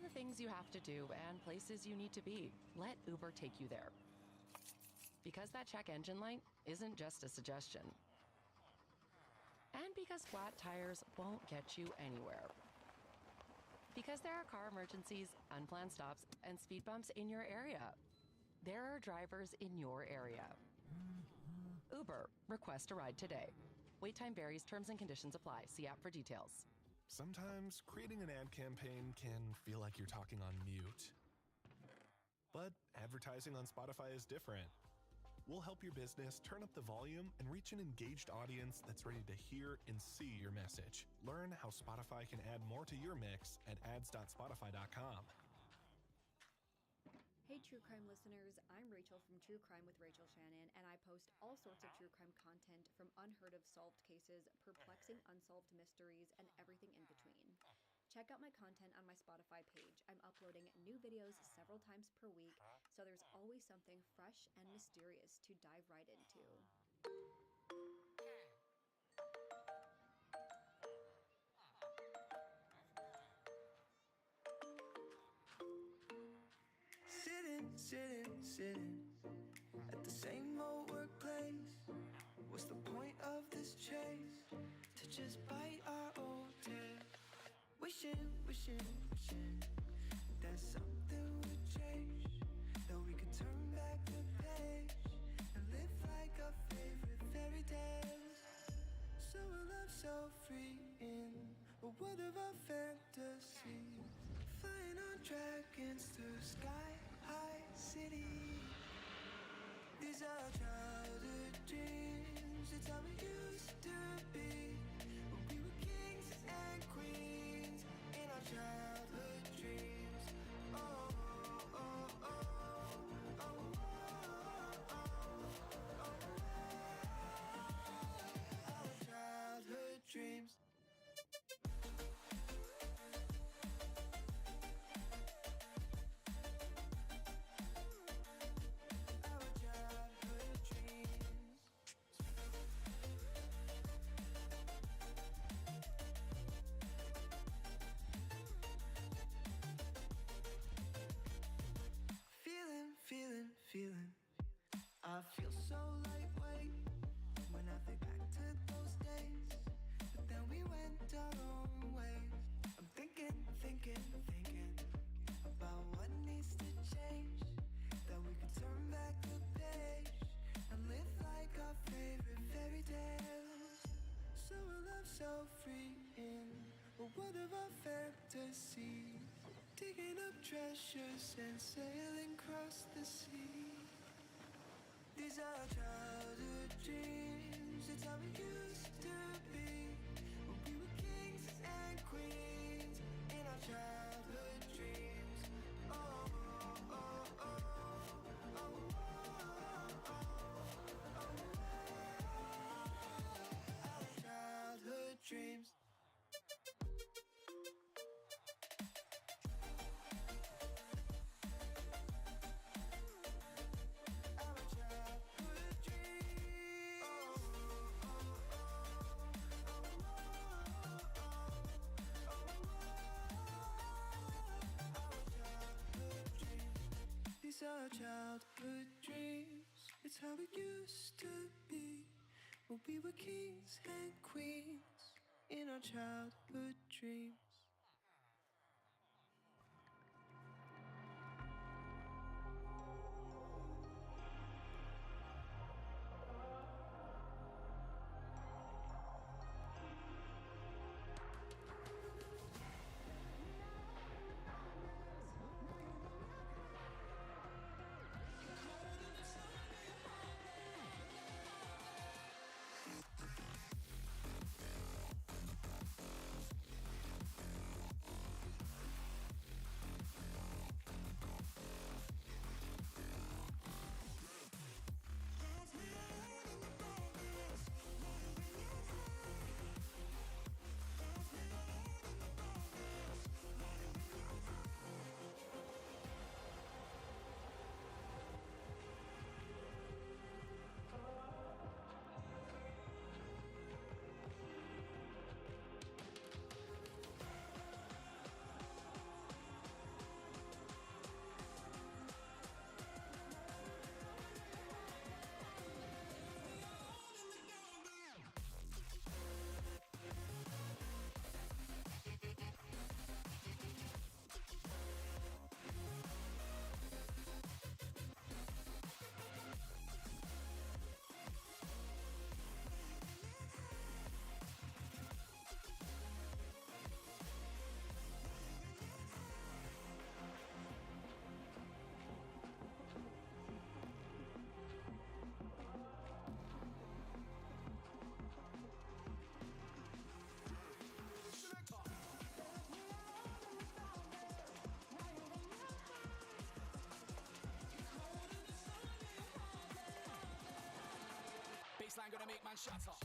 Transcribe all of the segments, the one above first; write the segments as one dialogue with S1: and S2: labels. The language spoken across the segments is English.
S1: the things you have to do and places you need to be. Let Uber take you there. Because that check engine light isn't just a suggestion. And because flat tires won't get you anywhere. Because there are car emergencies, unplanned stops, and speed bumps in your area. There are drivers in your area. Uber, request a ride today. Wait time varies, terms and conditions apply. See app for details.
S2: Sometimes creating an ad campaign can feel like you're talking on mute. But advertising on Spotify is different. We'll help your business turn up the volume and reach an engaged audience that's ready to hear and see your message. Learn how Spotify can add more to your mix at ads.spotify.com.
S3: Hey true crime listeners, I'm Rachel from True Crime with Rachel Shannon, and I post all sorts of true crime content from unheard of solved cases, perplexing unsolved mysteries, and everything in between. Check out my content on my Spotify page. I'm uploading new videos several times per week, so there's always something fresh and mysterious to dive right into.
S4: Sitting at the same old workplace. What's the point of this chase? To just bite our old tail. Wishing that something would change, that we could turn back the page and live like our favorite fairy tales. So a love so free in a world of our fantasies, flying on dragons through sky-high cities. These are childhood dreams, it's how we used to be. When we were kings and queens in our childhood dreams. Oh, oh, oh, oh, oh, oh, oh, oh. Our childhood dreams. Feeling, I feel so lightweight when I think back to those days, but then we went our own ways. I'm thinking about what needs to change, that we could turn back the page and live like our favorite fairy tales. So a love so free in a world of our fantasies, digging up treasures and sailing across the sea. These are childhood dreams, it's how we used to be. When we were kings and queens in our childhood dreams. Oh, oh, oh, oh, oh, oh, oh, oh. Our childhood dreams. Our childhood dreams, it's how it used to be when we were kings and queens in our childhood dreams.
S5: and shatter.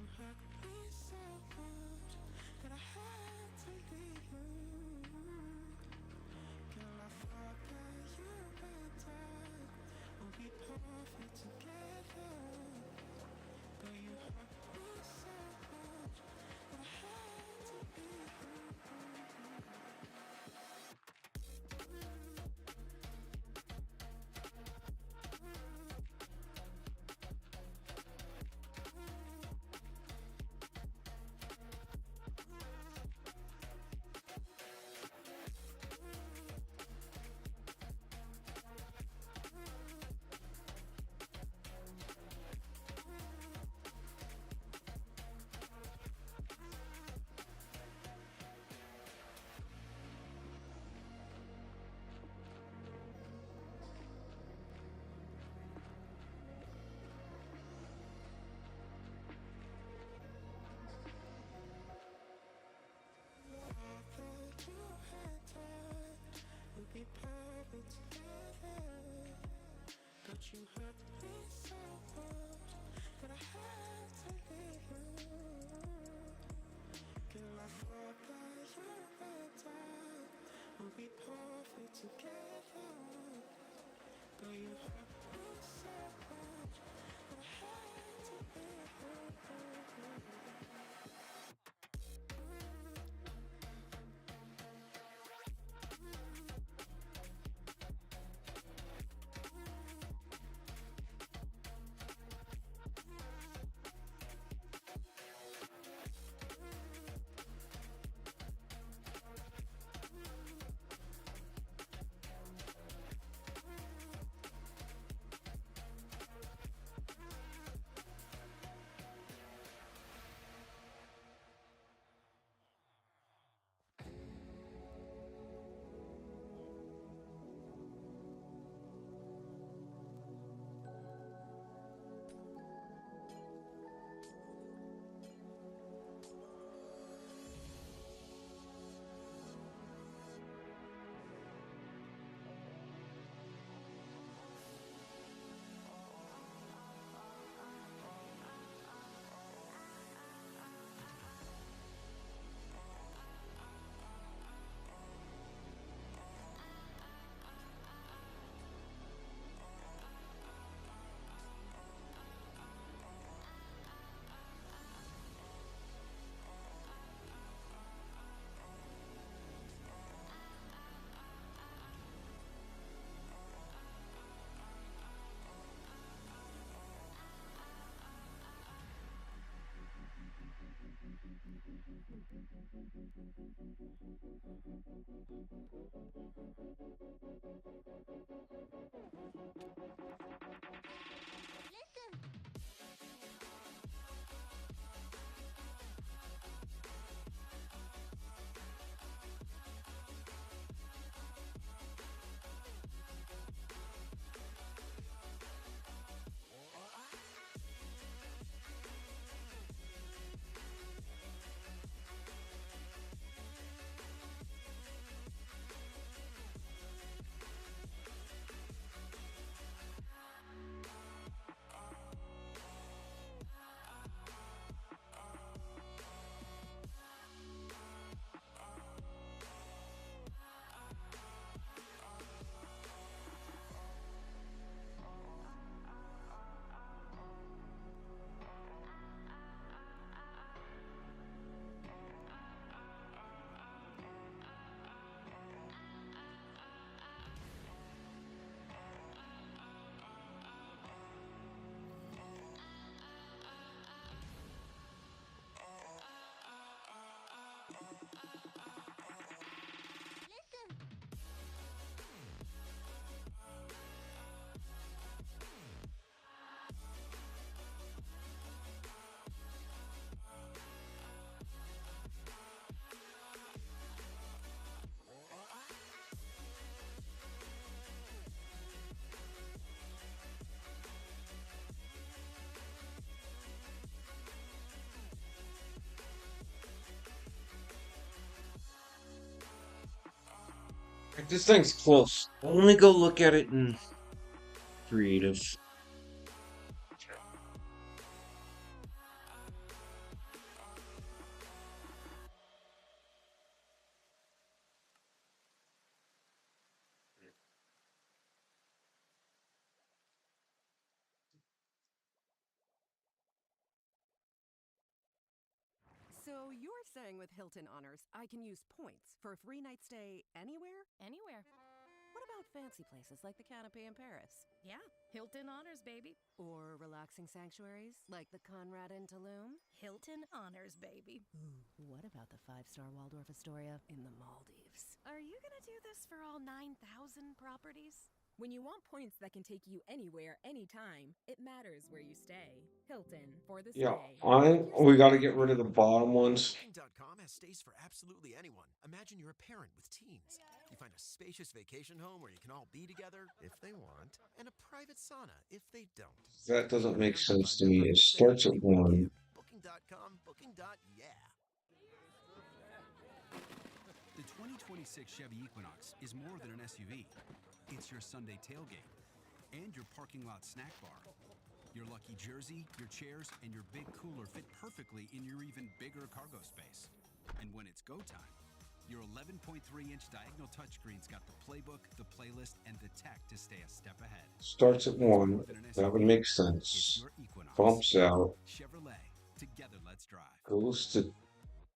S4: you hurt me so much that I had to leave you? Girl, I thought that you and I would be perfect together, but you hurt me so much that I had to leave you. That you and I would be perfect together, but you hurt me so much that I had to leave you. Girl, I thought that you and I would be perfect together, but you hurt me so much that I had to leave you.
S5: This thing's close. Only go look at it in creative.
S6: you're saying with Hilton Honors, I can use points for a free night stay anywhere?
S7: Anywhere.
S6: What about fancy places like the Canopy in Paris?
S7: Yeah, Hilton Honors, baby.
S6: Or relaxing sanctuaries like the Conrad in Tulum?
S7: Hilton Honors, baby.
S6: Ooh, what about the 5-star Waldorf Astoria in the Maldives?
S7: Are you gonna do this for all 9,000 properties?
S8: When you want points that can take you anywhere, anytime, it matters where you stay. Hilton, for the
S5: Yeah,
S8: stay.
S5: we got to get rid of the bottom ones.
S9: Booking.com has stays for absolutely anyone. Imagine you're a parent with teens. You find a spacious vacation home where you can all be together if they want, and a private sauna if they don't.
S5: That doesn't make sense to me. It starts at 1.
S9: Booking.com, booking.yeah.
S10: The 2026 Chevy Equinox is more than an SUV. It's your Sunday tailgate and your parking lot snack bar. Your lucky jersey, your chairs, and your big cooler fit perfectly in your even bigger cargo space. And when it's go time, your 11.3-inch diagonal touchscreen's got the playbook, the playlist, and the tech to stay a step ahead.
S5: Starts at 1. That would make sense. Bumps out.
S10: Chevrolet. Together, let's drive.
S5: Goes to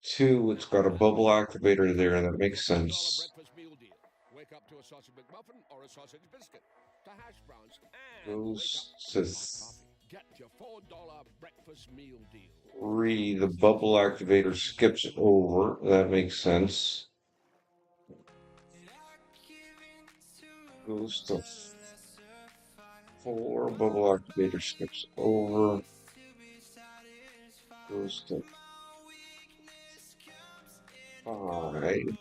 S5: 2. It's got a bubble activator there. That makes sense.
S11: Wake up to a sausage McMuffin or a sausage biscuit, to hash browns, and
S5: Goes to
S11: get your $4 breakfast meal deal.
S5: 3. The bubble activator skips over. That makes sense. Goes to 4. Bubble activator skips over. Goes to 5.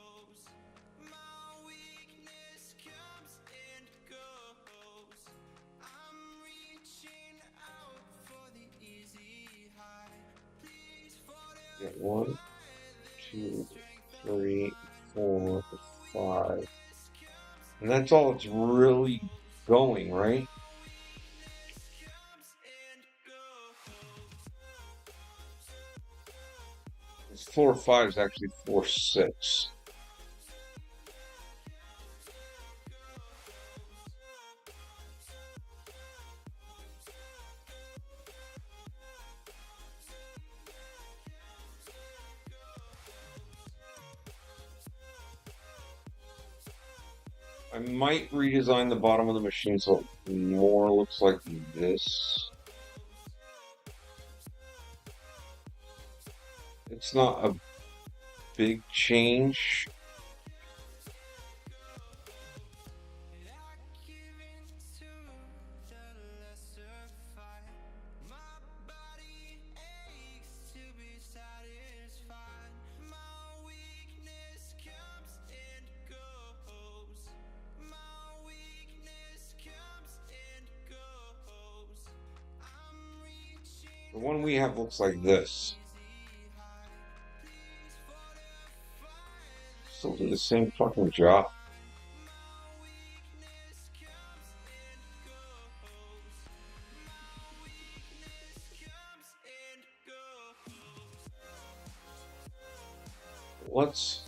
S5: Get 1, 2, 3, 4, 5. And that's all it's really going, right? It's 4, 5 is actually 4, 6. I might redesign the bottom of the machine so it more looks like this. It's not a big change. The one we have looks like this. Still do the same fucking job. Let's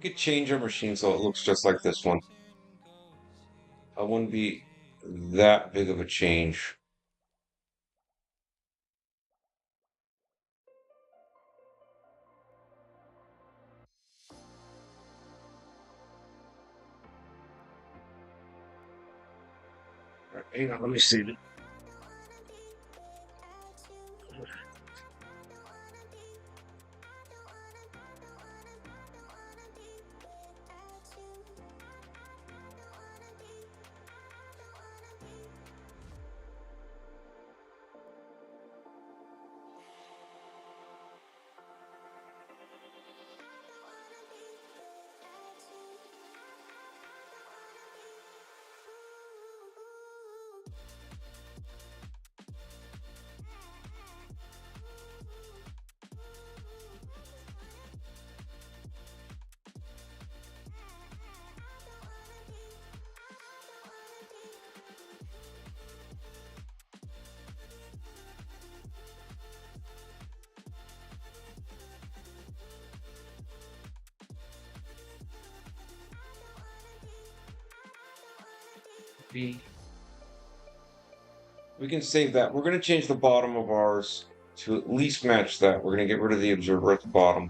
S5: we could change our machine so it looks just like this one. That wouldn't be that big of a change. Hang on, let me see. be. We can save that. We're going to change the bottom of ours to at least match that. We're going to get rid of the observer at the bottom.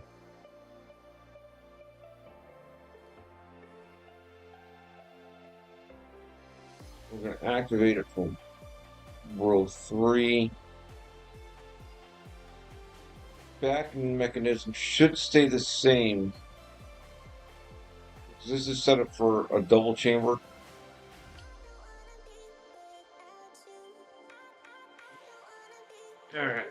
S5: We're going to activate it from row 3. Backing mechanism should stay the same. This is set up for a double chamber. All right.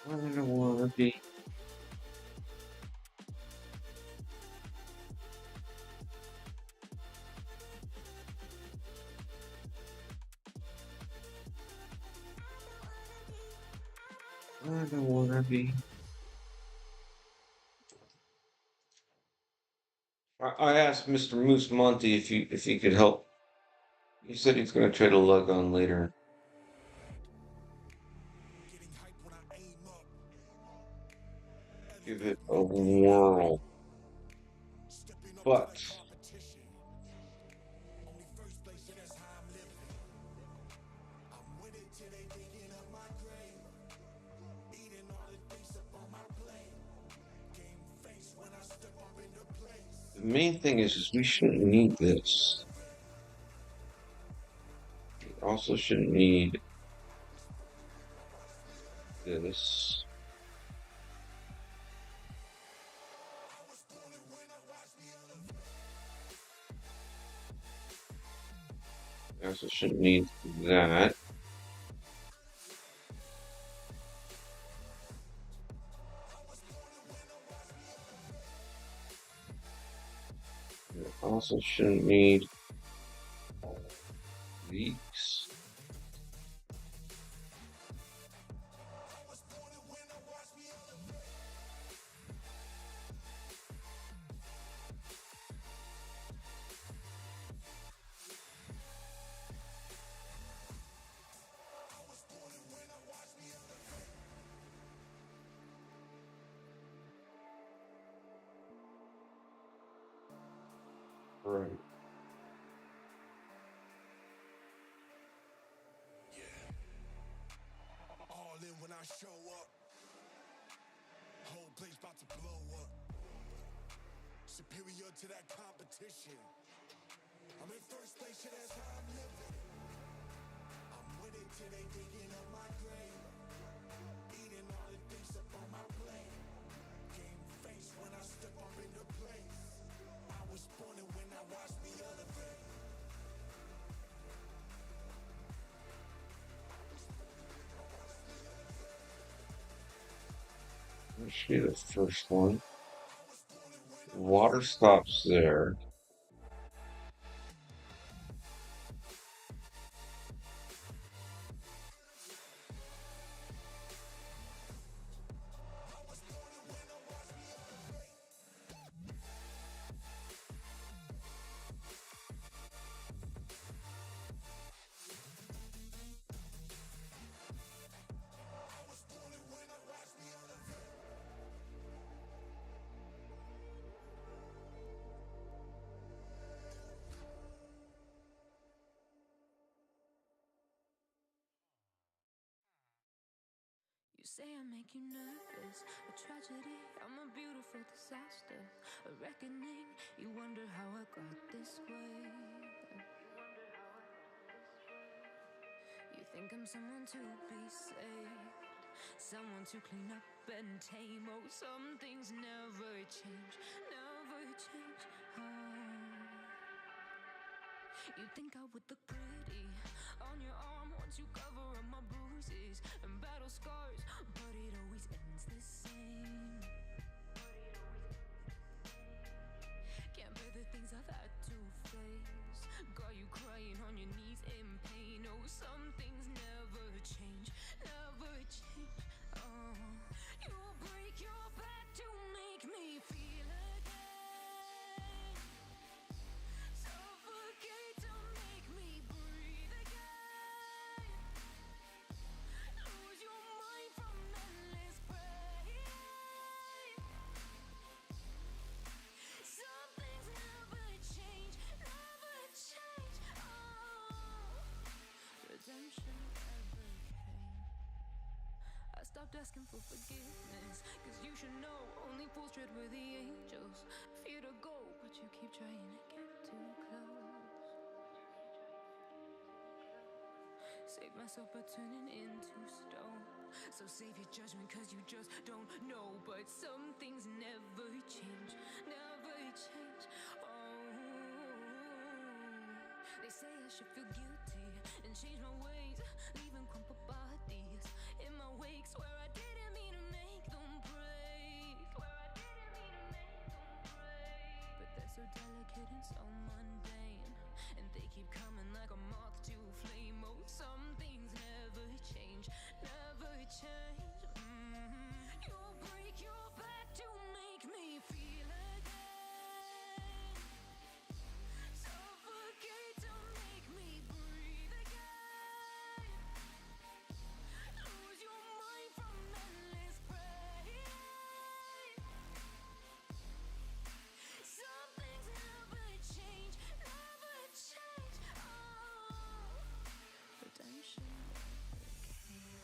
S5: I don't wanna be. I don't wanna be. I asked Mr. Moose Monty if he could help. He said he's gonna try to log on later. Give it a whirl. But the main thing is we shouldn't need this. We also shouldn't need this. We also shouldn't need that. We also shouldn't need these. Right.
S4: All in when I show up. Whole place about to blow up. Superior to that competition. I'm in first place, yeah, that's how I'm living. I'm with it till they digging up my grave. Eating all the things up on my plate. Game face when I step up in the place. I was born and when I watch me elevate.
S5: That should be the first one. Water stops there.
S12: You say I make you nervous, a tragedy, I'm a beautiful disaster, a reckoning, you wonder how I got this way. You think I'm someone to be saved, someone to clean up and tame. Oh, some things never change, never change. Oh. You think I would look pretty on your arm once you cover up my bruises and battle scars, but it always ends the same. Can't bear the things I've had to face, got you crying on your knees in pain. Oh, some things never change, never change. Oh, you break your back to make me stopped asking for forgiveness. Cause you should know only fools tread where the angels fear to go, but you keep trying to get too close. Save myself by turning into stone. So save your judgment cause you just don't know. But some things never change, never change. Oh, they say I should feel guilty and change my ways, leaving crumpled bodies in my wake. Swear I didn't mean to make them break. Swear I didn't mean to make them break. But they're so delicate and so mundane, and they keep coming like a moth to a flame. Oh, some things never change, never change. You break your back to make me feel again. Suffocate to make me breathe again. Lose your mind from endless pain. Some things never change, never change. Oh, redemption never came.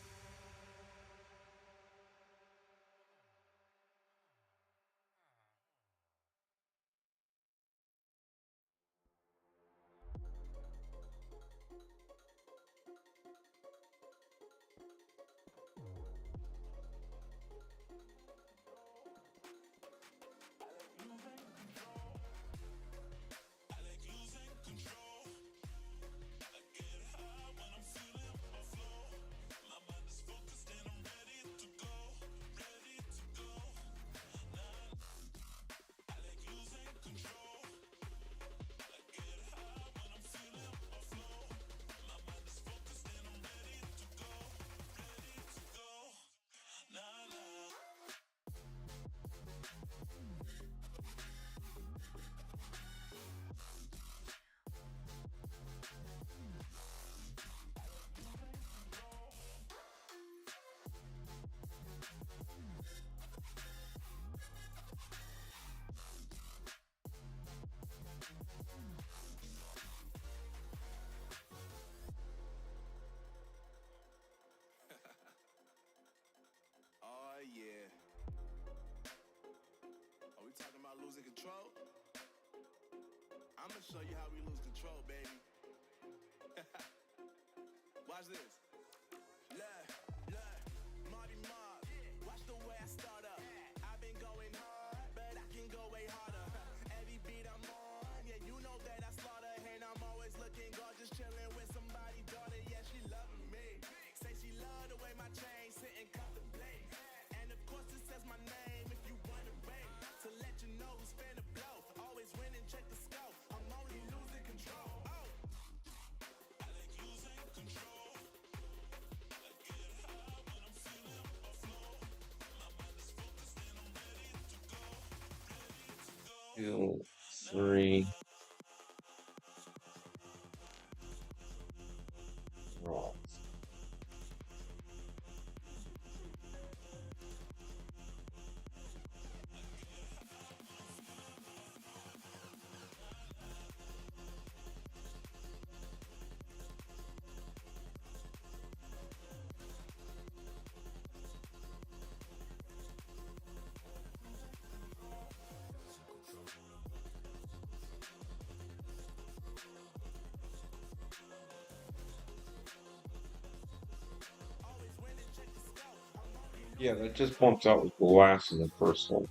S13: Oh yeah. Are we talking about losing control? I'ma show you how we lose control, baby. Watch this. Look, Marty Mark. Watch the way I start up. I've been going hard, but I can go way harder. Every beat I'm on, yeah, you know that I slaughter. And I'm always looking gorgeous, chilling with somebody's daughter. Yeah, she loving me. Say she love the way my chain sitting contemplate. And of course it says my name if you wanna rate. To let you know who's finna blow. Always win and check the scope. I'm only losing control. Oh. I like losing control. I get high when I'm feeling a flow. My mind is focused and I'm ready to go. Ready to go.
S5: 2, 3. Roll. Yeah, that just bumps out with the last in the first one.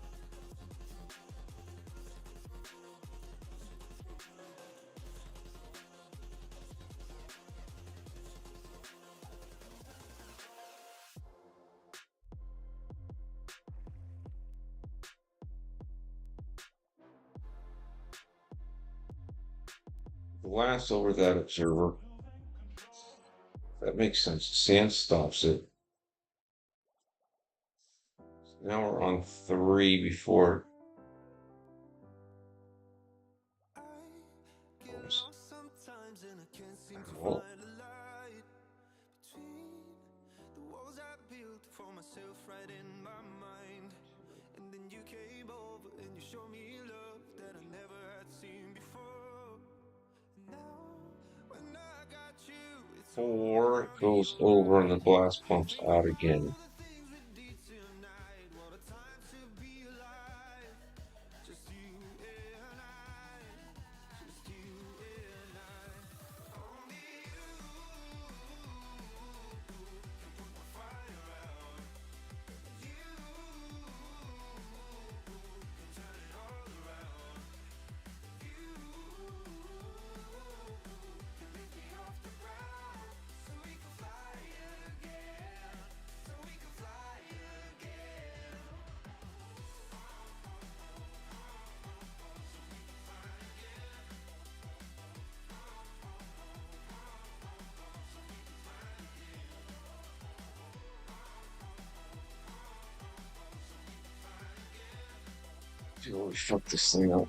S5: Glass over that observer. That makes sense. Sand stops it. Now we're on 3 before.
S4: Sometimes and I can't seem to
S5: Well,
S4: find a light between the walls I built for myself right in my mind. And then you came over and you showed me love that I never had seen before. Now when I got you, it's
S5: 4 goes over and the glass pumps out again. Oh, fuck this thing up.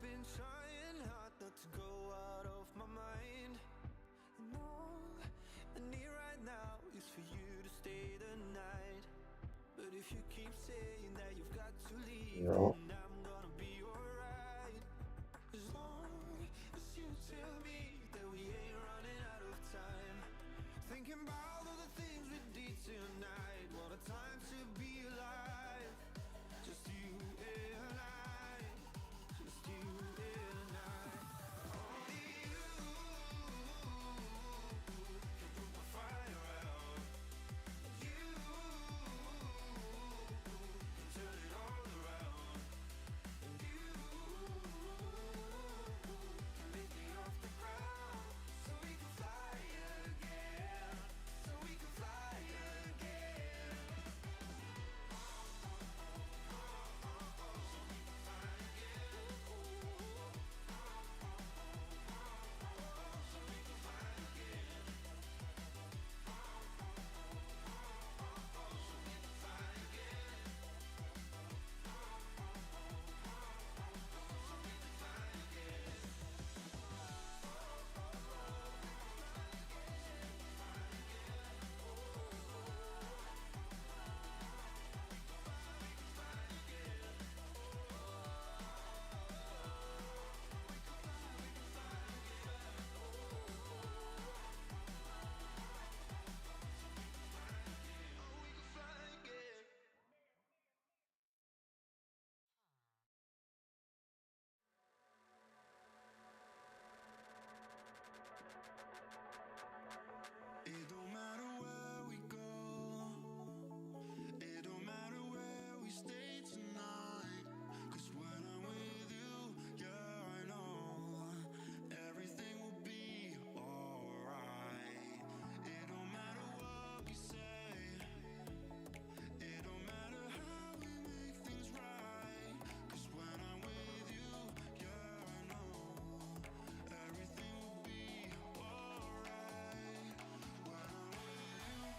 S4: Been trying hard not to go out of my mind. And all I need right now is for you to stay the night. But if you keep saying that you've got to leave,
S5: No.
S4: then I'm gonna be alright. As long as you tell me that we ain't running out of time. Thinking about all the things we did tonight. What a time to be alive. Just you and I. Just you and I. Only you can put my fire out. You can turn it all around. And you can lift me off the ground. So we can fly again. So we can fly again. It don't matter where we go. It don't matter where we stay tonight. 'Cause when I'm with you, yeah, I know everything will be alright. It don't matter what we say. It don't matter how we make things right. 'Cause when I'm with you, yeah, I know everything will be alright. When I'm with you.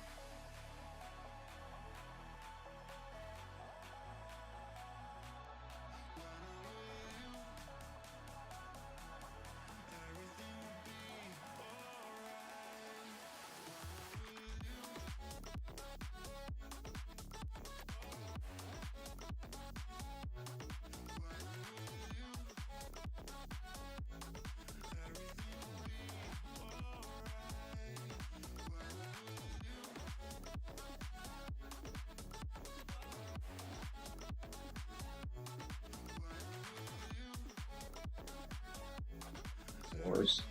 S5: Wars.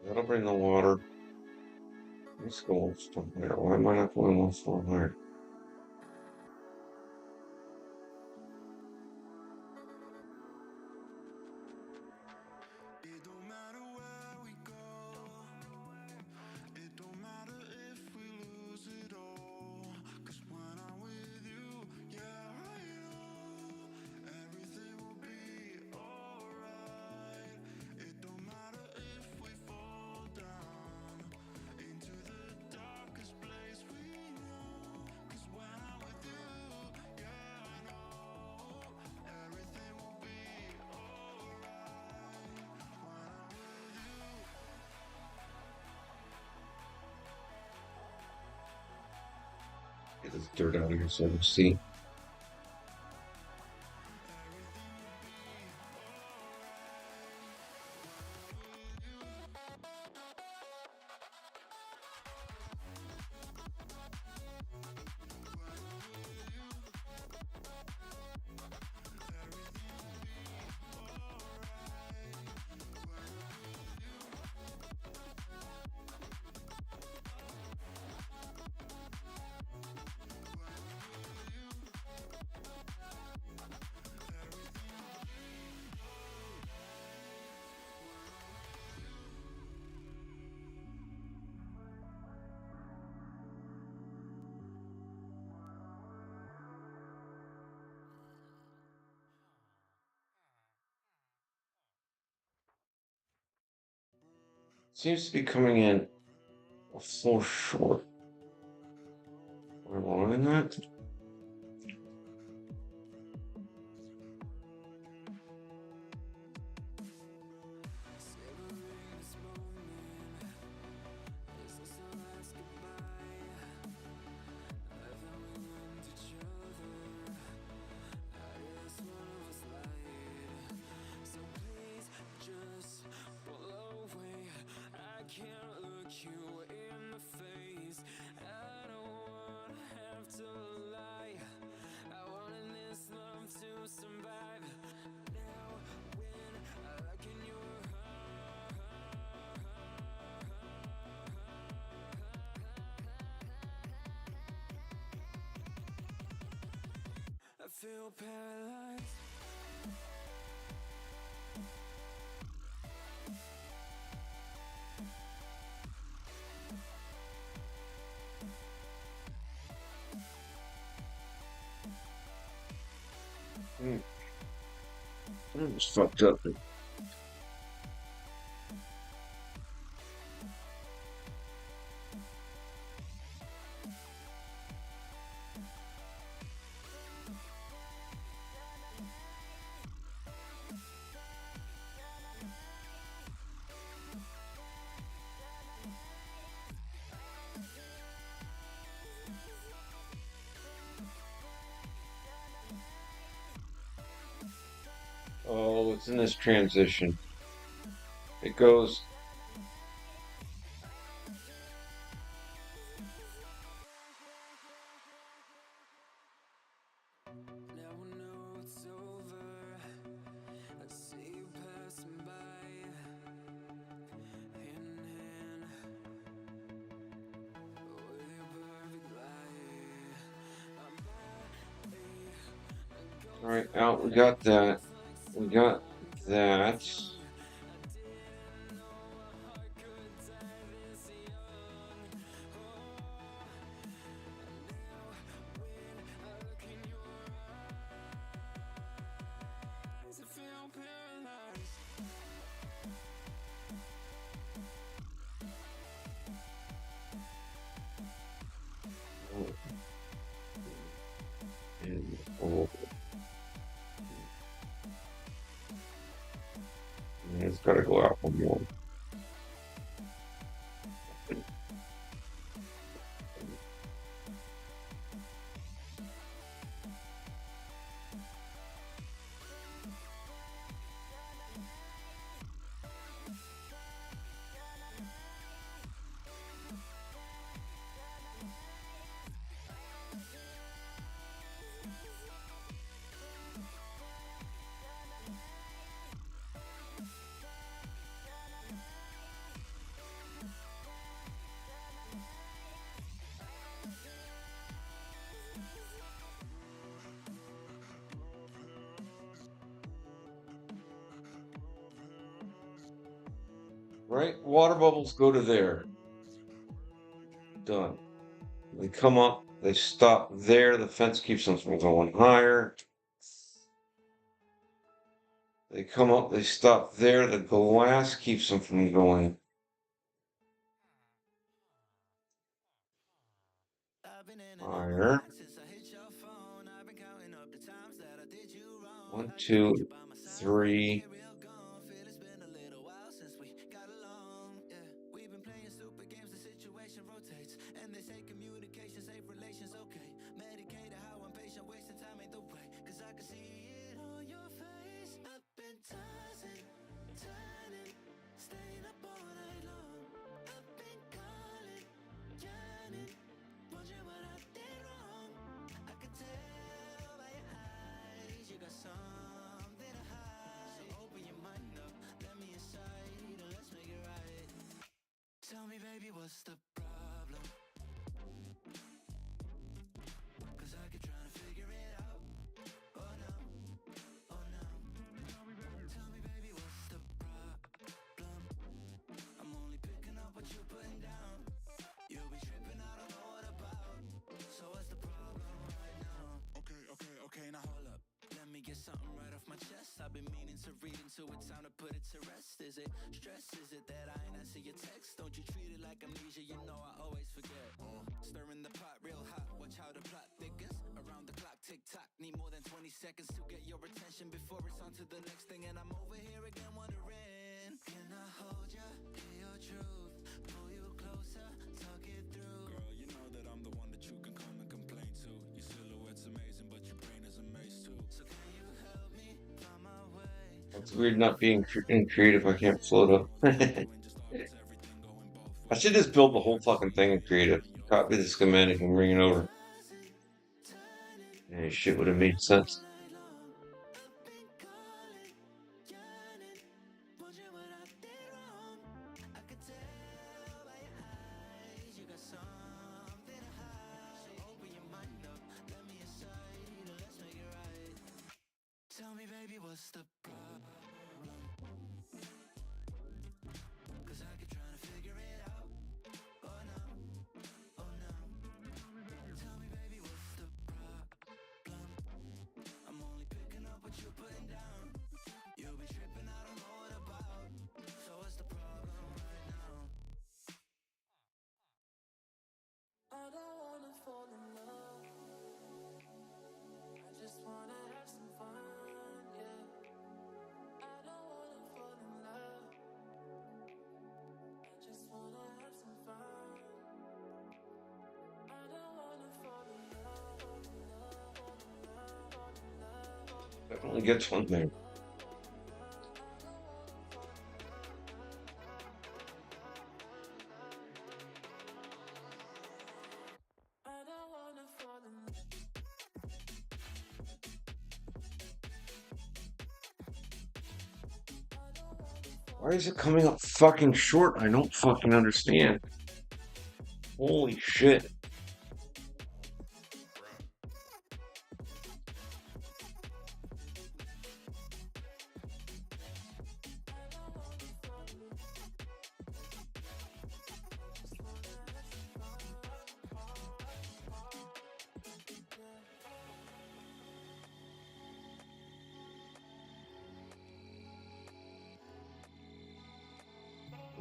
S5: That'll bring the water. Let's go from here. Why am I not going one floor higher?
S4: It don't matter where we go. It don't matter if we lose it all. 'Cause when I'm with you, yeah, I know everything will be alright. It don't matter if we fall down into the darkest place we know. 'Cause when I'm with you, yeah, I know everything will be alright. When I'm with you.
S5: Get this dirt out of here so I can see. Seems to be coming in a floor short. Am I wrong in that?
S4: I feel paralyzed.
S5: That was fucked up. Oh, it's in this transition. It goes.
S4: Now I know it's over. I see you passing by, hand in hand, with your perfect light.
S5: All right, out. We got that. We got that.
S4: I feel paralyzed.
S5: Oh. It's got to go out one more. Right? Water bubbles go to there. Done. They come up, they stop there. The fence keeps them from going higher. They come up, they stop there. The glass keeps them from going higher. 1, 2, 3.
S4: Tell me, baby, what's the problem? 'Cause I keep trying to figure it out. Oh no, oh no. Tell me, baby, what's the problem? I'm only picking up what you're putting down. You'll be tripping, I don't know what about. So what's the problem right now? Okay, now hold up. Let me get something right off my chest. I've been meaning to read into it, time to put it to rest. Is it stress? Is it that I ain't answer your text?
S13: like amnesia, you know I always forget. Stirring the pot real hot, watch how the plot thickens. Around the clock, tick tock, need more than 20 seconds to get your attention before it's on to the next thing. And I'm over here again wondering, can I hold ya, hear your truth, pull you closer, talk it through.
S14: Girl, you know that I'm the one that you can come and complain to. Your silhouette's amazing, but your brain is a maze too.
S13: So can you help me find my way?
S5: It's weird not being creative. I can't float up. I should just build the whole fucking thing in creative. Copy the schematic and bring it over. Yeah, shit would have made sense.
S13: Tell me, baby, what's the problem? 'Cause I keep trying to figure it out. Oh no, oh no. Tell me, baby, what's the problem? I'm only picking up what you're putting down. You'll be tripping, I don't know what about. So what's the problem right now? I don't wanna fall in love. I just wanna have some fun, yeah. I don't wanna fall in love. I just wanna have some fun. I don't wanna fall in love.
S5: Definitely gets one there. Why is it coming up fucking short? I don't fucking understand. Holy shit.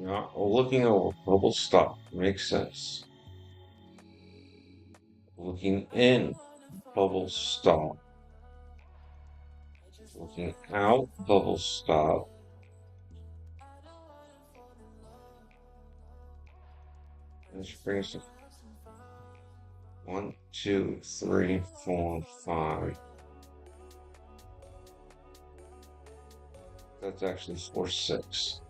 S5: Yeah, well, looking over bubble stop makes sense. Looking in, bubble stop. Looking out, bubble stop. This brings us 1, 2, 3, 4, 5. That's actually 4, 6.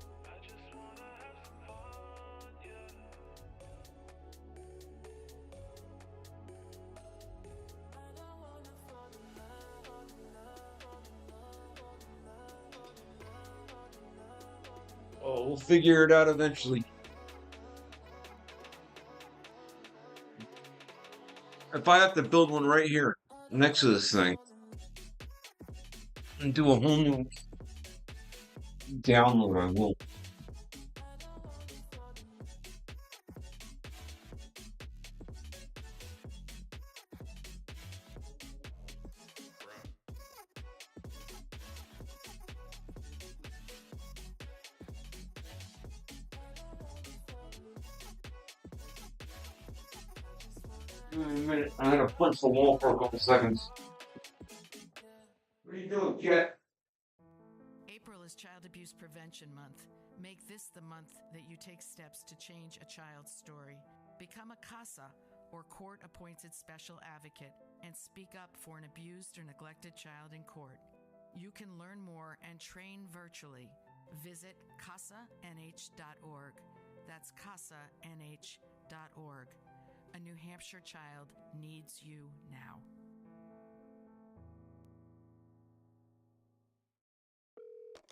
S5: Oh, we'll figure it out eventually. If I have to build one right here next to this thing and do a whole new download, I will. Give me a minute. I'm gonna punch the wall for a couple seconds. What are you doing, Jet?
S15: April is Child Abuse Prevention Month. Make this the month that you take steps to change a child's story. Become a CASA, or court-appointed special advocate, and speak up for an abused or neglected child in court. You can learn more and train virtually. Visit casanh.org. That's casanh.org. A New Hampshire child needs you now.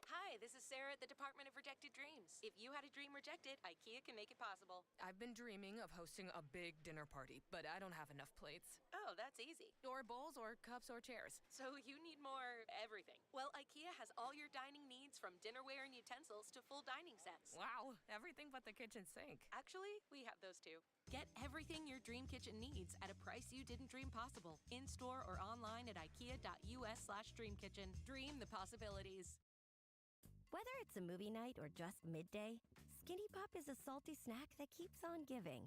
S7: Hi, this is Sarah at the Department of Rejected Dreams. If you had a dream rejected, IKEA can make it possible.
S16: I've been dreaming of hosting a big dinner party, but I don't have enough plates.
S7: Oh, that's easy.
S16: Or bowls, or cups, or chairs.
S7: So you need more everything. Well, IKEA has all your dining needs, from dinnerware and utensils to full dining sets.
S16: Wow, everything but the kitchen sink.
S7: Actually, we have those too. Get everything your dream kitchen needs at a price you didn't dream possible. In-store or online at ikea.us/dreamkitchen. Dream the possibilities.
S17: Whether it's a movie night or just midday, Skinny Pop is a salty snack that keeps on giving.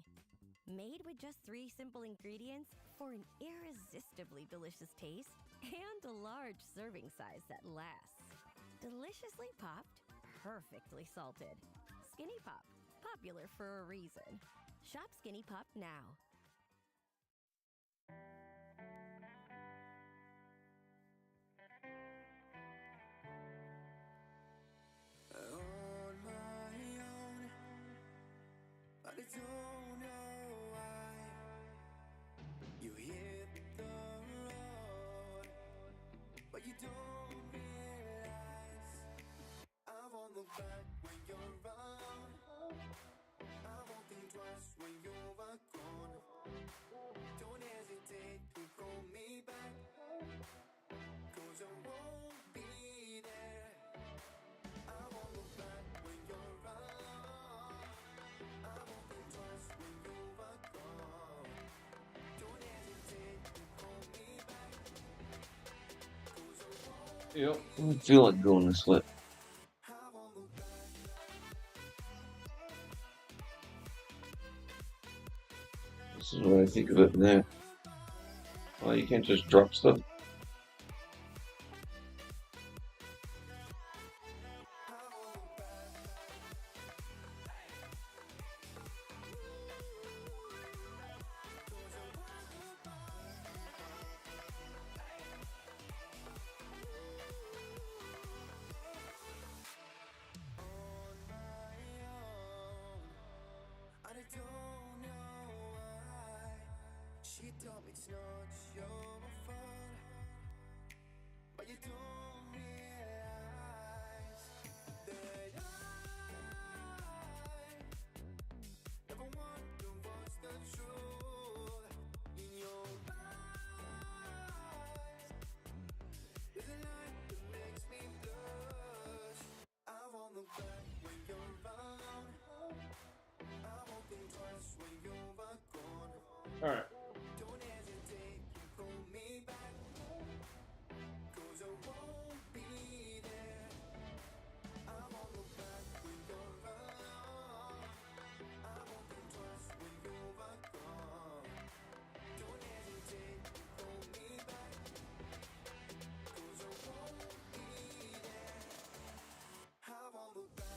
S17: Made with just 3 simple ingredients for an irresistibly delicious taste and a large serving size that lasts. Deliciously popped, perfectly salted. Skinny Pop, popular for a reason. Shop Skinny Pop now.
S4: On my own, but I don't know why you hit the road, but you don't realize I won't look back when you're around. I won't think twice when you're gone. Don't hesitate to call me back, 'cause I won't be there. I won't look back when you're around. I won't think twice when you're gone. Don't hesitate to call me back, 'cause I won't.
S5: Yep, I don't feel like going this way. This is what I think of it now. Well, you can't just drop stuff.
S4: I don't know why she told me it's not your fault, but you don't realize that I never wonder what's the truth in your eyes. There's a light that makes me blush. I won't look back when you're around. I won't think twice when you're gone.
S5: Alright.
S4: Don't hesitate to call me back, 'cause I won't be there. I won't look back when you're around. I won't think twice when you're gone. Don't hesitate to call me back, 'cause I won't be there. I won't look back.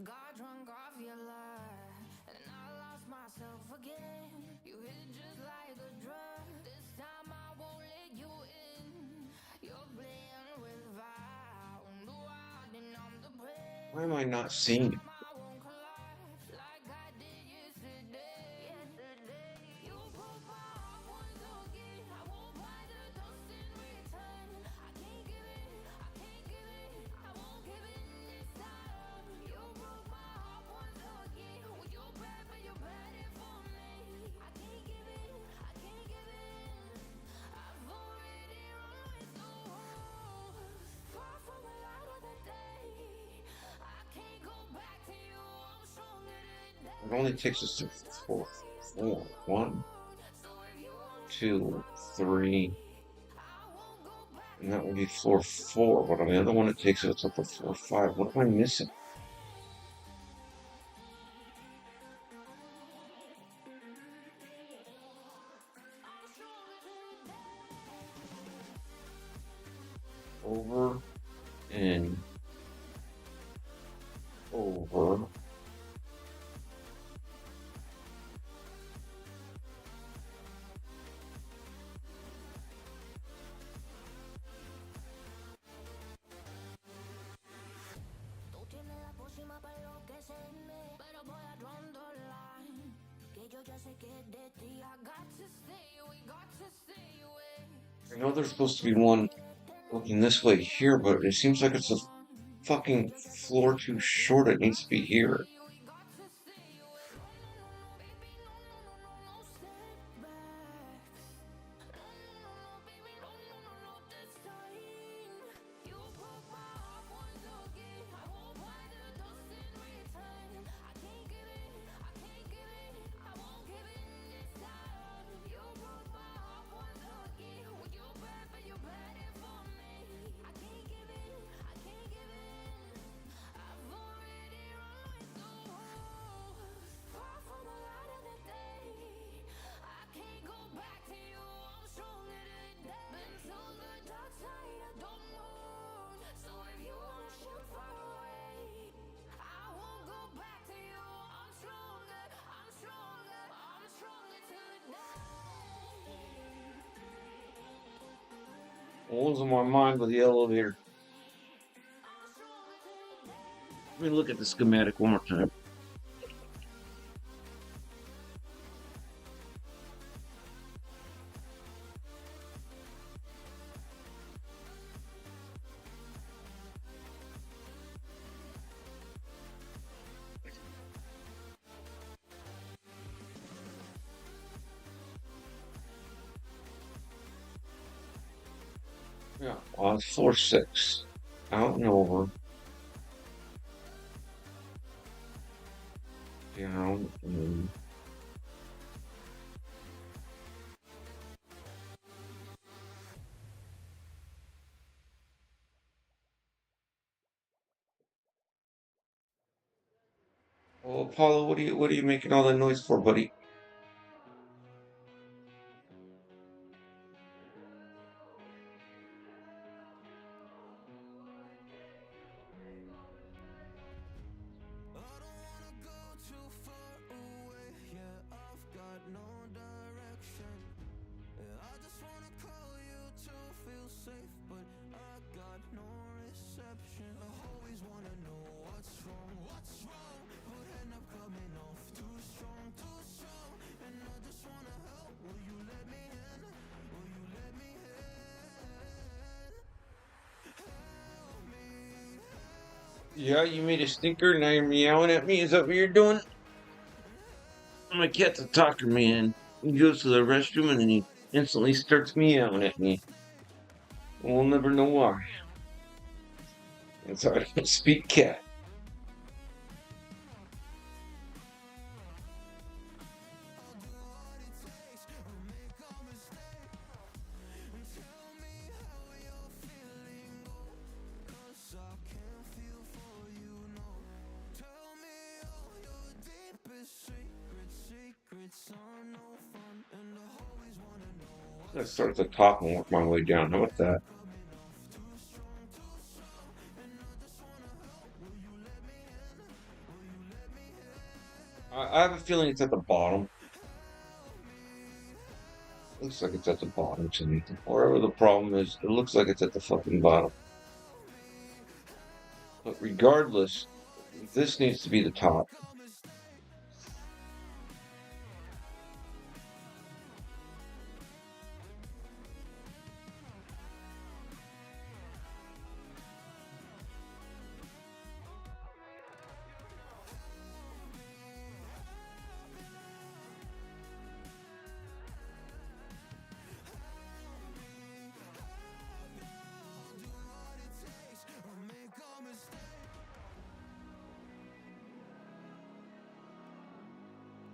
S12: Got drunk off your lie, and I lost myself again. You hit just like a drug. This time I won't let you in. You're playing with fire. No, I didn't I'm the prey.
S5: Why am I not seeing it?
S12: I won't collide like I did yesterday. You broke my heart once again. I won't buy the dust in return. I can't give it, I can't give it, I won't give in this time. You broke my heart once again. Well, you're bad, but you're bad it for me. I can't give it, I can't give in. I've already run with the world. Far from the light of the day. I can't go back to you. I'm stronger today.
S5: It only takes us to 4. 1, 2, 3. And that would be floor 4. But on the other one, it takes us up to floor 5. What am I missing? Over and over.
S12: Tú tienes la pócima para enloquecerme, pero voy a draw the line. Que yo ya sé que de ti I got to stay away, got to stay away.
S5: I know there's supposed to be one looking this way here, but it seems like it's a fucking floor too short. It needs to be here. What was on my mind with the elevator? Let me look at the schematic one more time. Yeah, it's floor 6. Out and over. Down and oh, Apollo, what are you making all that noise for, buddy? Yeah, you made a stinker, now you're meowing at me. Is that what you're doing? My cat's a talker, man. He goes to the restroom and then he instantly starts meowing at me. We'll never know why. That's how I don't speak cat. Let's start at the top and work my way down. How about that? I have a feeling it's at the bottom. Looks like it's at the bottom to me. Wherever the problem is, it looks like it's at the fucking bottom. But regardless, this needs to be the top.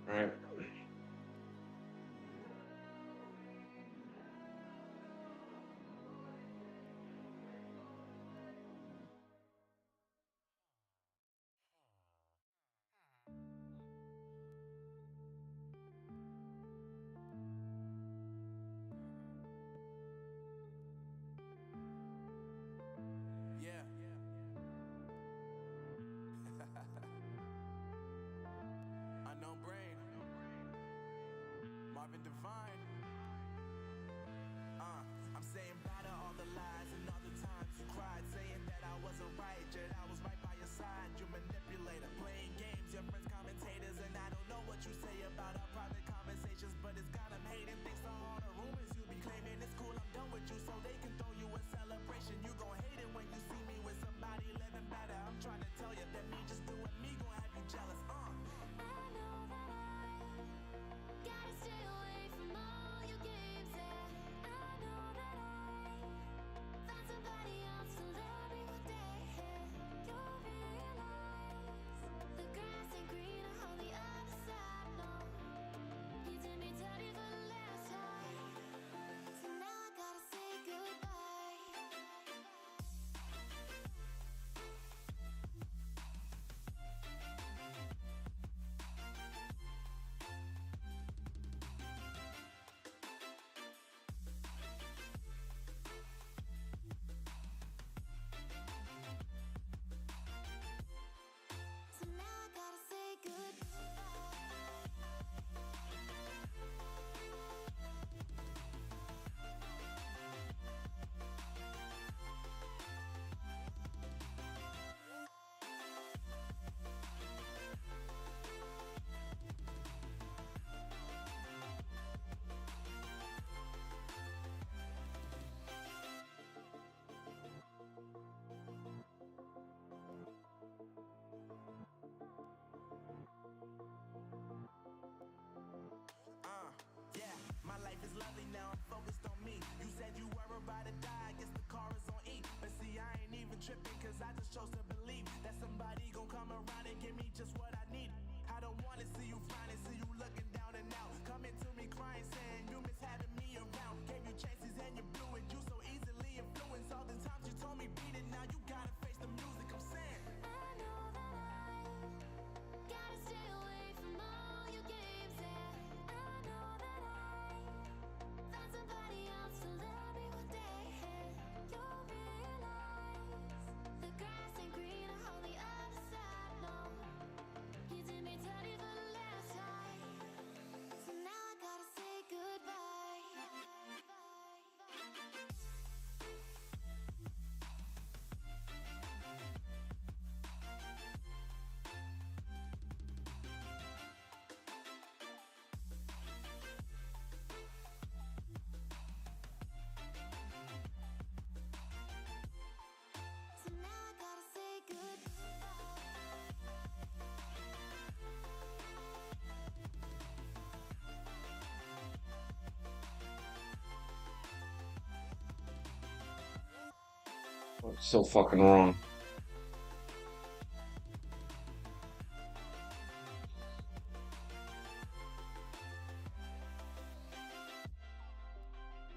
S5: Right.
S13: Yeah. Unknown brain. Marvin Divine. I'm saying bye to all the lies and all the times you cried, saying that I wasn't right, yet I was right by your side. You manipulator, playing games, your friends commentators, and I don't know what you say about our private conversations, but it's got them hating. Thanks to all the rumors you be claiming. It's cool, I'm done with you, so they can throw you a celebration. ride or die, I guess the car is on E. But see, I ain't even tripping, cause I just chose to believe that somebody gon' come around and give me just what I need. I don't wanna see you finally, see you looking down and out, coming to me crying, saying you miss having me around. Gave you chances and you blew it, you so easily influenced. All the times you told me beat it, now you gotta face the music. I'm saying
S12: I know that I gotta stay away from all your games, and I know that I found somebody else to love me one day. You'll realize the grass ain't greener on the other side. No, you did me dirty for the last time, so now I gotta say goodbye. So now I gotta say
S5: It's so fucking wrong.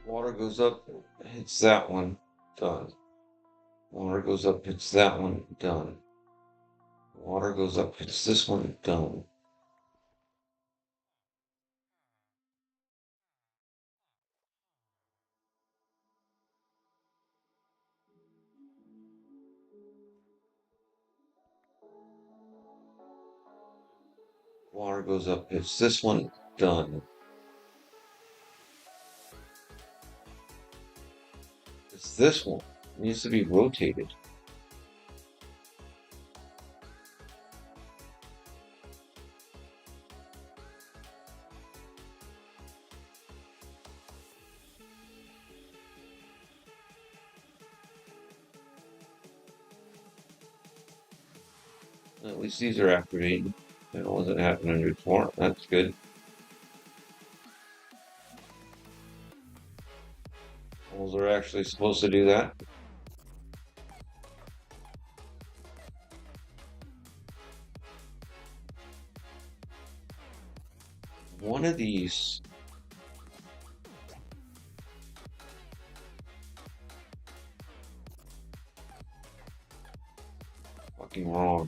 S5: Water goes up, hits that one, done. Water goes up, hits that one, done. Water goes up, hits this one, done. Water goes up, hits this one, done. It's this one. It needs to be rotated. At least these are activated. That wasn't happening before. That's good. Those are actually supposed to do that. One of these fucking wrong.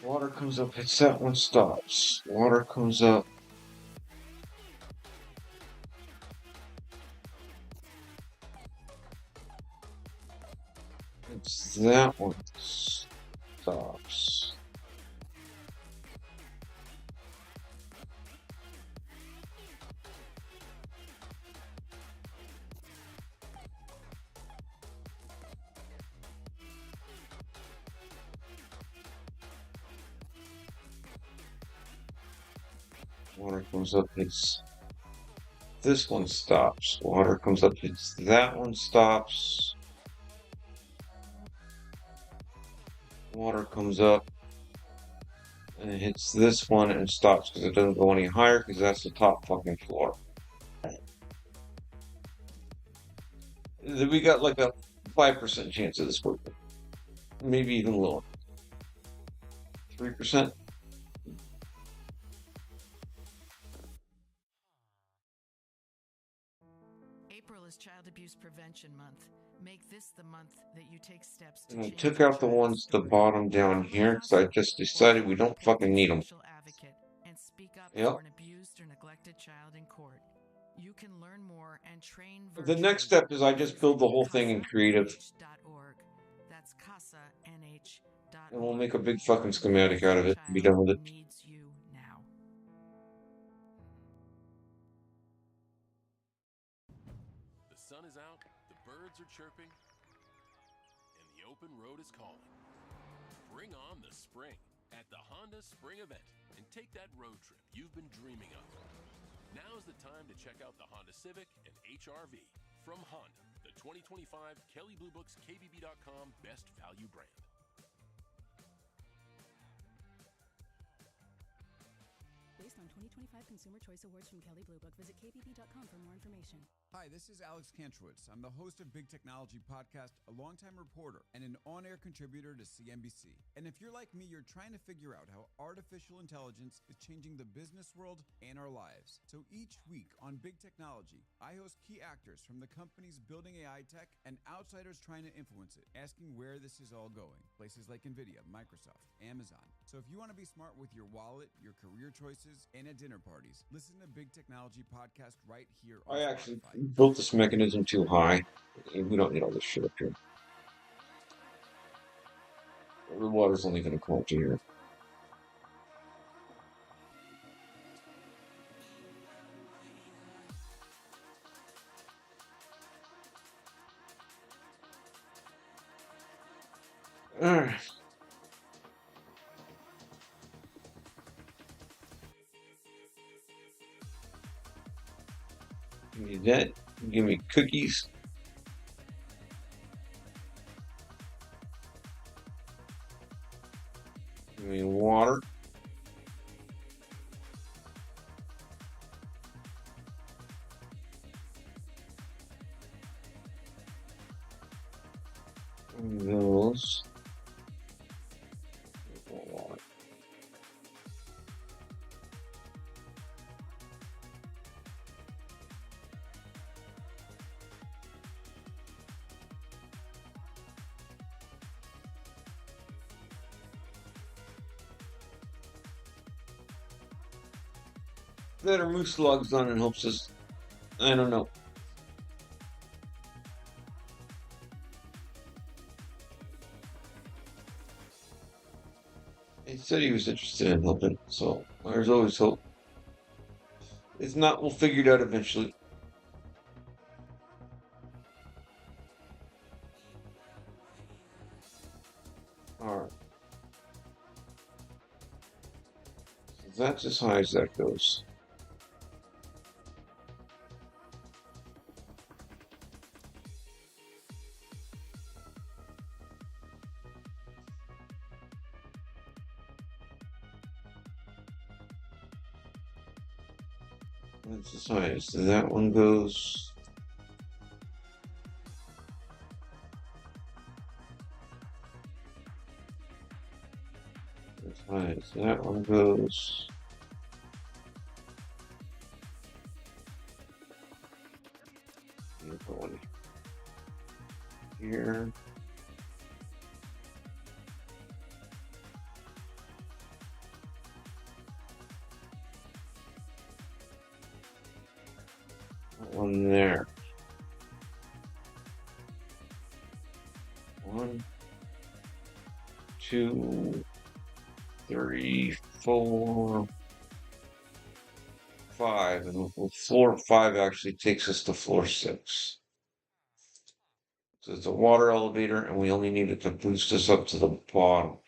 S5: Water comes up, hits that one, stops. Water comes up. It's that one, stops. Water comes up, hits this one, stops. Water comes up, hits that one, stops. Water comes up and it hits this one and stops because it doesn't go any higher because that's the top fucking floor. We got like a 5% chance of this working. Maybe even lower. 3%.
S15: April is Child Abuse Prevention Month. Make this the month that you take steps to
S5: And we
S15: change
S5: took
S15: a
S5: out the
S15: child's
S5: ones at the
S15: story.
S5: bottom down here because I just decided we don't fucking need them.
S15: Special advocate and speak up
S5: Yep.
S15: for an abused or neglected child in court. You can learn more and train
S5: The
S15: virtually.
S5: next step is I just build the whole thing in creative.
S15: CasaNH.org. That's CasaNH.org.
S5: And we'll make a big fucking schematic out of it and be done with it.
S15: Needs you now.
S18: The sun is out, the birds are chirping, and the open road is calling. Bring on the spring at the Honda Spring Event and take that road trip you've been dreaming of. Now is the time to check out the Honda Civic and HR-V from Honda, the 2025 Kelley Blue Book's KBB.com Best Value Brand.
S19: Based on 2025 Consumer Choice Awards from Kelley Blue Book, visit kbb.com for more information.
S20: Hi, this is Alex Kantrowitz. I'm the host of Big Technology Podcast, a longtime reporter, and an on-air contributor to CNBC. And if you're like me, you're trying to figure out how artificial intelligence is changing the business world and our lives. So each week on Big Technology, I host key actors from the companies building AI tech and outsiders trying to influence it, asking where this is all going. Places like NVIDIA, Microsoft, Amazon. So if you want to be smart with your wallet, your career choices, and at dinner parties, listen to Big Technology Podcast right here on
S5: I actually
S20: Spotify.
S5: built this mechanism too high. We don't need all this shit up here. The water's only going to come up to here. Alright. Give me that. Give me cookies. Give me water. And those. Water. That or moose logs on and helps us. I don't know. He said he was interested in helping, so there's always hope. If not, we'll figure it out eventually. Alright. So that's as high as that goes. That's as high as that one goes. As high as that one goes. You're going here. One there. 1, 2, 3, 4, 5, and floor 5 actually takes us to floor 6. So it's a water elevator, and we only need it to boost us up to the bottom.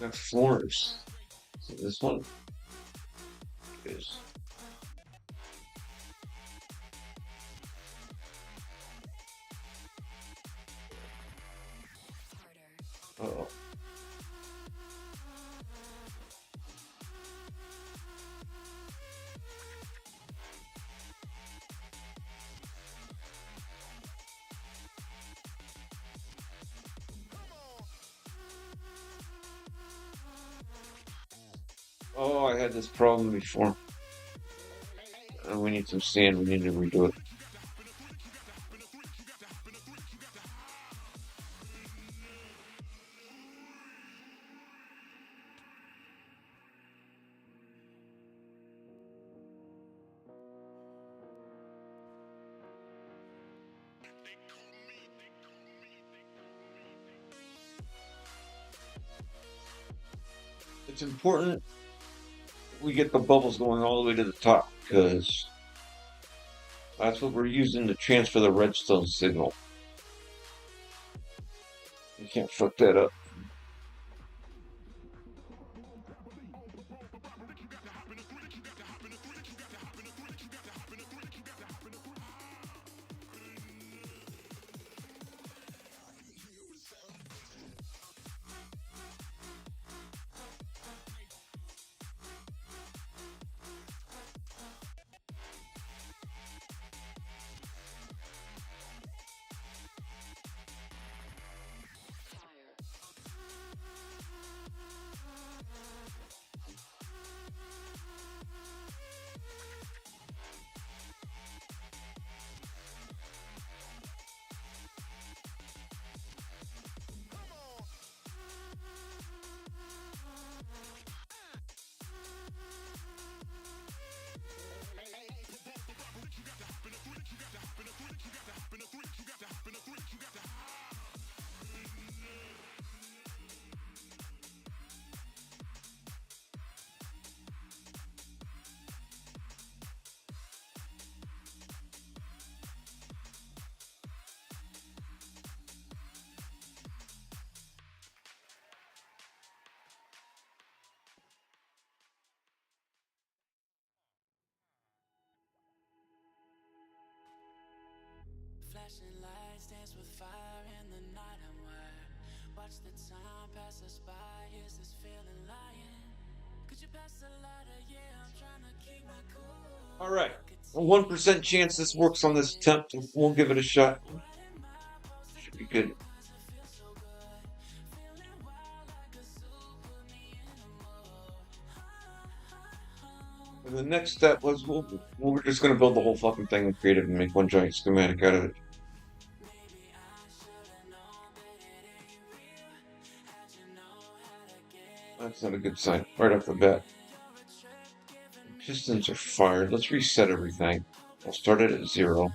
S5: Got floors. So this one is. Oh. Oh, I had this problem before. We need some sand. We need to redo it. It's important we get the bubbles going all the way to the top because that's what we're using to transfer the redstone signal. You can't fuck that up.
S4: Flashing lights dance with fire in the night. I'm wired. Watch the time pass us by. Is this feeling lying? Could you pass the lighter? Yeah, I'm trying to keep my cool.
S5: All right. A 1% chance this works on this attempt. We'll give it a shot. Should be good. And the next step was we're just going to build the whole fucking thing in creative and make one giant schematic out of it. That's not a good sign right off the bat. Pistons are fired. Let's reset everything. I'll start it at 0.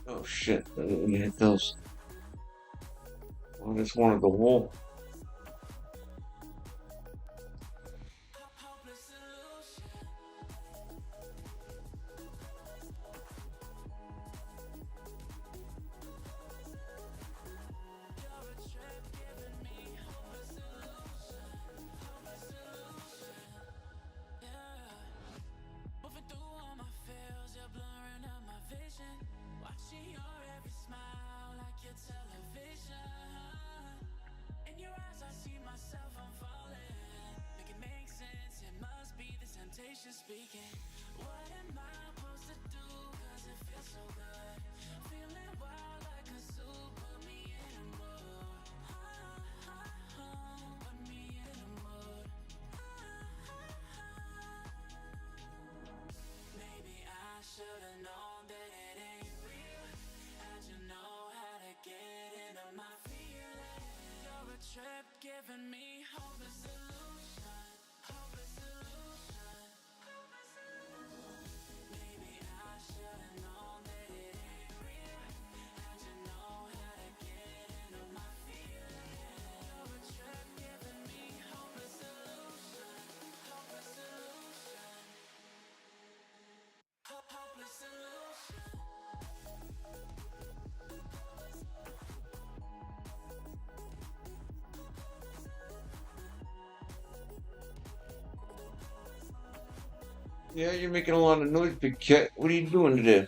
S5: Oh shit, let me hit those. I just wanted the wool.
S4: Watching your every smile like your television, and you're
S5: Yeah, you're making a lot of noise, big cat. What are you doing today?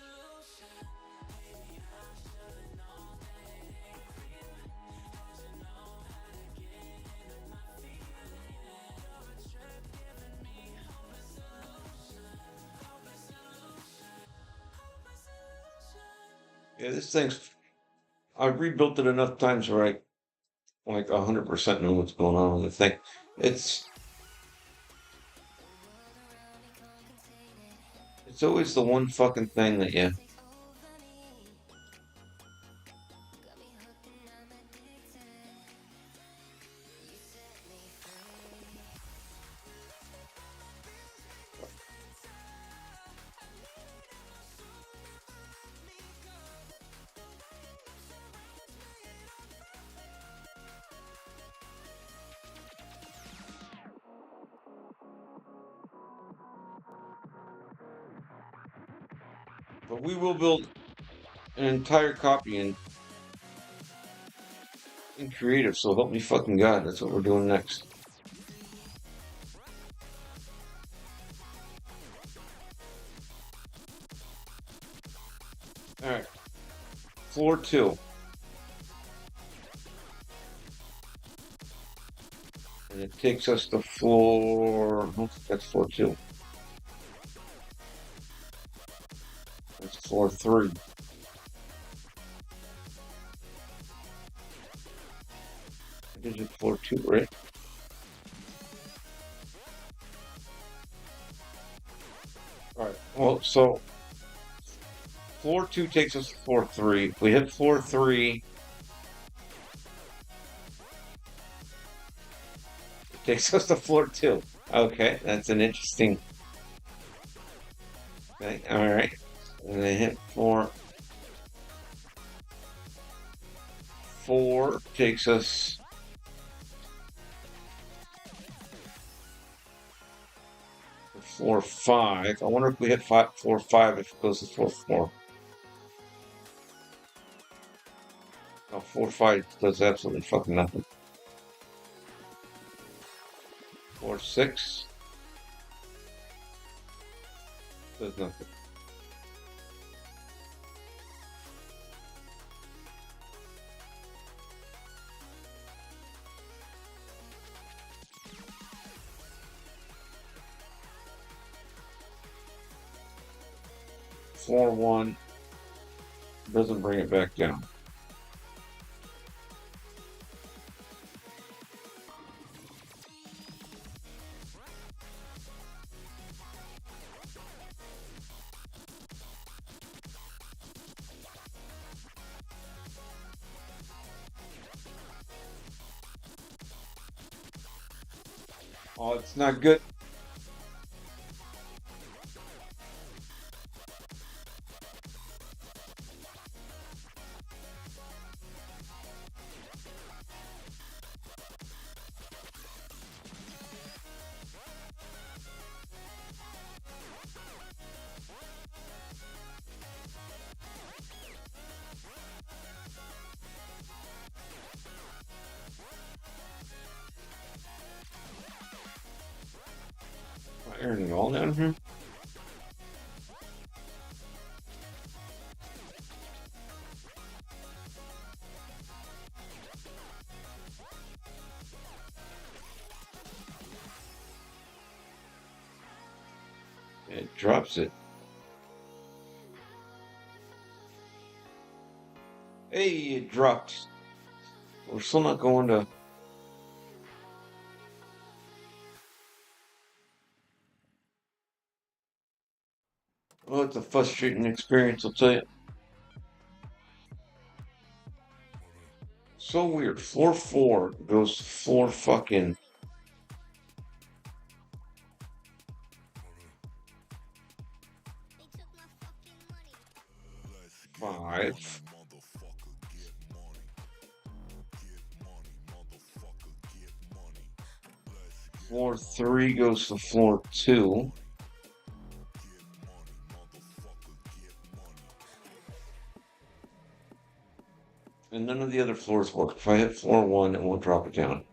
S5: Yeah, this thing's. I've rebuilt it enough times where I like 100% know what's going on with the thing. It's it's always the one fucking thing that you. But we will build an entire copy in creative, so help me fucking God. That's what we're doing next. All right, floor 2. And it takes us to floor. Oh, that's floor 2. That's floor 3. This is floor 2, right? All right. Well, so floor 2 takes us to floor 3. If we hit floor 3, it takes us to floor 2. Okay, that's an interesting. Okay, all right. And then hit floor 4 takes us. To floor 5. I wonder if we hit floor 5 if it goes to floor 4. No, floor 5 does absolutely fucking nothing. Floor 6 does nothing. Floor 1 doesn't bring it back down. Oh, it's not good. Am I ironing it all down here? It drops it. Hey, it dropped. We're still not going to. Well, it's a frustrating experience, I'll tell you. So weird. Floor 4 goes to floor fucking 5. Floor 3 goes to floor 2. And none of the other floors work. If I hit floor 1, it won't drop it down.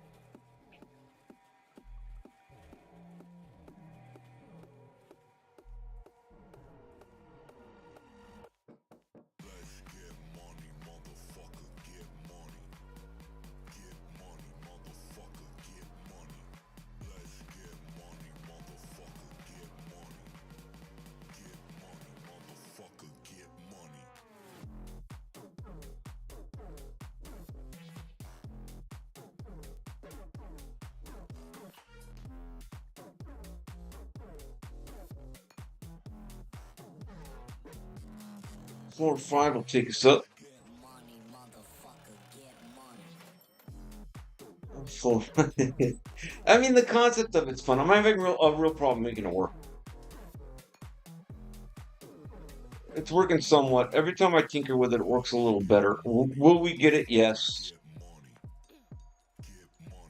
S5: Floor 5 will take us up. Floor. I mean, the concept of it's fun. I'm having a real problem making it work. It's working somewhat. Every time I tinker with it, it works a little better. Will we get it? Yes.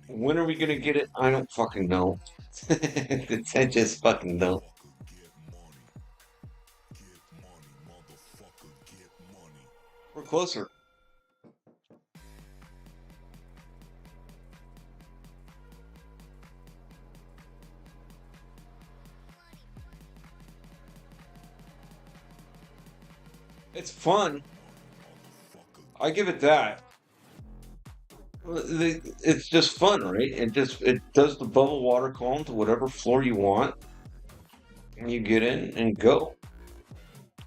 S5: When are we gonna get it? I don't fucking know. I just fucking don't. We're closer. It's fun. I give it that. It's just fun, right? It does the bubble water column to whatever floor you want, and you get in and go.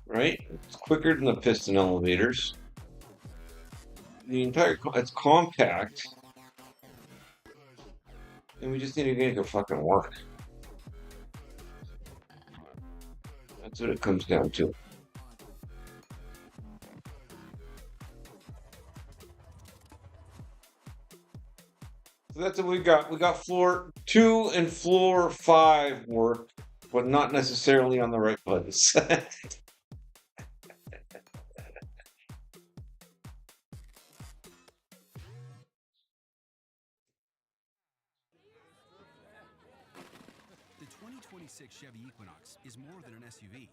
S5: Right? It's quicker than the piston elevators. It's compact, and we just need to make it fucking work. That's what it comes down to. So that's what we got. We got floor 2 and floor 5 work, but not necessarily on the right buttons.
S10: The 2026 Chevy Equinox is more than an SUV.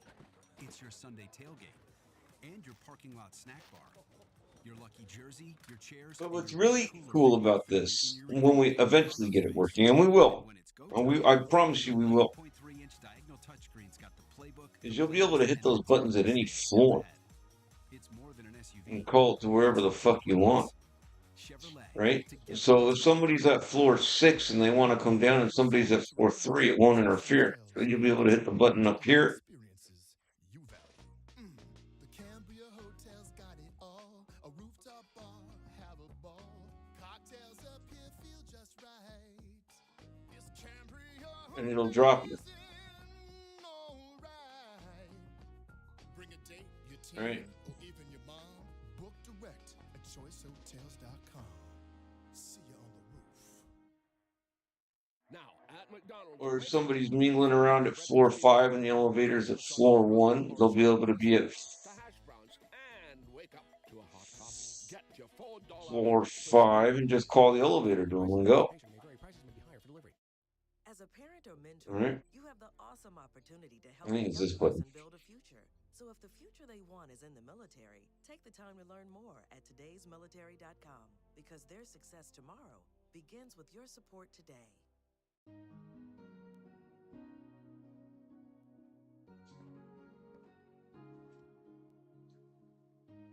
S10: It's your Sunday tailgate and your parking lot snack bar. Your lucky jersey, your chairs.
S5: But what's really cool about this, when we eventually get it working, and we will, I promise you we will, is you'll be able to hit those buttons at any floor and call it to wherever the fuck you want. Right? So if somebody's at floor 6 and they want to come down and somebody's at floor 3, it won't interfere. So you'll be able to hit the button up here. And it'll drop you. All right. Or if somebody's mingling around at floor 5 and the elevator's at floor 1, they'll be able to be at floor 5 and just call the elevator to them and go.
S21: As a parent or mentor,
S5: All right.
S21: you have the awesome opportunity to
S5: I
S21: help
S5: think it's
S21: young
S5: this button.
S21: person build a future. So if the future they want is in the military, take the time to learn more at todaysmilitary.com, because their success tomorrow begins with your support today.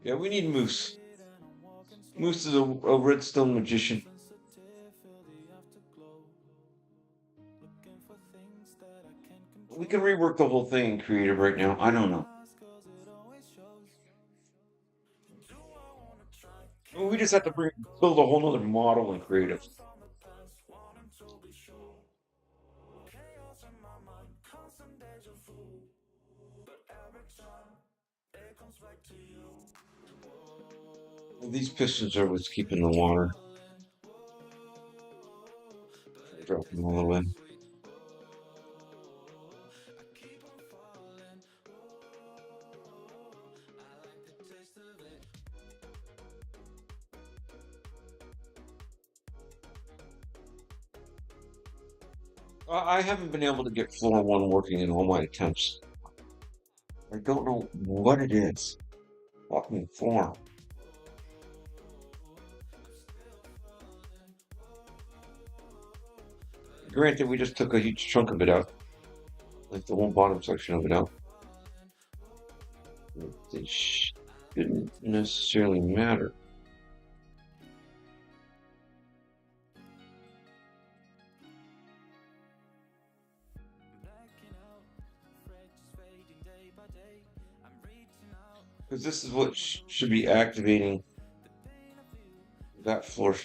S5: Yeah, we need Moose. Moose is a redstone magician. We can rework the whole thing in creative right now. I don't know. We just have to build a whole nother model in creative. These pistons are what's keeping the water. Drop them all the way. I haven't been able to get floor 1 working in all my attempts. I don't know what it is. Fucking floor. Granted, we just took a huge chunk of it out. Like the whole bottom section of it out. It shouldn't necessarily matter. Because this is what should be activating that floor.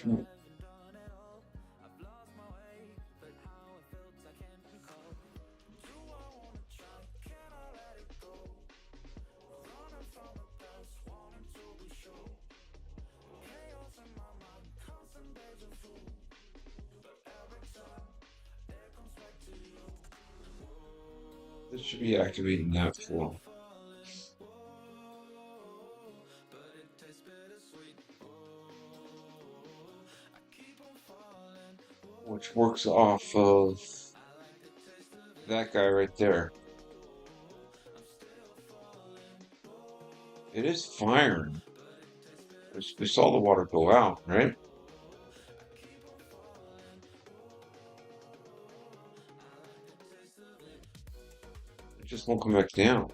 S5: This should be activating that flow. Which works off of that guy right there. It is firing. We saw the water go out, right? It just won't come back down.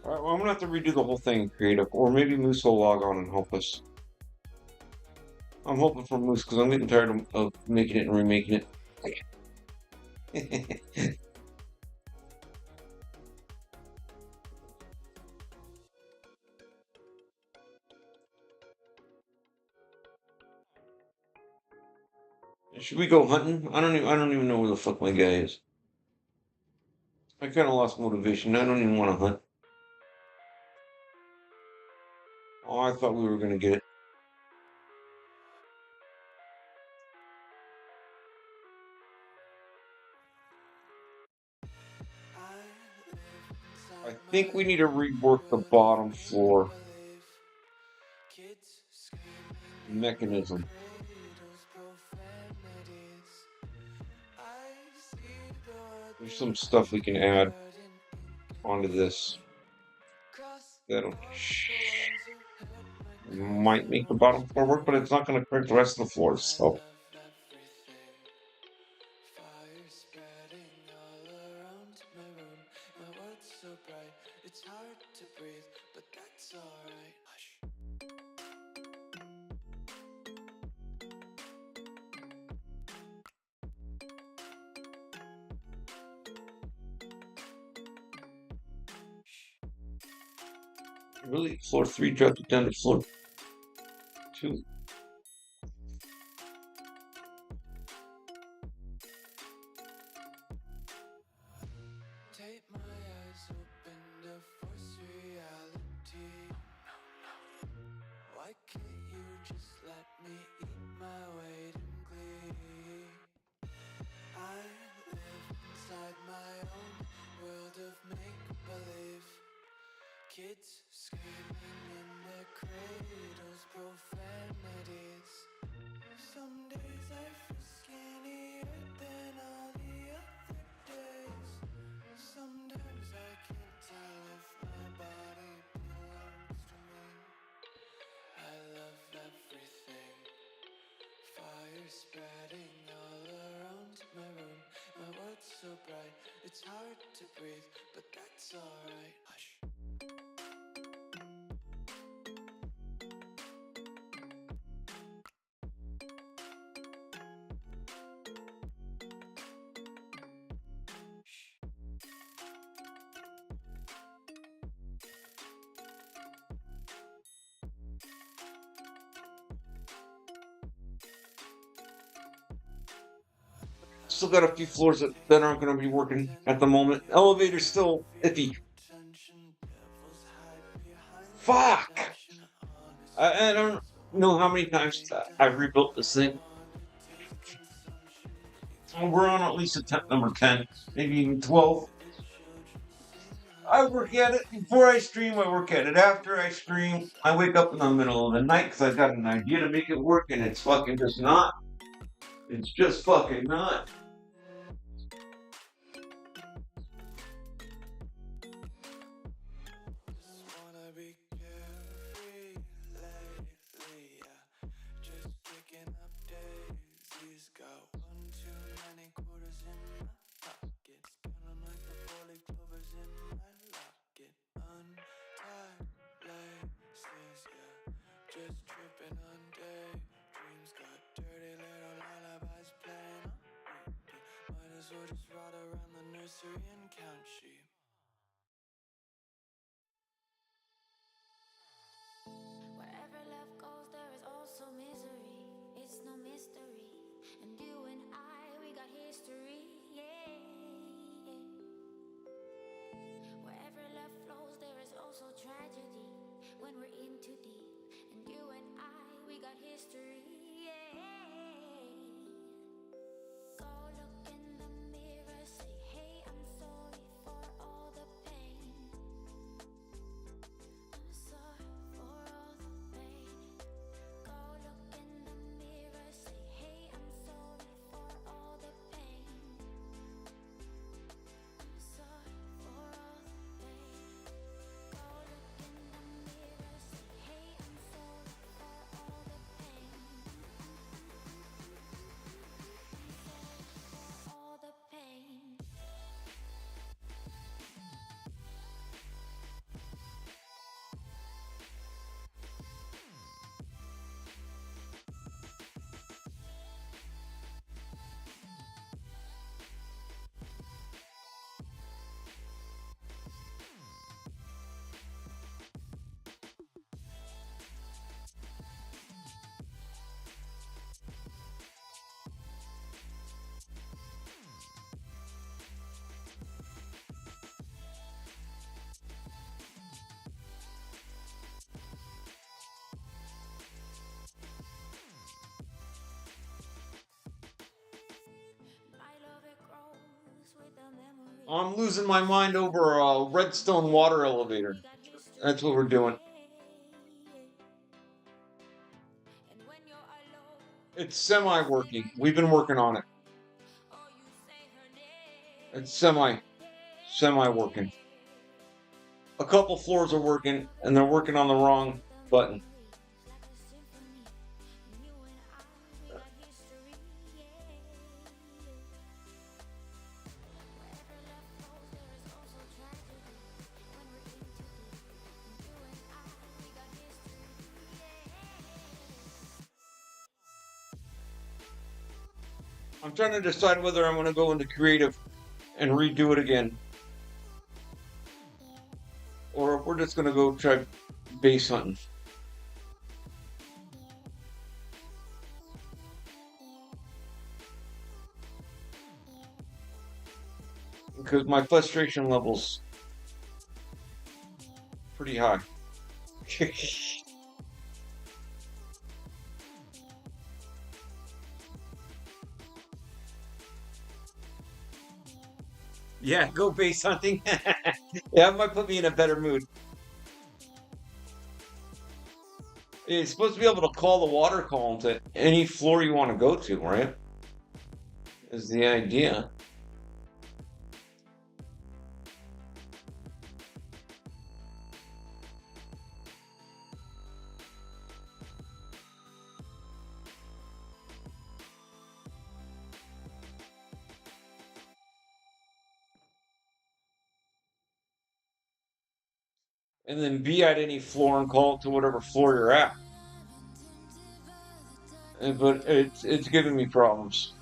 S5: All right, well, I'm gonna have to redo the whole thing in creative, or maybe Moose will log on and help us. I'm hoping for Moose because I'm getting tired of making it and remaking it. Should we go hunting? I don't even know where the fuck my guy is. I kind of lost motivation. I don't even want to hunt. Oh, I thought we were gonna get it. I think we need to rework the bottom floor mechanism. There's some stuff we can add onto this that'll might make the bottom floor work, but it's not going to correct the rest of the floor. So
S4: It's hard to breathe, but that's alright. Hush.
S5: really, floor 3 dropped it down to floor 2.
S4: Take my eyes open to force reality. Why can't you just let me eat my weight in glee? I live inside my own world of make-believe. Kids screaming in their cradles, profanities. Some days I feel skinnier than all the other days. Sometimes I can't tell if my body belongs to me. I love everything. Fire spreading all around my room. My world's so bright, it's hard to breathe, but that's alright. Hush.
S5: Still got a few floors that aren't going to be working at the moment. Elevator's still iffy. Fuck! I don't know how many times I've rebuilt this thing. We're on at least attempt number 10, maybe even 12. I work at it before I stream, I work at it after I stream. I wake up in the middle of the night because I've got an idea to make it work and it's fucking just not. It's just fucking not.
S4: Just tripping on day dreams, got dirty little lullabies playing on repeat. Might as well just ride around the nursery and count sheep.
S12: Wherever love flows, there is also tragedy. When we're in too deep, and you and I, we got history. Go look in the mirror, say, hey, I'm sorry for all the pain. I'm sorry for all the pain. Go look in the mirror, say, hey, I'm sorry for all the pain. I'm sorry for all the pain. Go look in the mirror, say, hey, I'm sorry for all the pain. All the pain.
S5: I'm losing my mind over a redstone water elevator. That's what we're doing. It's semi-working. We've been working on it. It's semi-working. A couple floors are working, and they're working on the wrong button. I'm trying to decide whether I'm going to go into creative and redo it again, or if we're just going to go try base hunting. Because my frustration level's pretty high. Yeah, go base hunting. Yeah, it might put me in a better mood. It's supposed to be able to call the water column to any floor you want to go to, right? Is the idea. And then be at any floor and call it to whatever floor you're at. But it's giving me problems.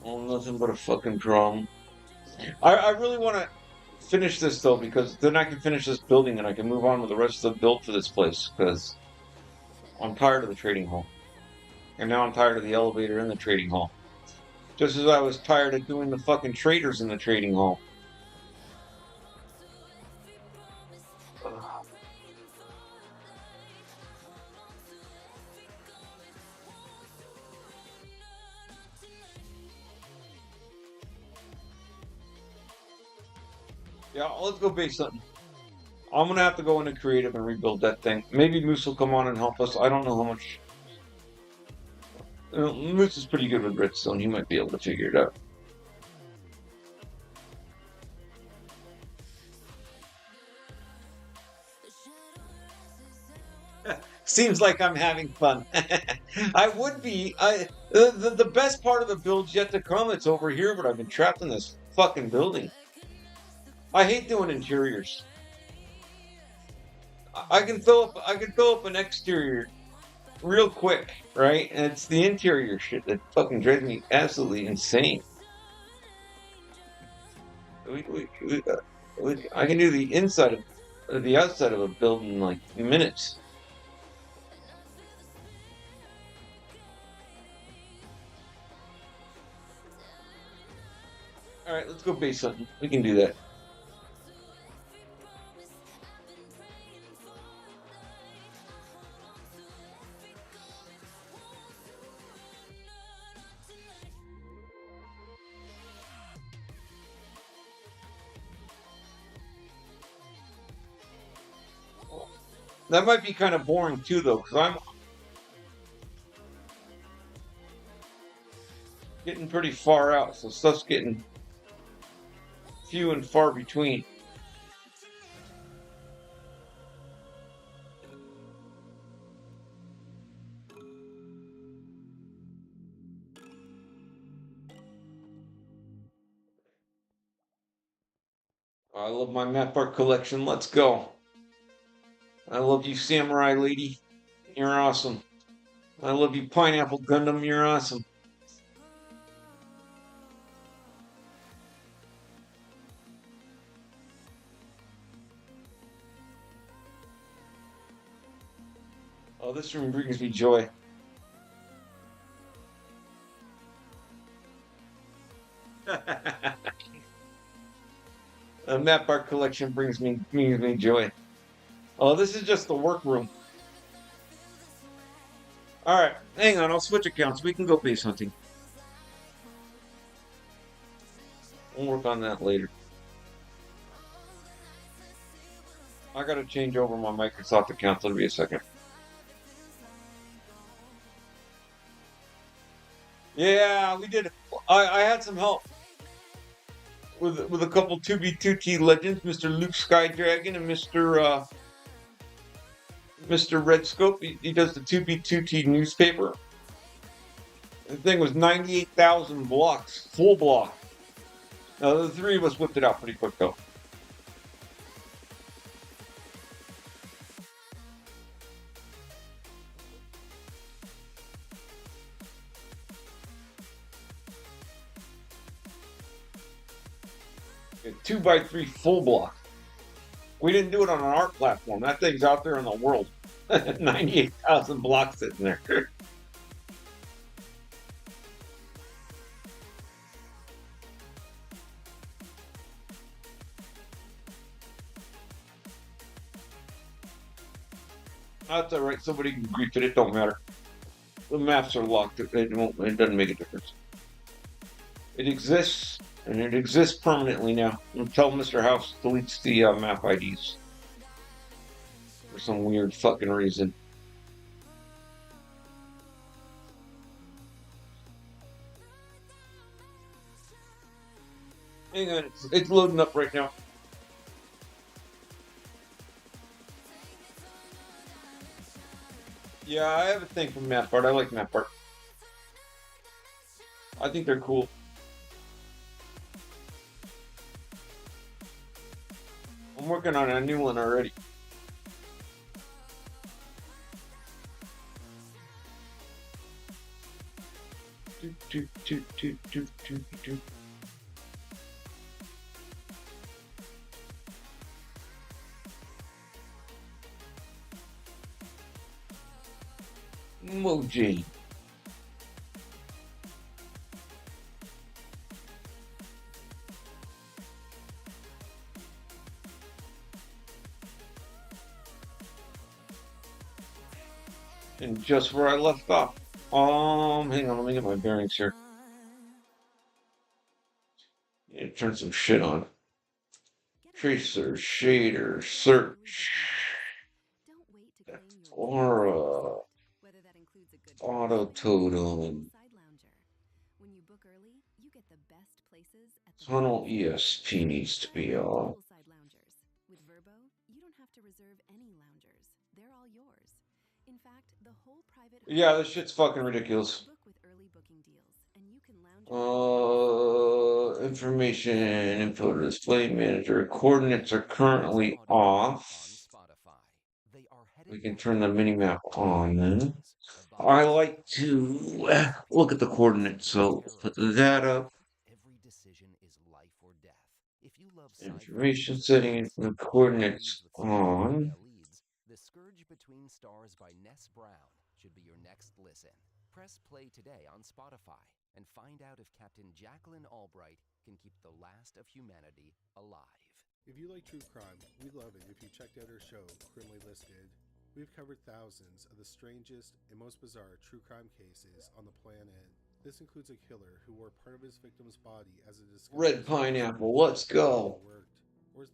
S5: Oh, nothing but a fucking drum. I really want to finish this though, because then I can finish this building and I can move on with the rest of the build for this place, because I'm tired of the trading hall. And now I'm tired of the elevator in the trading hall. Just as I was tired of doing the fucking traders in the trading hall. Yeah, let's go base something. I'm gonna have to go into creative and rebuild that thing. Maybe Moose will come on and help us. I don't know how much. Moose is pretty good with redstone. He might be able to figure it out. Seems like I'm having fun. I would be. The best part of the build's yet to come. It's over here, but I've been trapped in this fucking building. I hate doing interiors. I can throw up an exterior real quick, right? And it's the interior shit that fucking drives me absolutely insane. I can do the inside of the outside of a building in like minutes. All right, let's go base hunting. We can do that. That might be kind of boring too, though, because I'm getting pretty far out, so stuff's getting few and far between. I love my map art collection. Let's go. I love you, Samurai Lady. You're awesome. I love you, Pineapple Gundam. You're awesome. Oh, this room brings me joy. A map art collection brings me joy. Oh, this is just the workroom. All right, hang on. I'll switch accounts. We can go base hunting. We'll work on that later. I gotta change over my Microsoft account. So it'll be a second. Yeah, we did. I had some help with a couple 2b2t legends, Mr. Luke Skydragon and Mr. Redscope. He does the 2b2t newspaper. The thing was 98,000 blocks, full block. Now the three of us whipped it out pretty quick though. A 2x3 full block. We didn't do it on an art platform. That thing's out there in the world. 98,000 blocks sitting there. That's alright. Somebody can grief it. It don't matter. The maps are locked. It doesn't make a difference. It exists, and it exists permanently now. Until Mr. House deletes the map IDs for some weird fucking reason. Hang on, it's loading up right now. Yeah, I have a thing for map art. I like map art. I think they're cool. I'm working on a new one already. Emoji. And just where I left off. Hang on, let me get my bearings here. Yeah, turn some shit on. Tracer, shader, search. Aura. Auto totem. Tunnel ESP needs to be on.
S6: With Verbo, you don't have to reserve any loungers. They're all yours. In fact, the whole private
S5: Yeah, this shit's fucking ridiculous.
S6: book with early booking deals, and you can lounge
S5: Information, info display manager. Coordinates are currently off. We can turn the mini map on then. I like to look at the coordinates, so put that up.
S1: If you love
S5: Information setting and coordinates on.
S1: The Scourge Between Stars by Ness Brown should be your next listen. Press play today on Spotify and find out if Captain Jacqueline Albright can keep the last of humanity alive.
S22: If you like true crime, we'd love it if you checked out our show, Criminally Listed. We've covered thousands of the strangest and most bizarre true crime cases on the planet. This includes a killer who wore part of his victim's body as a disguise.
S5: Red pineapple, let's go.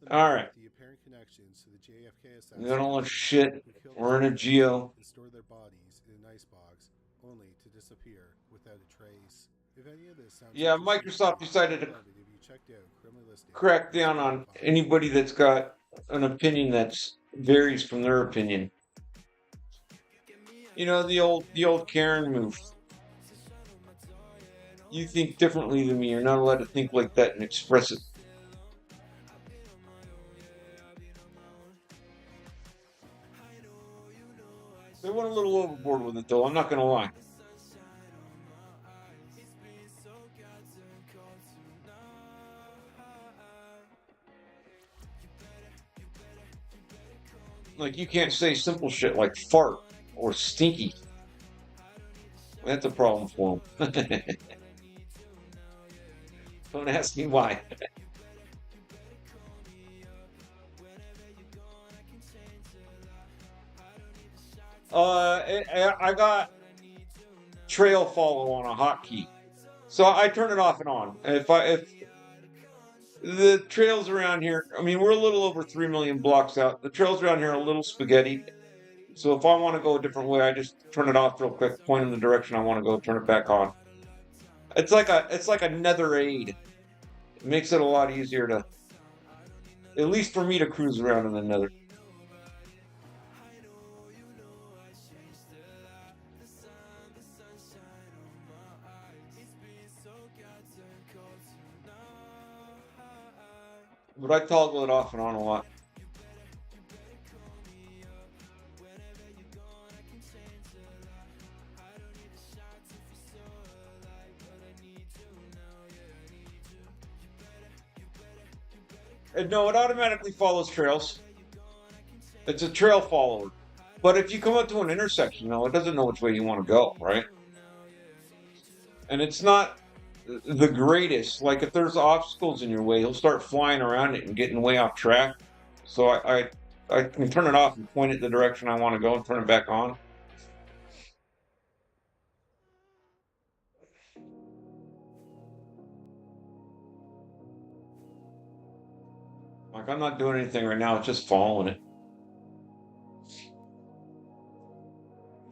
S5: Alright.
S22: The apparent connections to the JFK
S5: We got all our shit. We're in a geo.
S22: And store their bodies in an icebox, only to disappear without a trace. If any of this sounds
S5: Yeah, Microsoft decided to crack down on anybody that's got an opinion that varies from their opinion. You know, the old Karen move. You think differently than me. You're not allowed to think like that and express it. They went a little overboard with it, though. I'm not going to lie. Like, you can't say simple shit like fart or stinky. That's a problem for them. Don't ask me why. I got trail follow on a hotkey, so I turn it off and on. If the trails around here, I mean, we're a little over 3 million blocks out. The trails around here are a little spaghetti. So if I want to go a different way, I just turn it off real quick, point in the direction I want to go, turn it back on. It's like a nether aid. It makes it a lot easier to, at least for me, to cruise around in the nether. But I toggle it off and on a lot. And no, it automatically follows trails. It's a trail follower. But if you come up to an intersection, no, it doesn't know which way you want to go, right? And it's not the greatest. Like, if there's obstacles in your way, he'll start flying around it and getting way off track. So I can turn it off and point it the direction I want to go and turn it back on. Like, I'm not doing anything right now, it's just following it.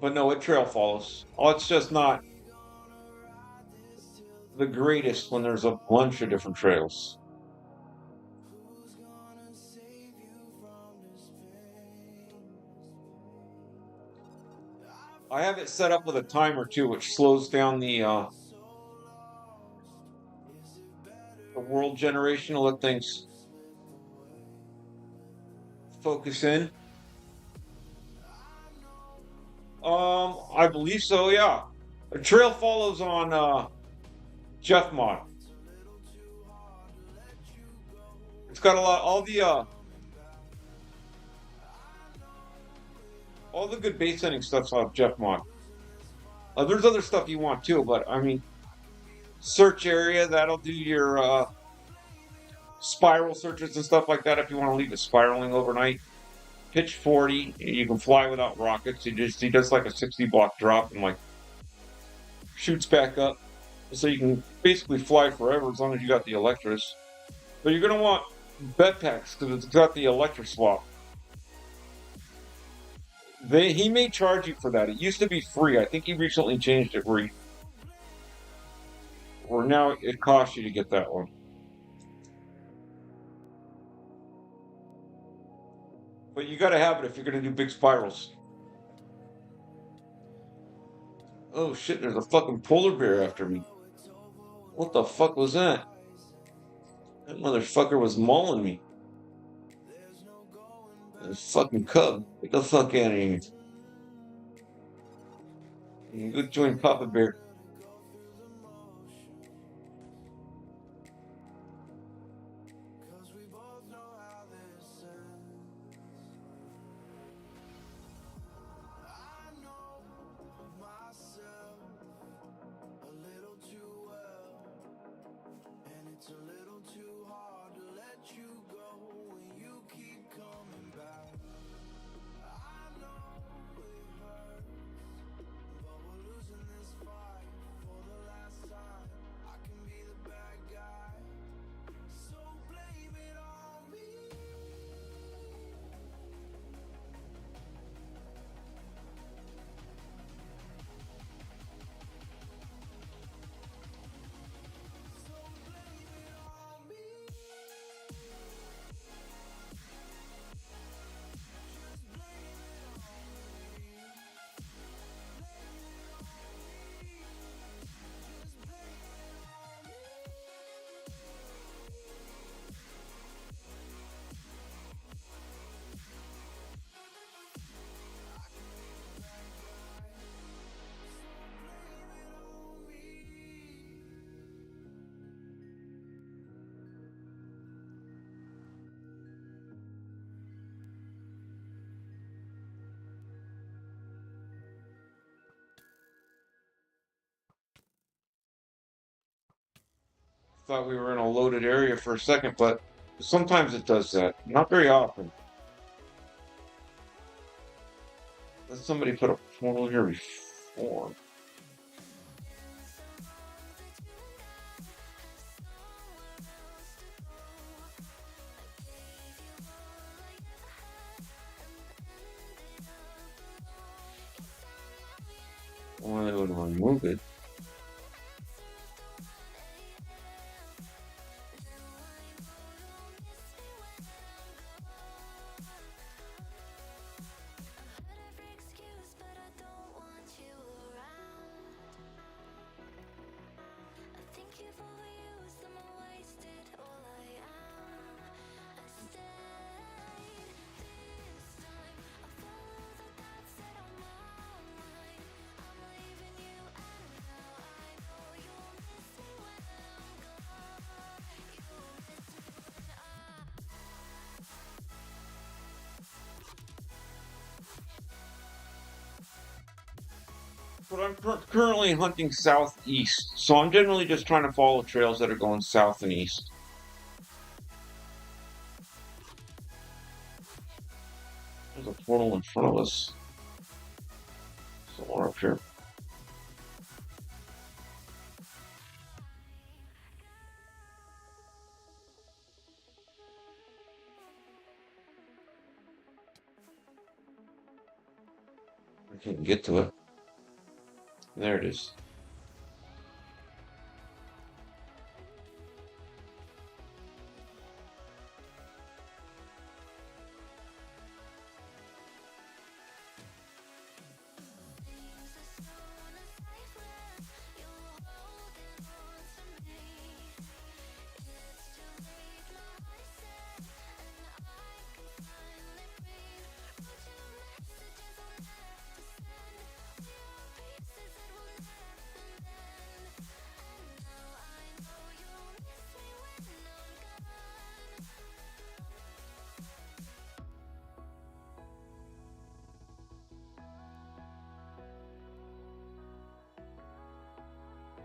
S5: But no, it trail follows. Oh, it's just not the greatest when there's a bunch of different trails. I have it set up with a timer too, which slows down the world generation to let things focus in. I believe so, yeah. A trail follows on Jeff Mod. It's got a lot, all the good base setting stuff's on Jeff Mod. There's other stuff you want too, but I mean, search area, that'll do your spiral searches and stuff like that if you want to leave it spiraling overnight. Pitch 40, you can fly without rockets. He does like a 60 block drop and like shoots back up. So you can basically fly forever as long as you got the Electras. But you're gonna want bed packs because it's got the Electra swap. He may charge you for that. It used to be free. I think he recently changed it where now it costs you to get that one. But you gotta have it if you're gonna do big spirals. Oh shit, there's a fucking polar bear after me. What the fuck was that? That motherfucker was mauling me. This fucking cub. Get the fuck out of here. You go join Papa Bear. Thought we were in a loaded area for a second, but sometimes it does that. Not very often. Let somebody put a portal here before. Well, I would remove it. But I'm currently hunting southeast, so I'm generally just trying to follow trails that are going south and east. There's a portal in front of us. Somewhere up here. I can't get to it. There it is.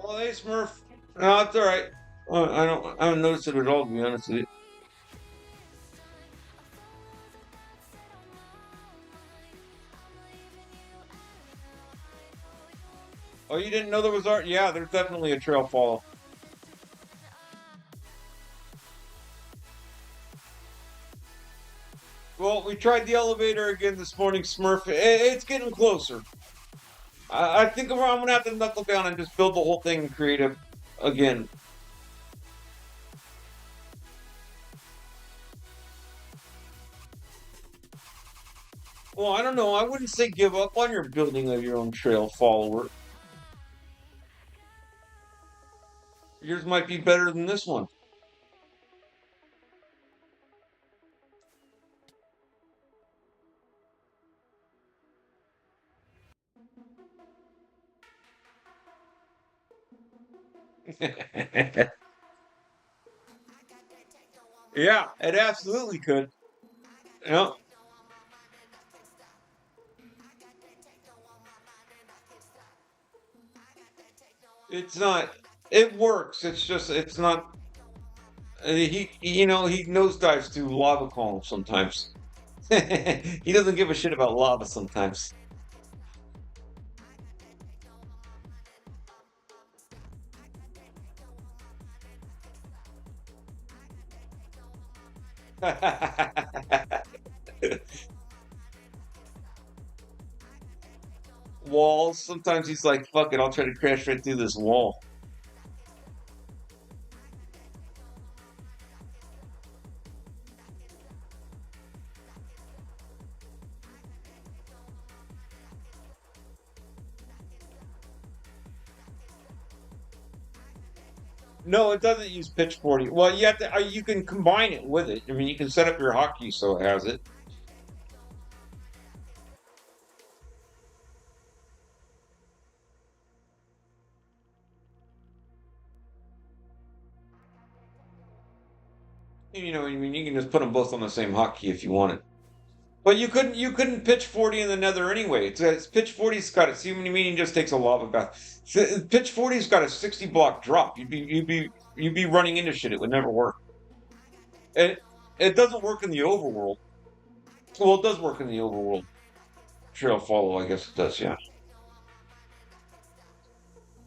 S5: Oh, hey, Smurf. No, it's all right. I haven't noticed it at all, to be honest with you. Oh, you didn't know there was art? Yeah, there's definitely a trail follow. Well, we tried the elevator again this morning, Smurf. It's getting closer. I think I'm gonna have to knuckle down and just build the whole thing in creative again. Well, I don't know. I wouldn't say give up on your building of your own trail follower. Yours might be better than this one. Yeah, it absolutely could. Yeah. It's not. It works. It's just. It's not. He nosedives through lava columns sometimes. He doesn't give a shit about lava sometimes. Walls. Sometimes he's like, "Fuck it, I'll try to crash right through this wall." No, it doesn't use pitch 40. Well, you have to. You can combine it with it. I mean, you can set up your hotkey so it has it. I mean, you can just put them both on the same hotkey if you want it. But you couldn't pitch 40 in the Nether anyway. It's pitch 40's got a see what you mean. Just takes a lava bath. Pitch 40's got a 60 block drop. You'd be you'd be running into shit. It would never work. It doesn't work in the overworld. Well, it does work in the overworld. Trail follow, I guess it does, yeah.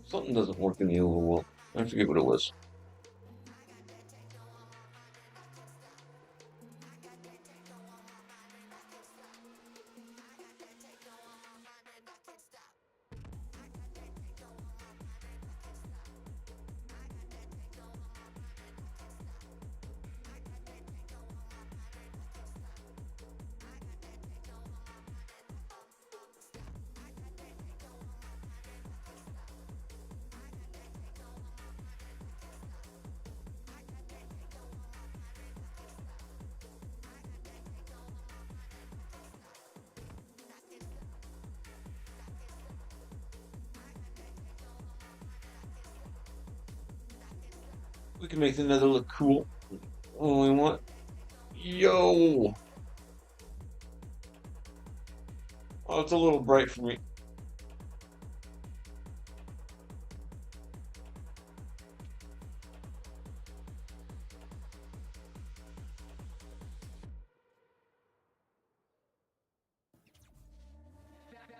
S5: Something doesn't work in the overworld. I forget what it was. We can make the nether look cool. Oh, we want. Yo! Oh, it's a little bright for me.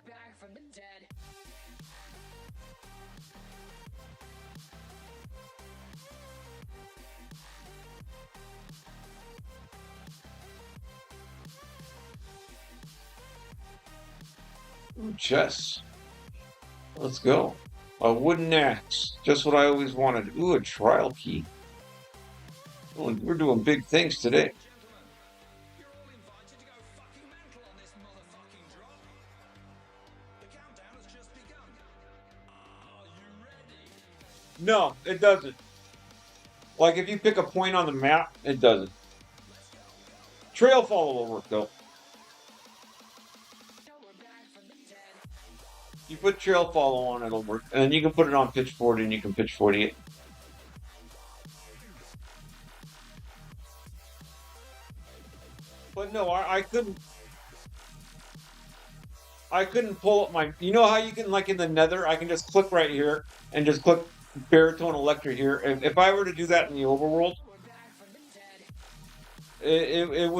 S12: Back from the dead.
S5: Ooh, chess. Let's go. A wooden axe. Just what I always wanted. Ooh, a trial key. Oh, we're doing big things today. No, it doesn't. Like, if you pick a point on the map, it doesn't. Trail follow will work, though. You put trail follow on, it'll work. And then you can put it on pitch 40 and you can pitch 48. But no, I couldn't. I couldn't pull up my. You know how you can, like in the Nether, I can just click right here and just click baritone electra here. If I were to do that in the overworld, it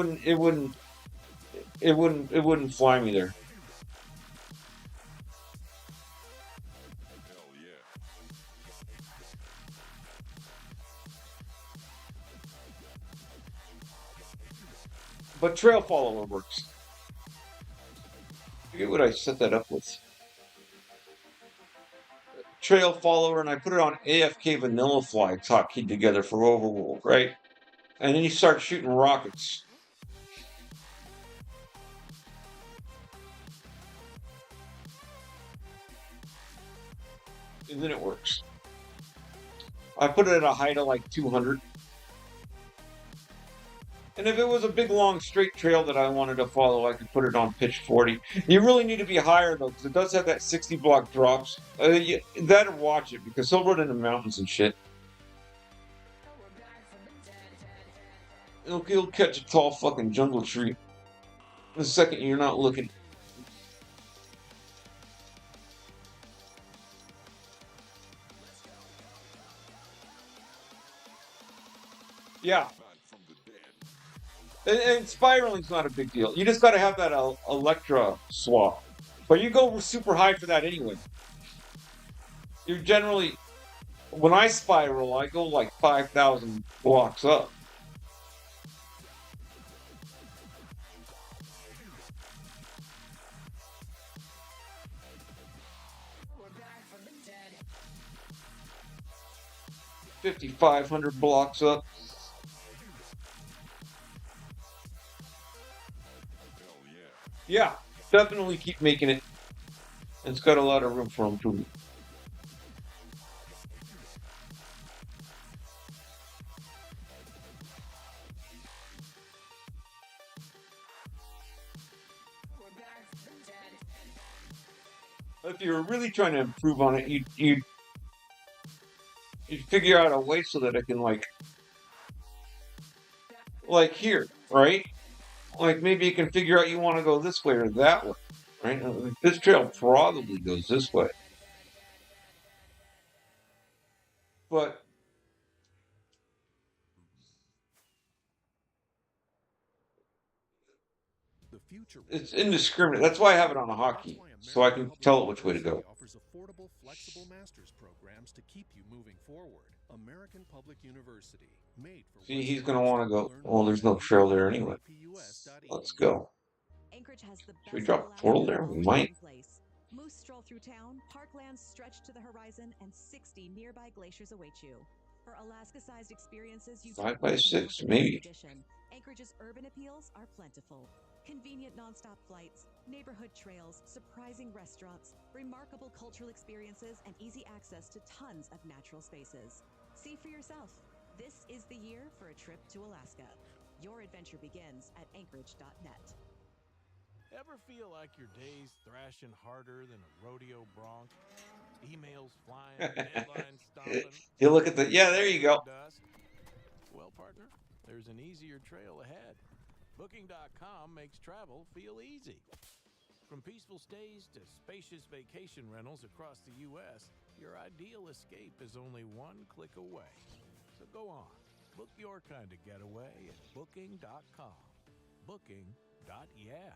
S5: wouldn't fly me there. But trail follower works. I forget what I set that up with. Trail follower, and I put it on AFK vanilla fly hotkeyed together for overworld, right? And then you start shooting rockets. And then it works. I put it at a height of like 200. And if it was a big, long, straight trail that I wanted to follow, I could put it on pitch 40. You really need to be higher, though, because it does have that 60 block drops. That'd watch it, because he'll run into mountains and shit. He'll catch a tall fucking jungle tree. The second you're not looking. Yeah. And spiraling's not a big deal. You just got to have that Electra swap. But you go super high for that anyway. You're generally, when I spiral, I go like 5,000 blocks up. $5,500 blocks up. Yeah, definitely keep making it. It's got a lot of room for improvement. If you were really trying to improve on it, you'd figure out a way so that it can like here, right? Like maybe you can figure out you want to go this way or that way, right? This trail probably goes this way. But
S11: The future
S5: It's indiscriminate. That's why I have it on a hockey, so I can tell it which way to go.
S11: offers affordable, flexible master's programs to keep you moving forward. American Public University, made for
S5: See, he's gonna want to go. Well, there's no trail there anyway. Let's go.
S2: Anchorage has the
S5: Should we
S2: best
S5: drop
S2: of
S5: a portal
S2: Alaska
S5: there?
S2: all
S5: We
S2: in
S5: might.
S2: one place. Moose stroll through town, parklands stretch to the horizon, and 60 nearby glaciers await you. For Alaska-sized experiences, you
S5: 5
S2: don't
S5: by
S2: need to
S5: 6,
S2: book an
S5: maybe.
S2: expedition. Anchorage's urban appeals are plentiful. Convenient nonstop flights, neighborhood trails, surprising restaurants, remarkable cultural experiences, and easy access to tons of natural spaces. See for yourself. This is the year for a trip to Alaska. Your adventure begins at Anchorage.net.
S3: Ever feel like your day's thrashing harder than a rodeo bronc? Emails flying, deadlines stomping.
S5: You look at the. Yeah, there you go.
S3: Dust? Well, partner, there's an easier trail ahead. Booking.com makes travel feel easy. From peaceful stays to spacious vacation rentals across the U.S., your ideal escape is only one click away. So go on, book your kind of getaway at Booking.com. Booking.yeah.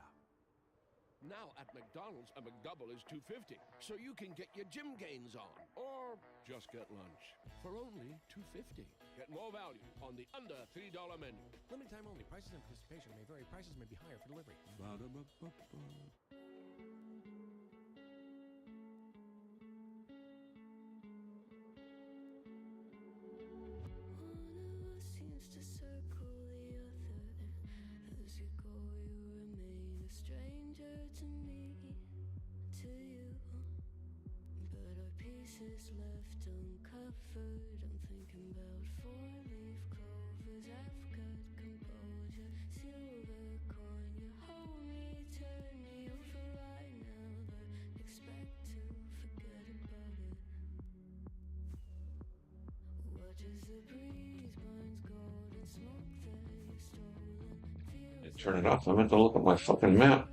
S11: Now at McDonald's, a McDouble is $2.50, so you can get your gym gains on, or just get lunch for only $2.50. Get more value on the under $3 menu.
S23: Limited time only. Prices and participation may vary. Prices may be higher for delivery.
S12: Seems to circle the other. As you go, you remain a stranger to me, to you. But our pieces left uncovered. I'm thinking about four-leaf clovers. I've got composure. Silver coin, you hold me, turn me over. I never expect to forget about it. Watch as the breeze burns golden smoke that you've stolen.
S5: Turn it off. I meant to look at my fucking map.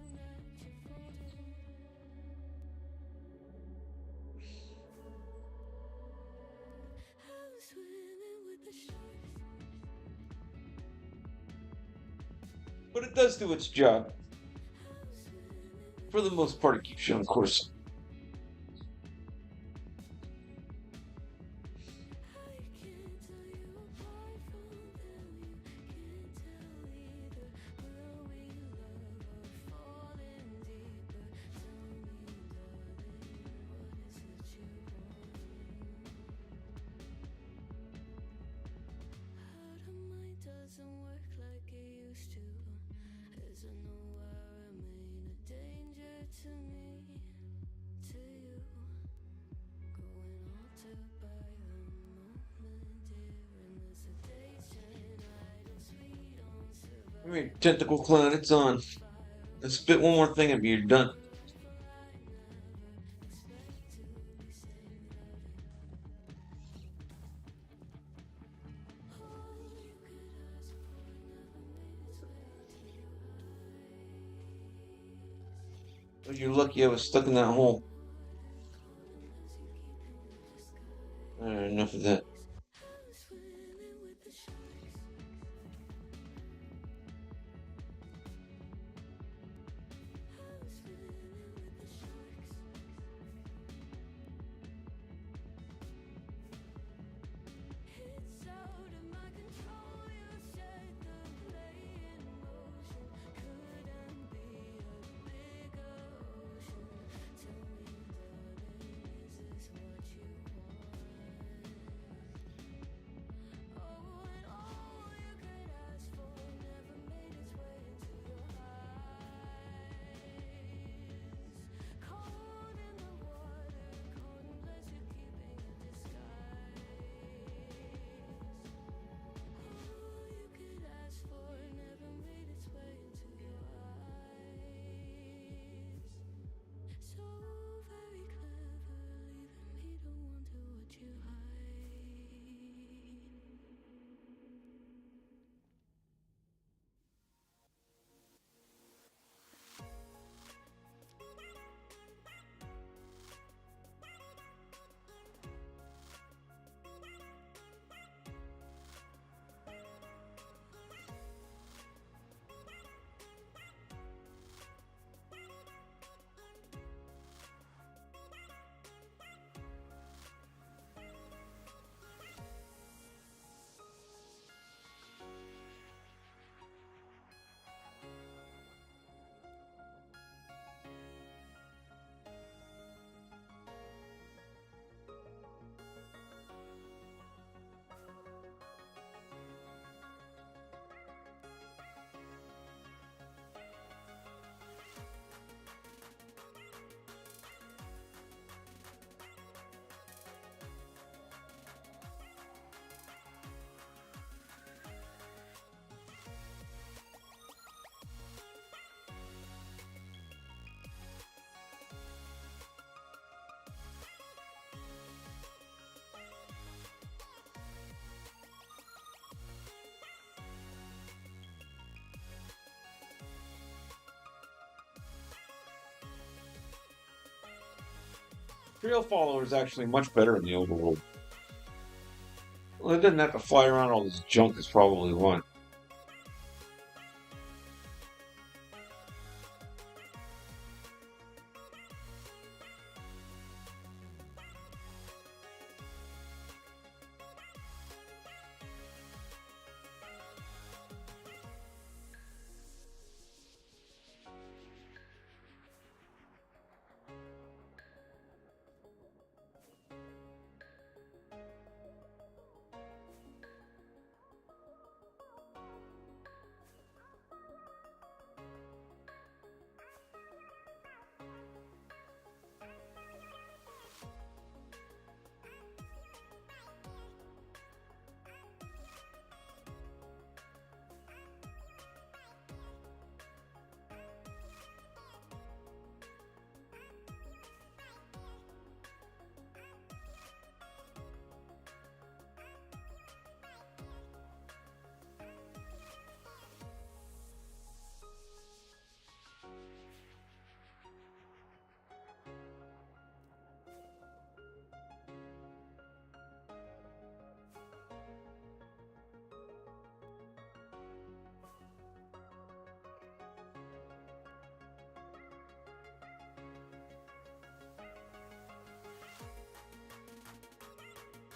S5: But it does do its job. For the most part, it keeps you on course.
S12: Doesn't work like it used to. As I know I remain a danger to me, to you. Growing altered by the moment, dear, in this sedation, hiding sweet on survival.
S5: Come here, tentacle clown, it's on. Let's spit one more thing and you're done. You're lucky I was stuck in that hole. Alright, enough of that. Trail Follower is actually much better in the overworld. Well, it doesn't have to fly around all this junk. Is probably one.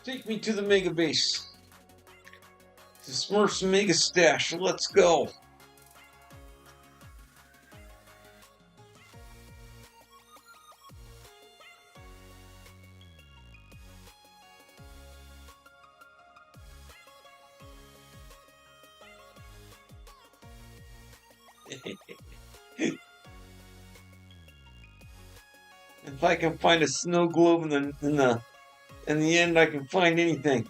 S5: Take me to the Mega Base. The Smurfs Mega Stash. Let's go. If I can find a snow globe in the end, I can find anything.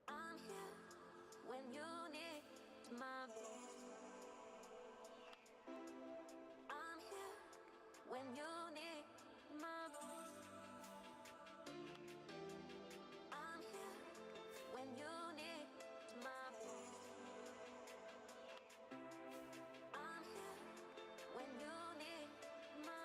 S12: I'm here when you need my. I'm here when you need my. I'm here when you need my. I'm here when you need my.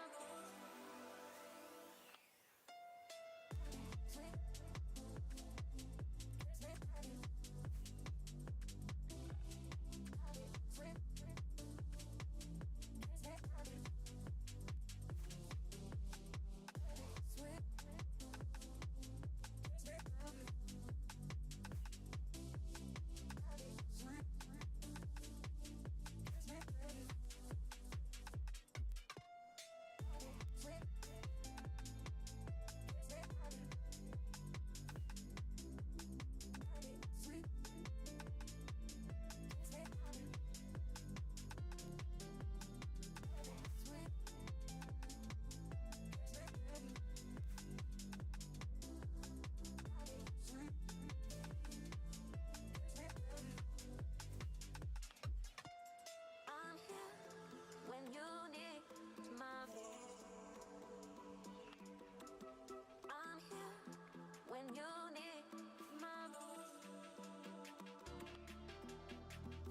S12: I'm here when you need my. I'm here when you need my. I'm here when you need my.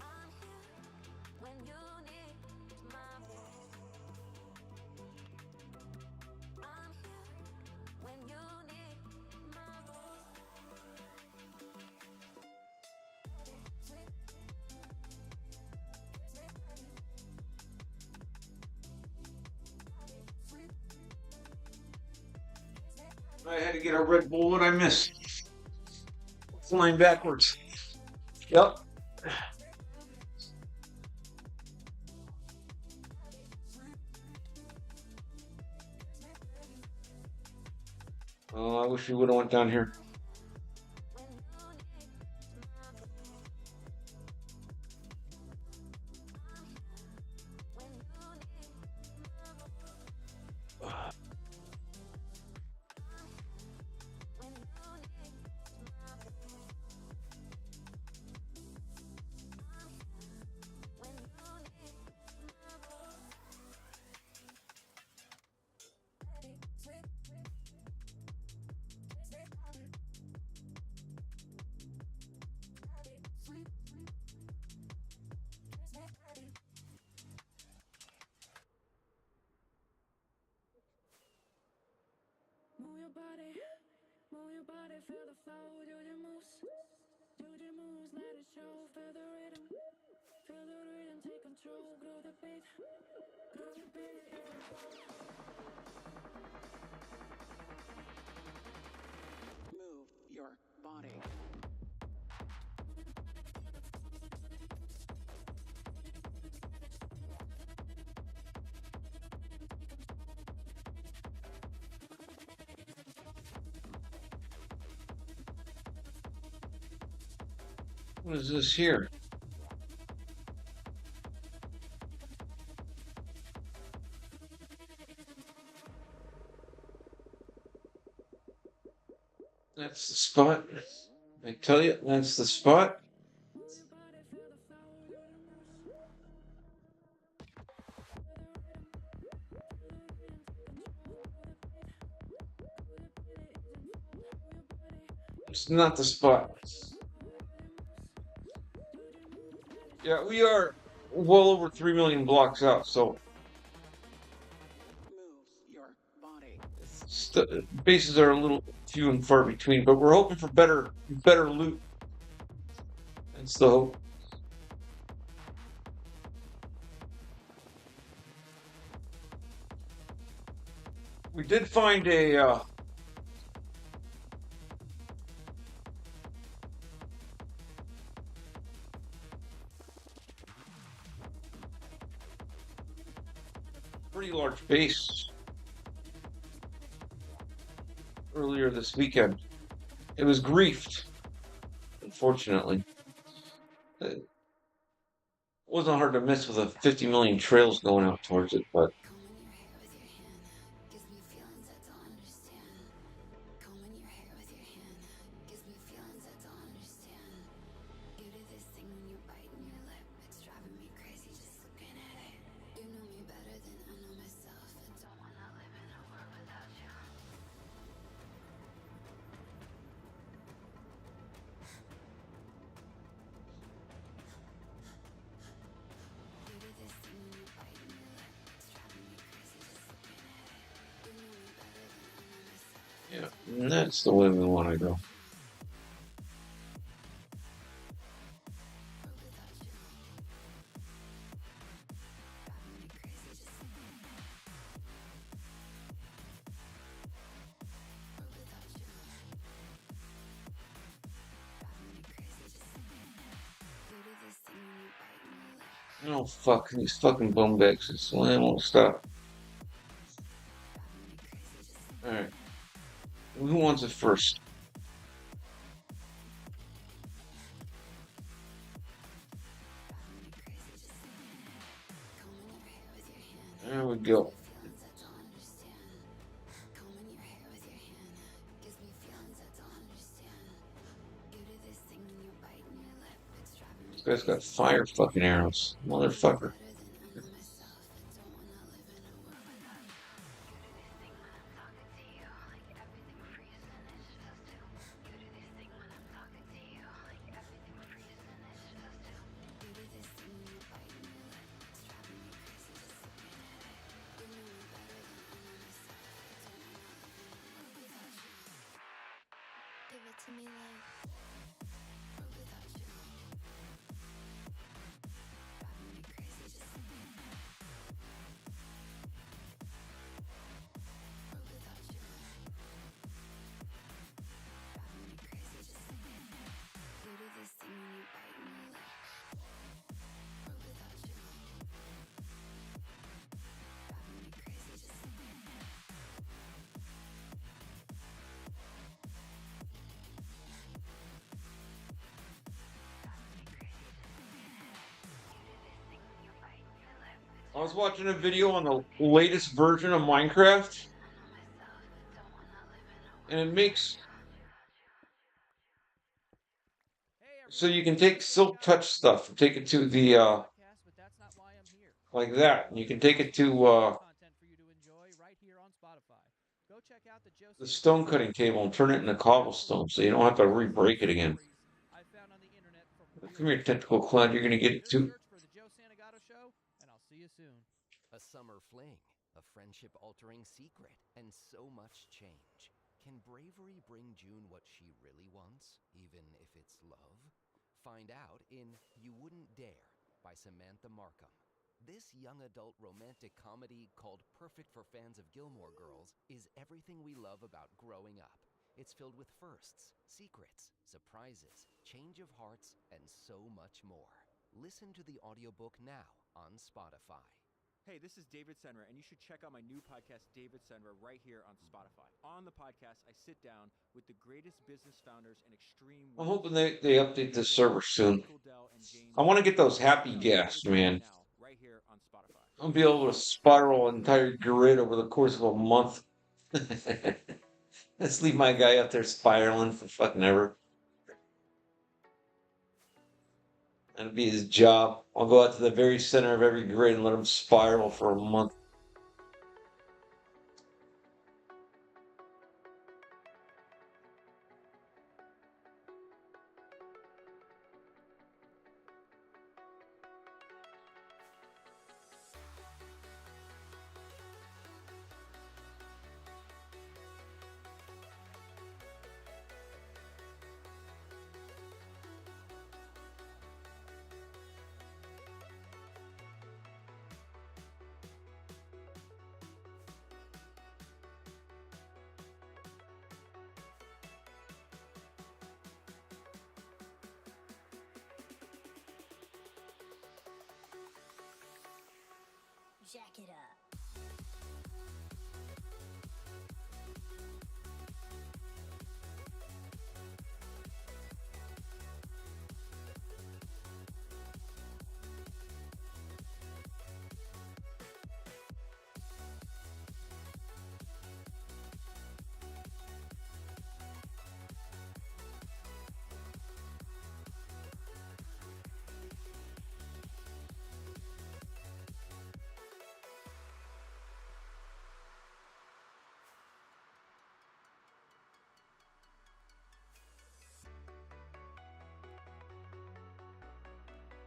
S12: I'm here when you need my.
S5: I had to get a Red Bull. What I miss? Flying backwards. Yep. Oh, I wish we would have went down here.
S12: your body, feel the flow, do your moves, let it show, feel the rhythm, take control, groove the beat,
S8: Move your body.
S5: What is this here? That's the spot. I tell you, that's the spot. It's not the spot. Yeah, we are well over 3 million blocks out, so
S8: Your body.
S5: bases are a little few and far between, but we're hoping for better loot. That's the hope. We did find a pretty large base earlier this weekend. It was griefed, unfortunately. It wasn't hard to miss with a 50 million trails going out towards it, but yeah, and that's the way we want to go. Oh fuck, these fucking bum bags, this land won't stop. Alright. Who wants it first? There we go. This guy's got fire fucking arrows. Motherfucker.
S12: Give it to me like
S5: I was watching a video on the latest version of Minecraft, and it makes so you can take silk touch stuff and take it to the like that, and you can take it to the stone cutting table and turn it into cobblestone, so you don't have to re-break it again. Come here, tentacle clown. You're gonna get it too.
S1: A summer fling, a friendship-altering secret, and so much change. Can bravery bring June what she really wants, even if it's love? Find out in You Wouldn't Dare by Samantha Markham. This young adult romantic comedy called Perfect for fans of Gilmore Girls is everything we love about growing up. It's filled with firsts, secrets, surprises, change of hearts, and so much more. Listen to the audiobook now on Spotify.
S9: Hey, this is David Senra, and you should check out my new podcast, David Senra, right here on Spotify. On the podcast, I sit down with the greatest business founders and extreme
S5: I'm
S9: winners.
S5: hoping they update this server soon. I want to get those happy gas, man.
S9: Right here on Spotify.
S5: I'll be able to spiral an entire grid over the course of a month. Let's leave my guy up there spiraling for fucking ever. That'll be his job. I'll go out to the very center of every grid and let him spiral for a month.
S17: Jack it up.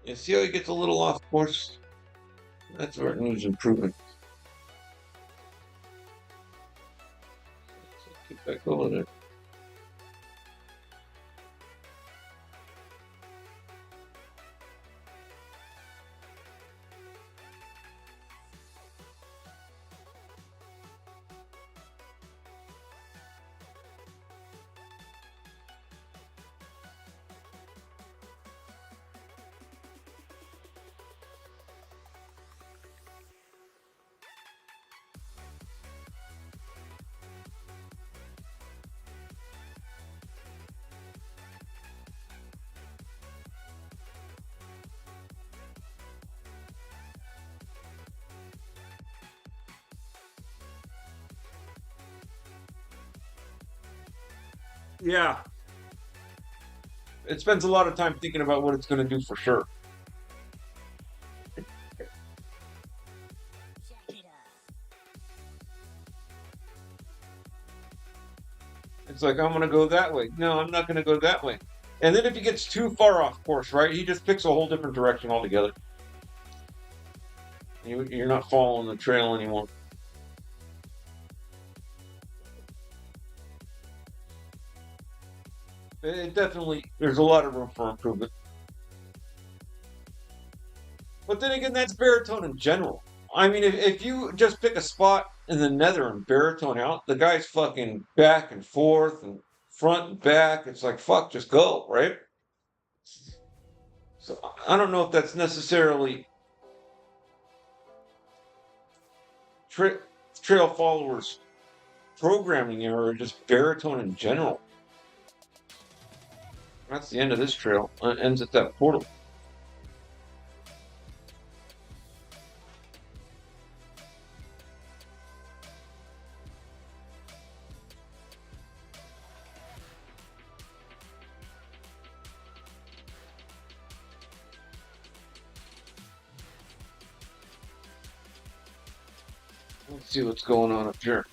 S5: You see how he gets a little off course? That's where it needs improvement. Get back over there. Yeah. It spends a lot of time thinking about what it's going to do for sure. It's like, I'm going to go that way. No, I'm not going to go that way. And then if he gets too far off course, right, he just picks a whole different direction altogether. You're not following the trail anymore. It definitely, there's a lot of room for improvement. But then again, that's baritone in general. I mean, if you just pick a spot in the nether and baritone out, the guy's fucking back and forth and front and back. It's like, fuck, just go, right? So I don't know if that's necessarily trail followers programming error or just baritone in general. That's the end of this trail. It ends at that portal. Let's see what's going on up here.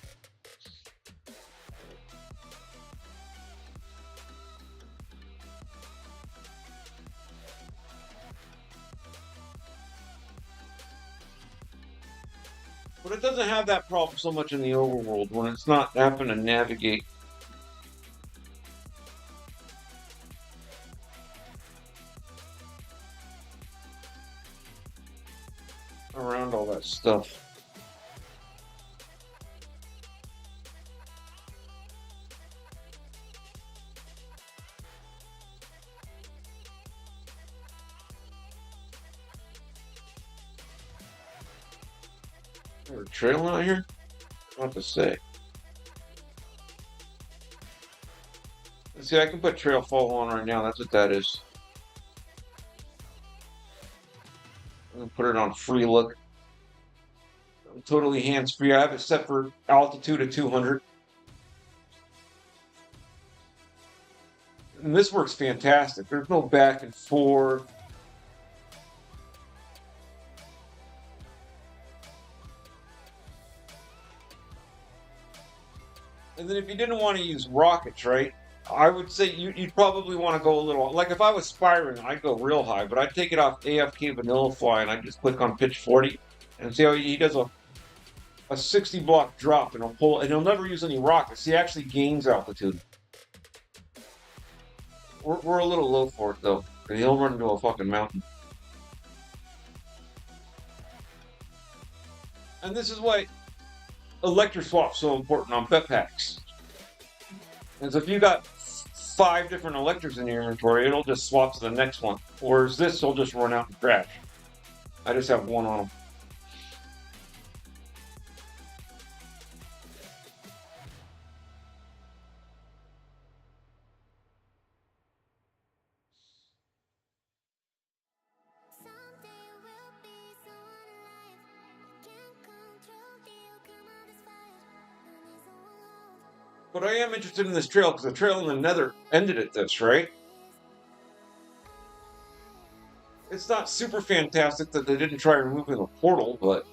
S5: But it doesn't have that problem so much in the overworld when it's not having to navigate around all that stuff. Is there a trail out here? What to say? See, I can put trail follow on right now. That's what that is. I'm gonna put it on free look. I'm totally hands free. I have it set for altitude of 200. And this works fantastic. There's no back and forth. And then if you didn't want to use rockets, right? I would say you'd probably want to go a little, like if I was spiring, I'd go real high, but I'd take it off AFK vanilla fly and I'd just click on pitch 40 and see how he does a 60 block drop and he'll never use any rockets. He actually gains altitude. We're a little low for it though, and he'll run into a fucking mountain. And this is why electro swap's so important on pet packs. Because if you got 5 different electors in your inventory, it'll just swap to the next one. Whereas this will just run out and crash. I just have one on them. But I am interested in this trail because the trail in the Nether ended at this, right? It's not super fantastic that they didn't try removing the portal, but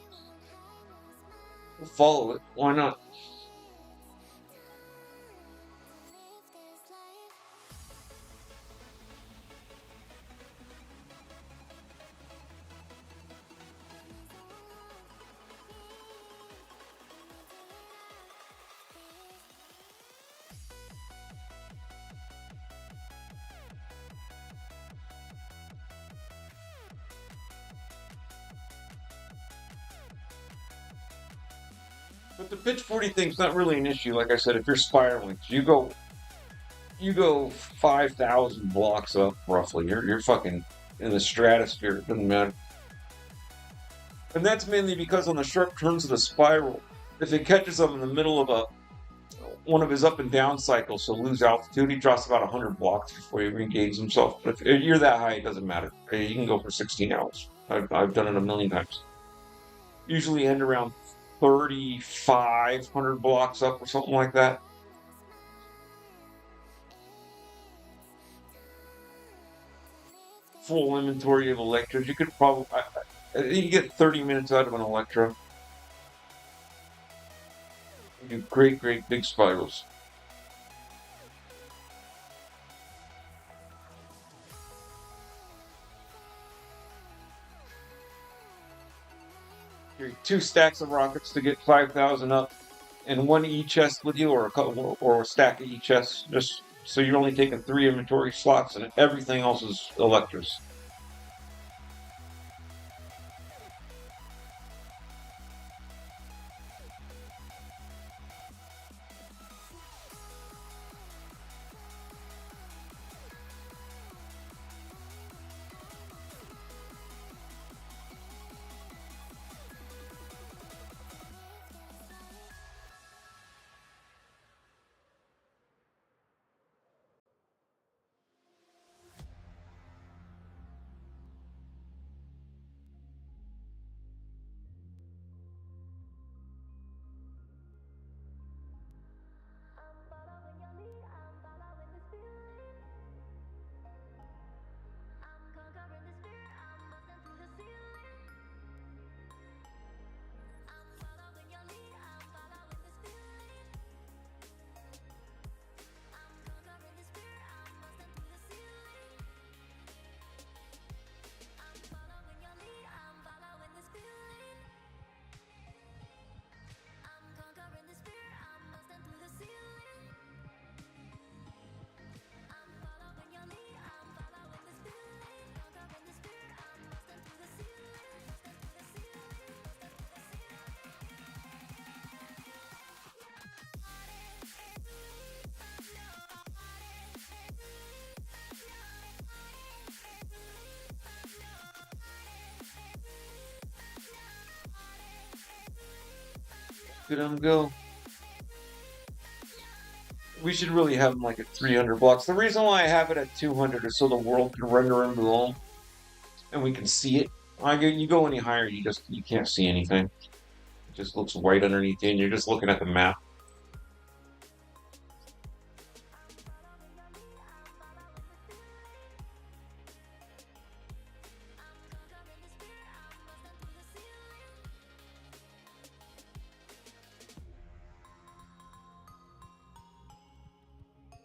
S5: we'll follow it. Why not? But the pitch 40 thing's not really an issue. Like I said, if you're spiraling, you go 5,000 blocks up roughly. You're fucking in the stratosphere. It doesn't matter. And that's mainly because on the sharp turns of the spiral, if it catches him in the middle of one of his up and down cycles, so lose altitude, he drops about 100 blocks before he regains himself. But if you're that high, it doesn't matter. You can go for 16 hours. I've done it a million times. Usually end around 3,500 blocks up or something like that. Full inventory of Electros. You could probably you get 30 minutes out of an Electro. You do great big spirals. You're 2 stacks of rockets to get 5,000 up, and 1 E-chest with you, or a stack of E-chests, just so you're only taking 3 inventory slots, and everything else is Electros. Look at them go. We should really have them like at 300 blocks. The reason why I have it at 200 is so the world can render in below and we can see it. You go any higher, you can't see anything. It just looks white underneath you, and you're just looking at the map.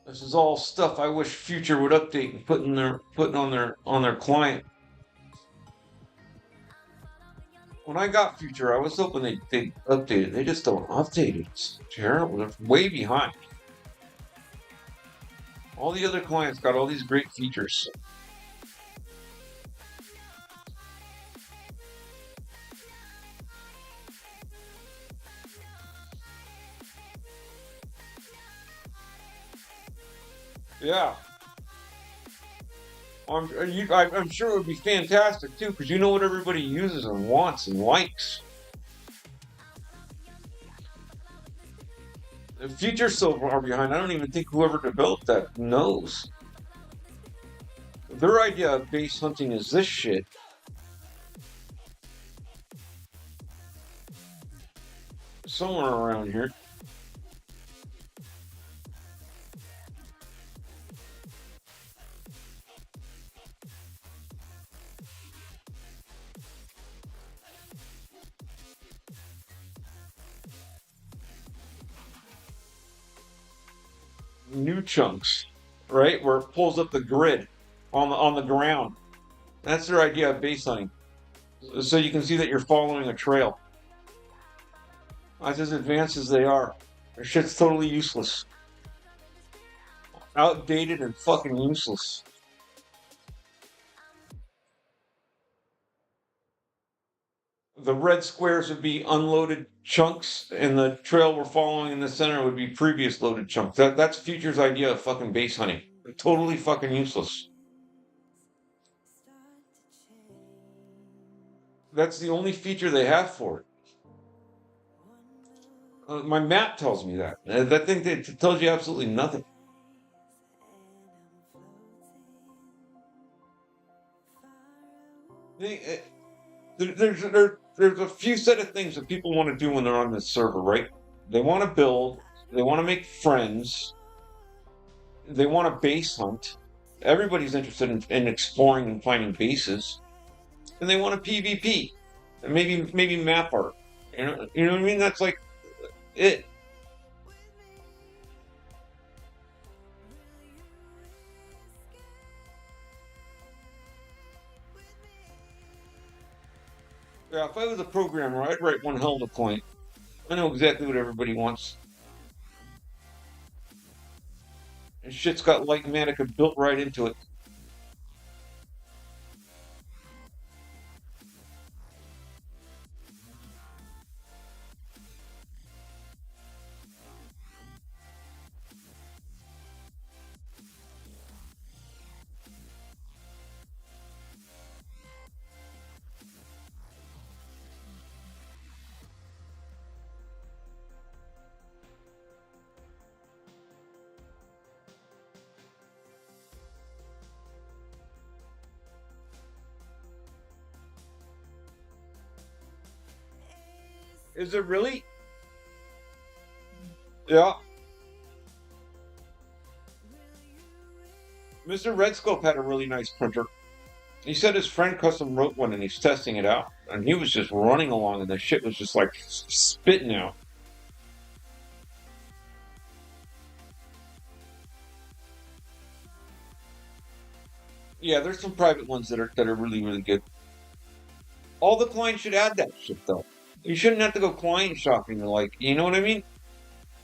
S5: This is all stuff I wish Future would update and putting on their client. When I got Future, I was hoping they update it. They just don't update it. It's terrible. They're way behind. All the other clients got all these great features. Yeah. I'm sure it would be fantastic too, because you know what everybody uses and wants and likes. The Future's so far behind, I don't even think whoever developed that knows. Their idea of base hunting is this shit. Somewhere around here. New chunks, right? Where it pulls up the grid on the ground. That's their idea of base hunting. So you can see that you're following a trail. That's as advanced as they are. Their shit's totally useless. Outdated and fucking useless. The red squares would be unloaded chunks, and the trail we're following in the center would be previous loaded chunks. That's Future's idea of fucking base hunting. Totally fucking useless. That's the only feature they have for it. My map tells me that. That thing tells you absolutely nothing. There's a few set of things that people want to do when they're on this server, right? They want to build, they want to make friends, they want to base hunt. Everybody's interested in exploring and finding bases, and they want a PvP, and maybe map art. You know what I mean? That's like it. Yeah, if I was a programmer, I'd write one hell of a client. I know exactly what everybody wants. And shit's got Lightmatica built right into it. Is it really? Yeah. Mr. Redscope had a really nice printer. He said his friend custom wrote one and he's testing it out. And he was just running along and the shit was just like spitting out. Yeah, there's some private ones that are really, really good. All the clients should add that shit though. You shouldn't have to go client shopping to like, you know what I mean?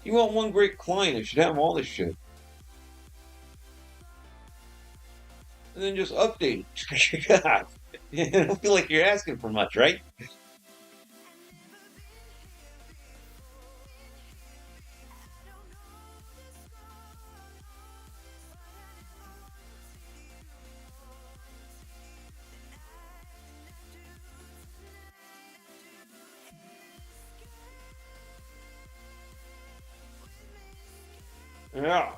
S5: You want one great client, it should have all this shit. And then just update it. God. I don't feel like you're asking for much, right? Yeah.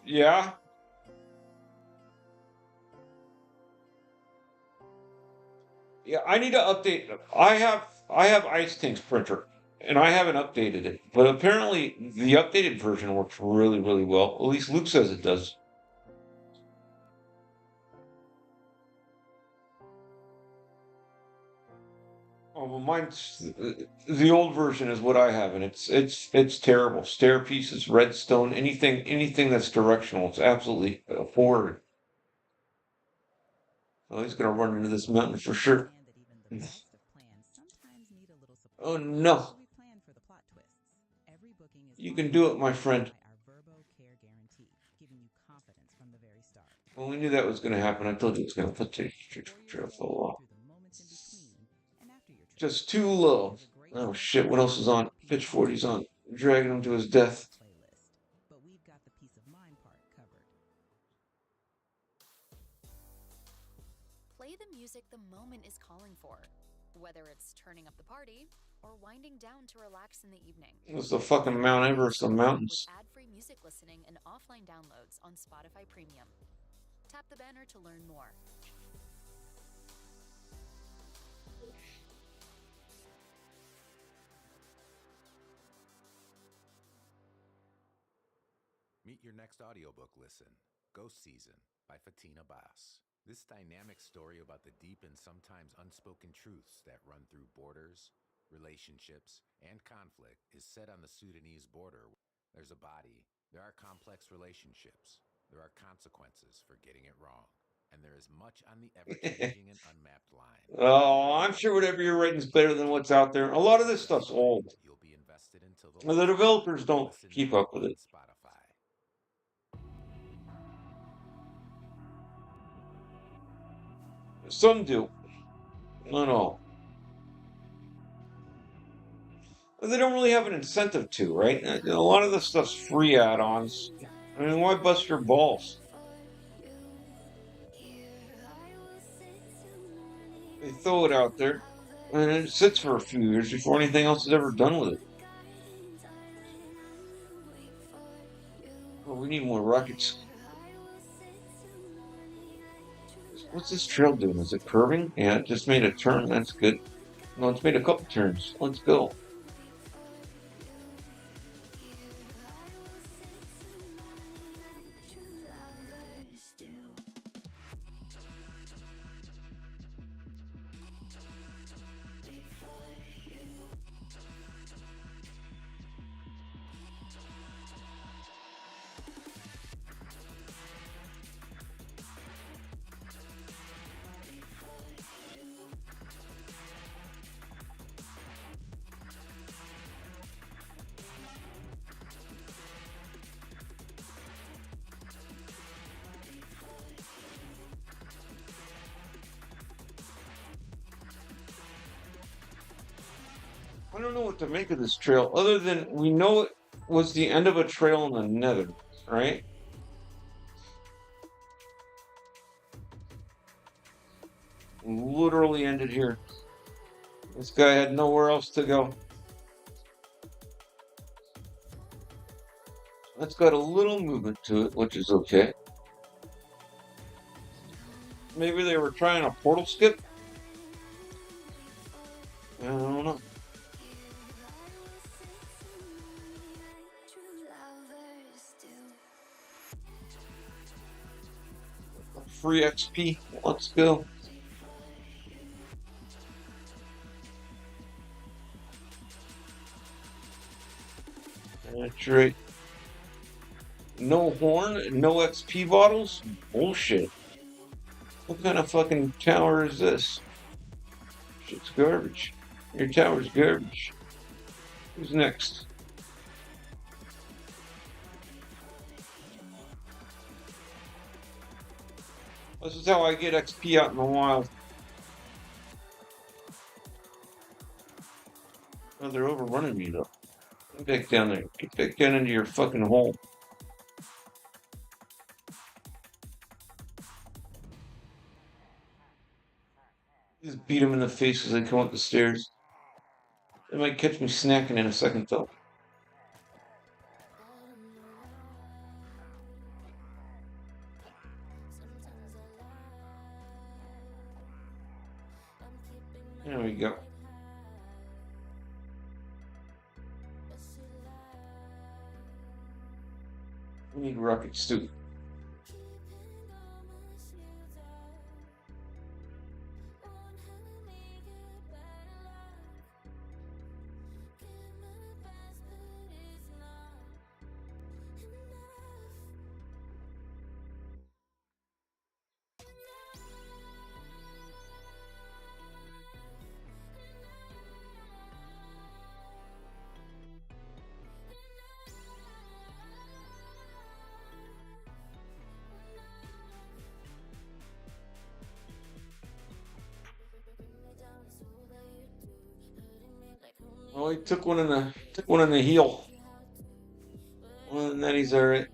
S5: Yeah. Yeah, I need to update them. I have Ice Tink's printer, and I haven't updated it. But apparently, the updated version works really, really well. At least Luke says it does. Oh well, mine's the old version is what I have, and it's terrible. Stair pieces, redstone, anything that's directional. It's absolutely horrid. Oh, he's gonna run into this mountain for sure. Oh no. You can do it, my friend. Well, we knew that was gonna happen. I told you it was gonna put the trail fall off. Just too low. Oh shit, what else is on? Pitch 40's on. Dragging him to his death.
S7: Play the music the moment is calling for, whether it's turning up the party or winding down to relax in the evening.
S5: It's the fucking Mount Everest of mountains.
S7: With ad-free music listening and offline downloads on Spotify Premium. Tap the banner to learn more.
S14: Meet your next audiobook listen, Ghost Season by Fatina Bass. This dynamic story about the deep and sometimes unspoken truths that run through borders, relationships, and conflict is set on the Sudanese border. There's a body, there are complex relationships, there are consequences for getting it wrong, and there is much on the ever-changing and unmapped line.
S5: Oh, I'm sure whatever you're writing's better than what's out there. A lot of this stuff's old.
S14: You'll be invested until
S5: The developers don't keep up with it. Some do. Not all. But they don't really have an incentive to, right? A lot of the stuff's free add-ons. I mean, why bust your balls? They throw it out there, and it sits for a few years before anything else is ever done with it. Oh, we need more rockets. What's this trail doing? Is it curving? Yeah, it just made a turn. That's good. No, it's made a couple turns. Let's go. I don't know what to make of this trail, other than we know it was the end of a trail in the Nether, right? Literally ended here. This guy had nowhere else to go. It's got a little movement to it, which is okay. Maybe they were trying a portal skip? I don't know. Free XP. Let's go. That's right. No horn, no XP bottles? Bullshit. What kind of fucking tower is this? Shit's garbage. Your tower's garbage. Who's next? This is how I get XP out in the wild. Oh, they're overrunning me though. Get back down there. Get back down into your fucking hole. Just beat them in the face as they come up the stairs. They might catch me snacking in a second, though. There we go. We need rocket stew. Oh, he took one in the heel. Well, and then he's all right.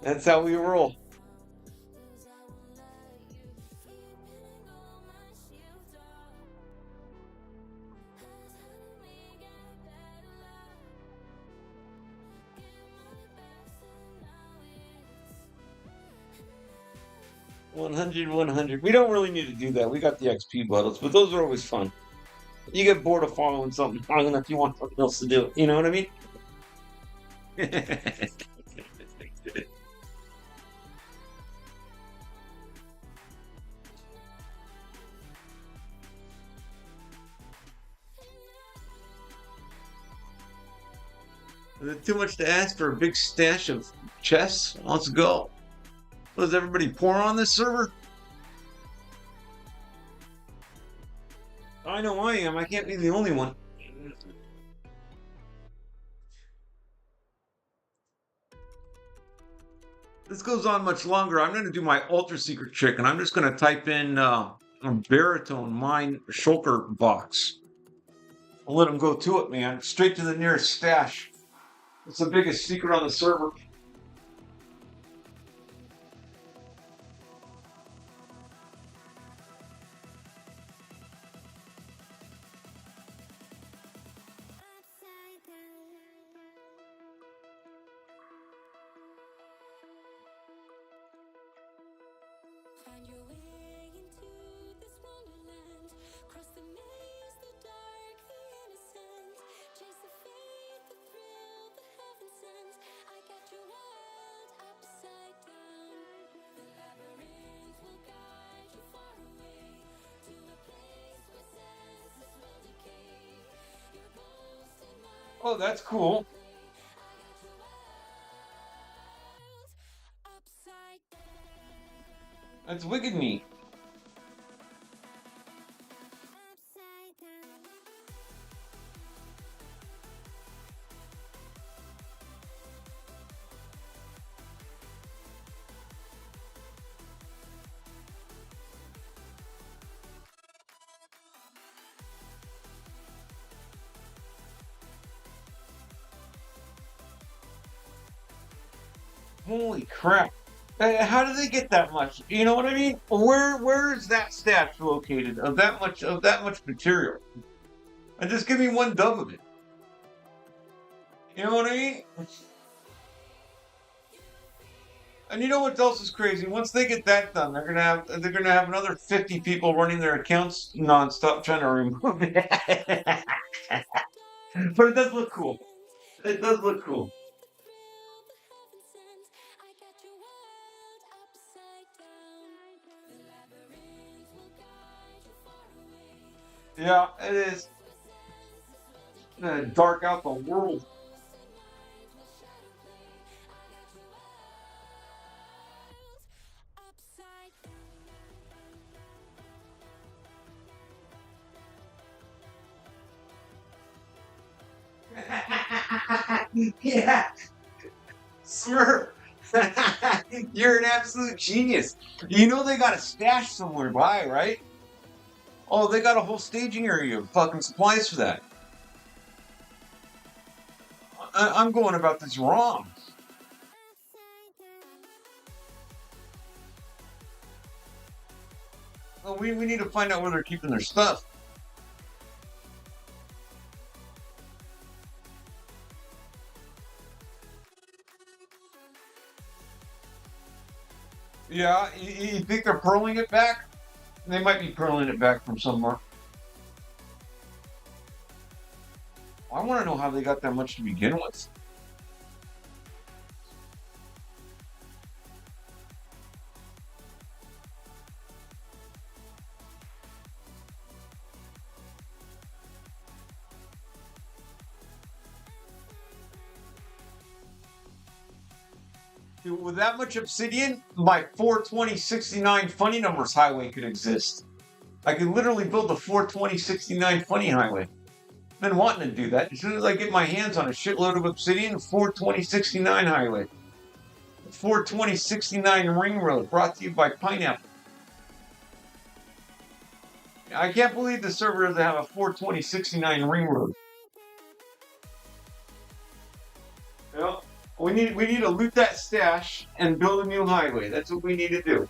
S5: That's how we roll. $100. We don't really need to do that. We got the XP bottles, but those are always fun. You get bored of following something long enough, you want something else to do. You know what I mean? Is it too much to ask for a big stash of chests? Let's go. Does everybody pour on this server? I know I am. I can't be the only one. This goes on much longer. I'm going to do my ultra secret trick, and I'm just going to type in a baritone mine shulker box. I'll let him go to it, man. Straight to the nearest stash. It's the biggest secret on the server. Oh, that's cool. That's wicked neat. Holy crap. How do they get that much? You know what I mean? Where is that stash located of that much material? And just give me one dub of it. You know what I mean? And you know what else is crazy? Once they get that done, they're gonna have another 50 people running their accounts nonstop trying to remove it. But it does look cool. It does look cool. Yeah, it is. It's gonna dark out the world. Yeah, Smurf. You're an absolute genius. You know they got a stash somewhere by, right? Oh, they got a whole staging area of fucking supplies for that. I'm going about this wrong. Well, we need to find out where they're keeping their stuff. Yeah, you think they're pearling it back? They might be pearling it back from somewhere. I want to know how they got that much to begin with. Dude, with that much obsidian, my 42069 funny numbers highway could exist. I could literally build the 42069 funny highway. Been wanting to do that. As soon as I get my hands on a shitload of obsidian, 42069 highway. 42069 ring road brought to you by Pineapple. I can't believe the server doesn't have a 42069 ring road. Well, we need to loot that stash and build a new highway. That's what we need to do.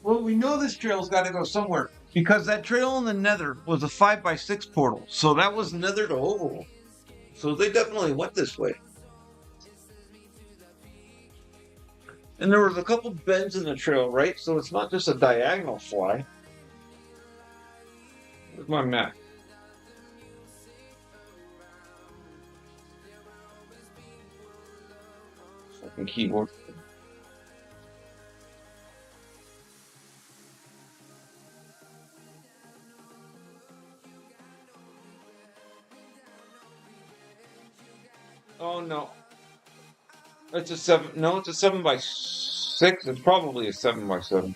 S5: Well, we know this trail's got to go somewhere because that trail in the Nether was a 5x6 portal, so that was Nether to Overworld. So they definitely went this way. And there was a couple bends in the trail, right? So it's not just a diagonal fly. Where's my map? Fucking keyboard. Oh no. It's a 7. No, it's a 7x6. It's probably a 7x7.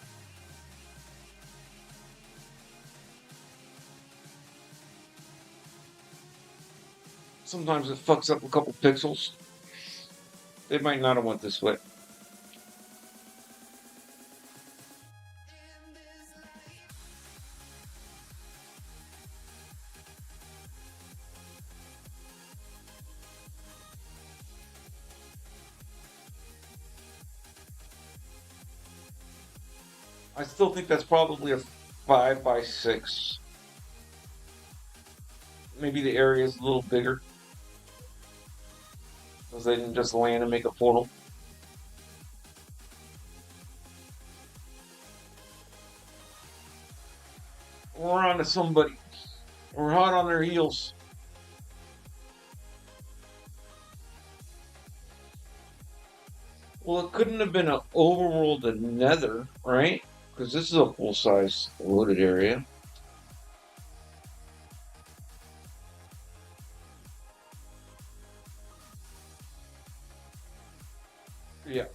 S5: Sometimes it fucks up a couple pixels. They might not have went this way. I still think that's probably a 5x6. Maybe the area is a little bigger. Because they didn't just land and make a portal. We're on to somebody. We're hot on their heels. Well, it couldn't have been an overworld and nether, right? Because this is a full-size wooded area. Yeah.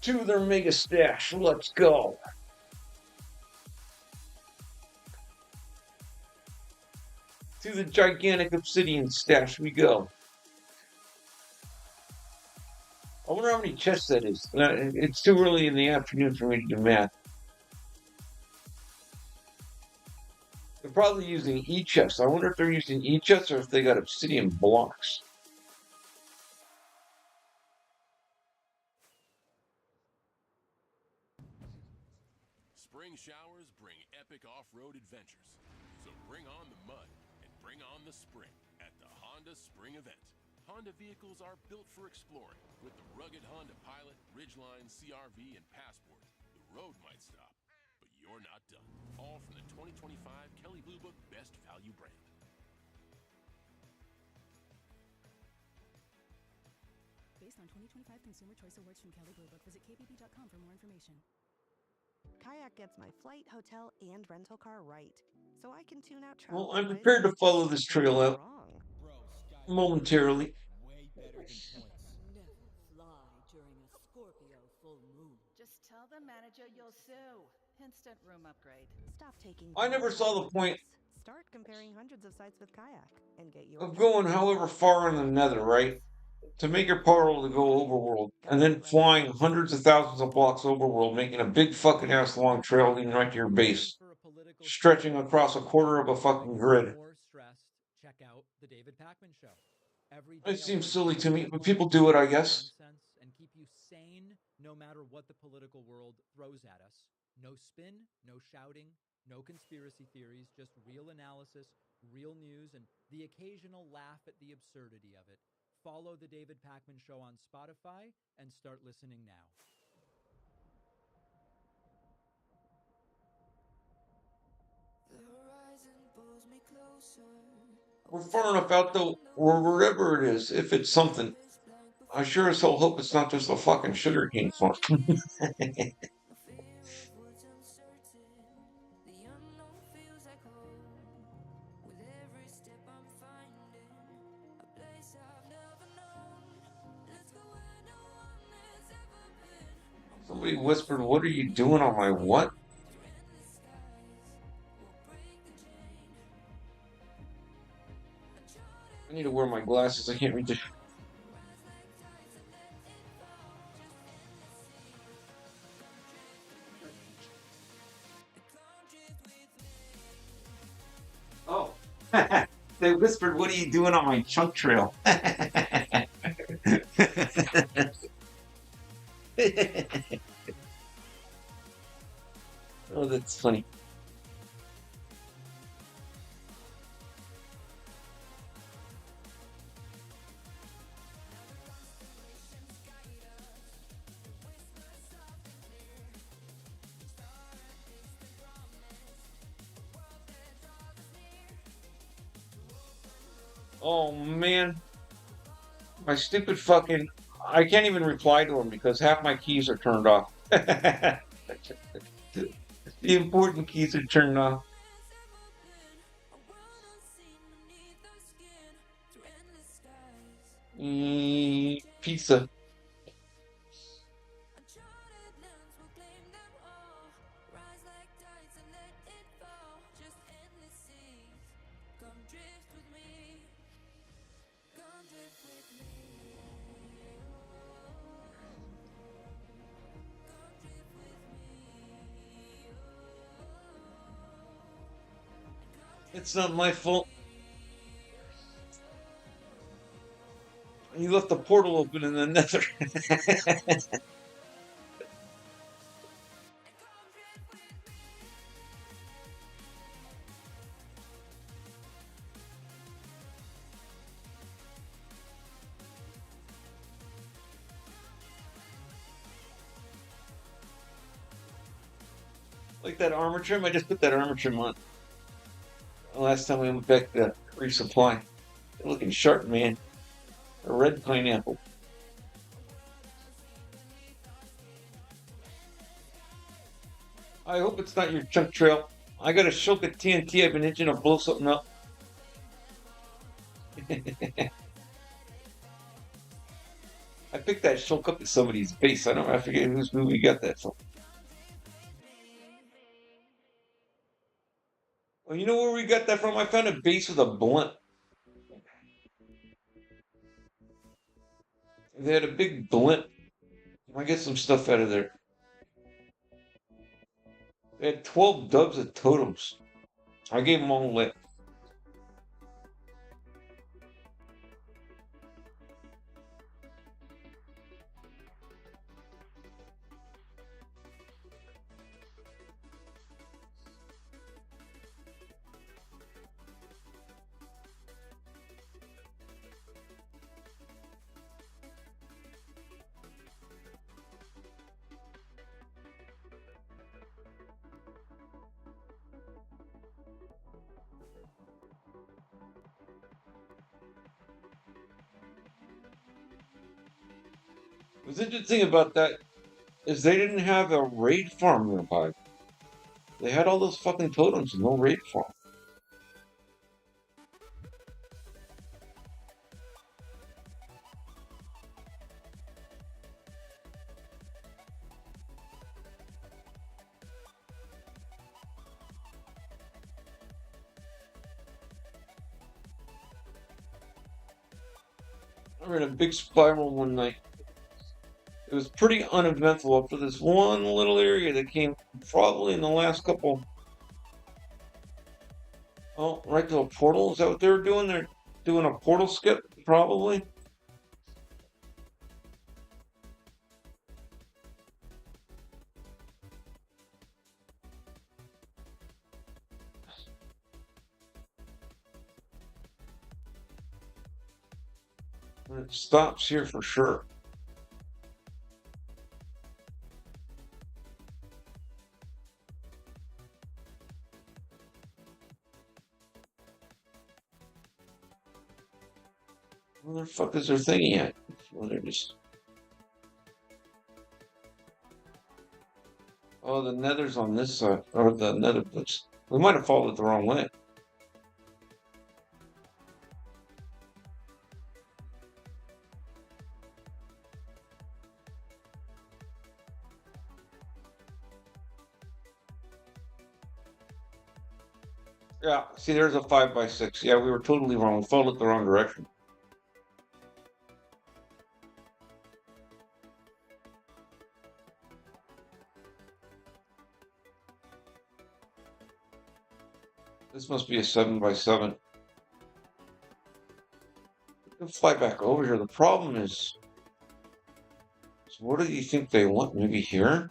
S5: To their mega stash. Let's go. To the gigantic obsidian stash we go. I wonder how many chests that is. It's too early in the afternoon for me to do math. They're probably using e-chests. I wonder if they're using e-chests or if they got obsidian blocks.
S18: Spring showers bring epic off-road adventures. So bring on the mud and bring on the spring at the Honda Spring Event. Honda vehicles are built for exploring. With the rugged Honda Pilot, Ridgeline, CR-V, and Passport, the road might stop, but you're not done. All from the 2025 Kelley Blue Book Best Value brand.
S19: Based on 2025 Consumer Choice Awards from Kelley Blue Book, visit kbb.com for more information.
S13: Kayak gets my flight, hotel, and rental car right, so I can tune out travel.
S5: Well, I'm prepared to follow this trail out momentarily.
S15: Never fly during a Scorpio full moon. Just tell the manager you'll sue. Instant room upgrade.
S13: Stop taking.
S5: I never saw the point
S13: Start comparing hundreds of sites with Kayak and get your
S5: of going however far in the nether, right? To make your portal to go overworld, and then flying hundreds of thousands of blocks overworld, making a big fucking ass long trail leading right to your base, stretching across a quarter of a fucking grid.
S9: More stressed, check out the David Pakman Show. Every
S5: It seems silly to me, but people do it, I guess.
S9: And keep you sane no matter what the political world throws at us. No spin, no shouting, no conspiracy theories, just real analysis, real news, and the occasional laugh at the absurdity of it. Follow the David Pakman Show on Spotify and start listening now.
S5: We're far enough out though, or wherever it is, if it's something. I sure as hell hope it's not just a fucking sugarcane farm. Somebody whispered, "What are you doing on my what?" I need to wear my glasses. I can't read the... Oh. They whispered, "What are you doing on my chunk trail?" Oh, that's funny. Oh man, my stupid fucking... I can't even reply to him because half my keys are turned off. The important keys are turned off. Pizza. It's not my fault. You left the portal open in the nether. Like that armor trim, I just put that armor trim on. The last time we went back to resupply. They're looking sharp, man. A red pineapple. I hope it's not your chunk trail. I got a Shulk at TNT. I've been itching to blow something up. I picked that Shulk up at somebody's base. I forget whose movie we got that from. Well, you know where we got that from? I found a base with a blunt. They had a big blimp. I get some stuff out of there. They had 12 dubs of totems. I gave them all away. What's interesting about that is they didn't have a raid farm nearby. They had all those fucking totems and no raid farm. I ran a big spiral one night. It was pretty uneventful up to this one little area that came probably in the last couple. Oh, right to a portal? Is that what they were doing? They're doing a portal skip, probably? And it stops here for sure. Where the fuck is their thingy at? Well, they're just... Oh, the nether's on this side. Or the nether place. We might have followed the wrong way. Yeah, see, there's a 5x6. Yeah, we were totally wrong. We followed the wrong direction. This must be a 7x7. We can fly back over here. The problem is so what do you think they want? Maybe here?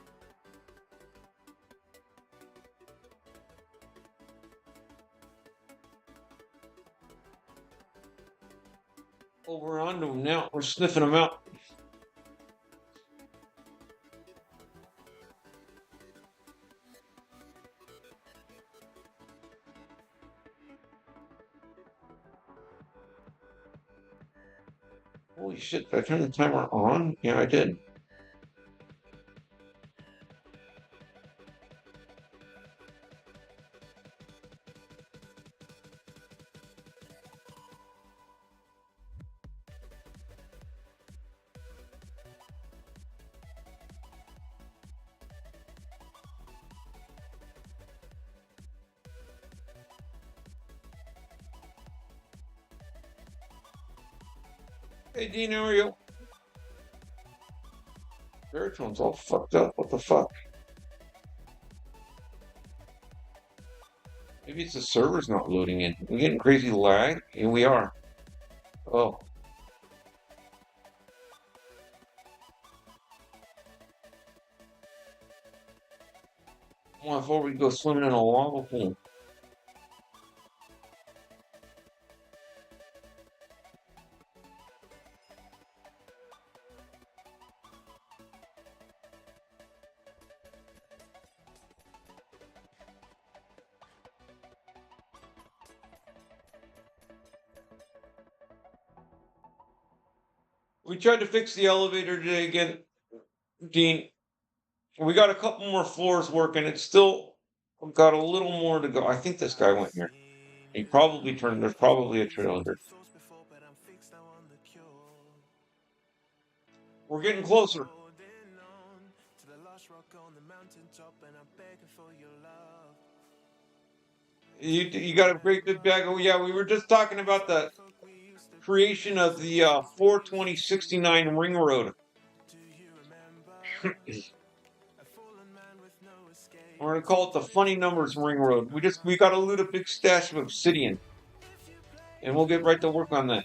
S5: Oh, we're on to them now. We're sniffing them out. Holy shit, did I turn the timer on? Yeah, I did. Hey, Dean, how are you? Baritone's all fucked up. What the fuck? Maybe it's the server's not loading in. We're getting crazy lag. Here we are. Oh. Well, before we go swimming in a lava pool. We tried to fix the elevator today again, Dean. We got a couple more floors working. It's still got a little more to go. I think this guy went here. He probably turned. There's probably a trail here. We're getting closer. You got a great big bag. Oh yeah, we were just talking about the creation of the 42069 Ring Road. We're gonna call it the Funny Numbers Ring Road. We got to loot a big stash of obsidian, and we'll get right to work on that.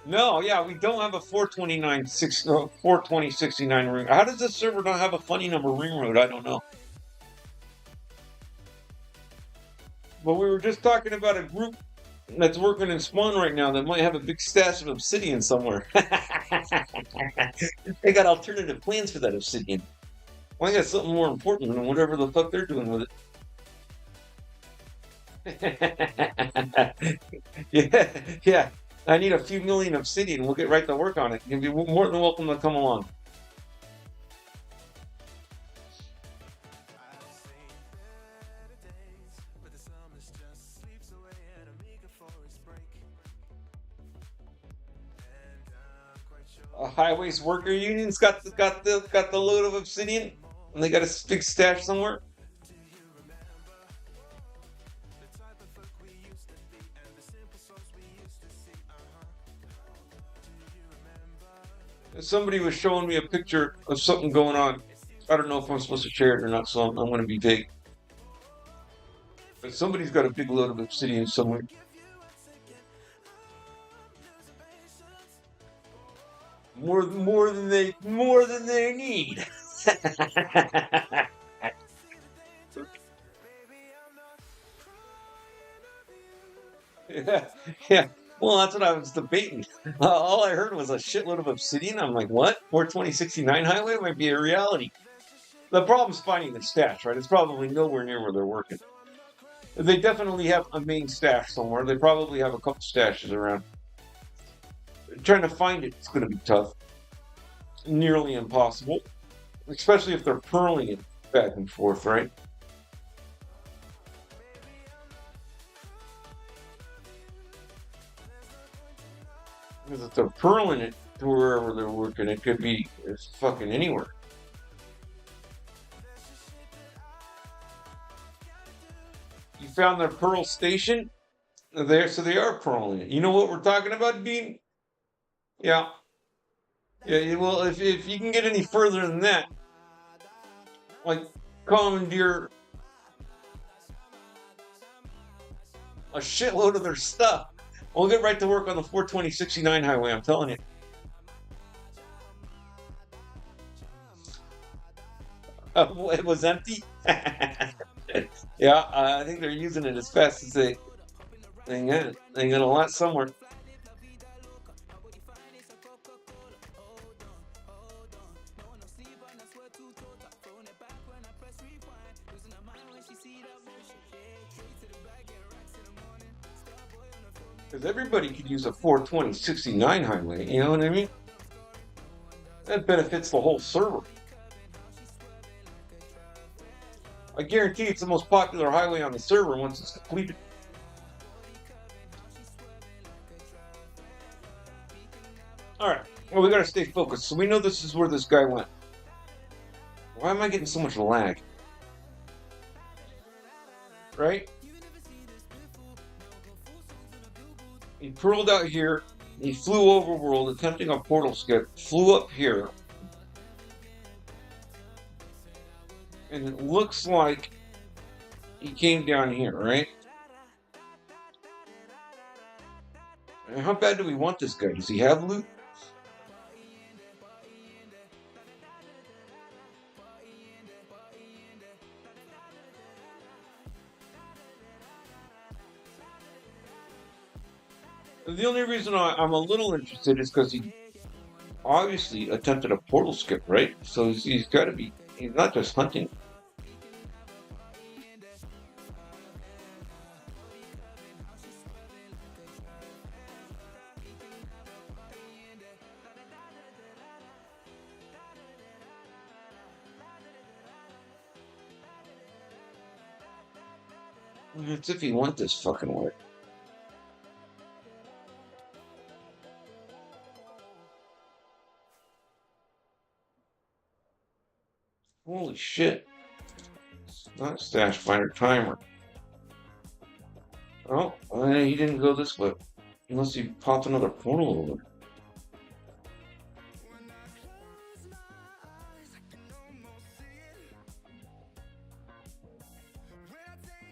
S5: No, yeah, we don't have a 42069 ring. How does this server not have a funny number ring road? I don't know. But we were just talking about a group that's working in Spawn right now that might have a big stash of obsidian somewhere. They got alternative plans for that obsidian. Well, I got something more important than whatever the fuck they're doing with it. Yeah. I need a few million obsidian. We'll get right to work on it. You'll be more than welcome to come along. Highways Worker Union's got the load of obsidian, and they got a big stash somewhere. Somebody was showing me a picture of something going on. I don't know if I'm supposed to share it or not, so I'm going to be vague. But somebody's got a big load of obsidian somewhere. More than they need. Yeah. Well, that's what I was debating. All I heard was a shitload of obsidian. I'm like, what? 42069 highway might be a reality. The problem's finding the stash, right? It's probably nowhere near where they're working. They definitely have a main stash somewhere. They probably have a couple stashes around. Trying to find it's going to be tough. Nearly impossible. Especially if they're purling it back and forth, right? Because if they're purling it to wherever they're working, it could be fucking anywhere. You found their pearl station? There, so they are purling it. You know what we're talking about, Dean? Yeah. Yeah, well, if you can get any further than that, like commandeer a shitload of their stuff, we'll get right to work on the 42069 highway, I'm telling you. It was empty? Yeah, I think they're using it as fast as they got it. They got a lot somewhere. Because everybody could use a 42069 highway, you know what I mean? That benefits the whole server. I guarantee it's the most popular highway on the server once it's completed. Alright, well, we gotta stay focused. So we know this is where this guy went. Why am I getting so much lag? Right? He pearled out here. He flew over world, attempting a portal skip. Flew up here. And it looks like he came down here, right? And how bad do we want this guy? Does he have loot? The only reason I'm a little interested is because he obviously attempted a portal skip, right? So he's got to be. He's not just hunting. It's if he went this fucking way. Holy shit. It's not Stash Finder Timer. Oh, he didn't go this way. Unless he popped another portal over.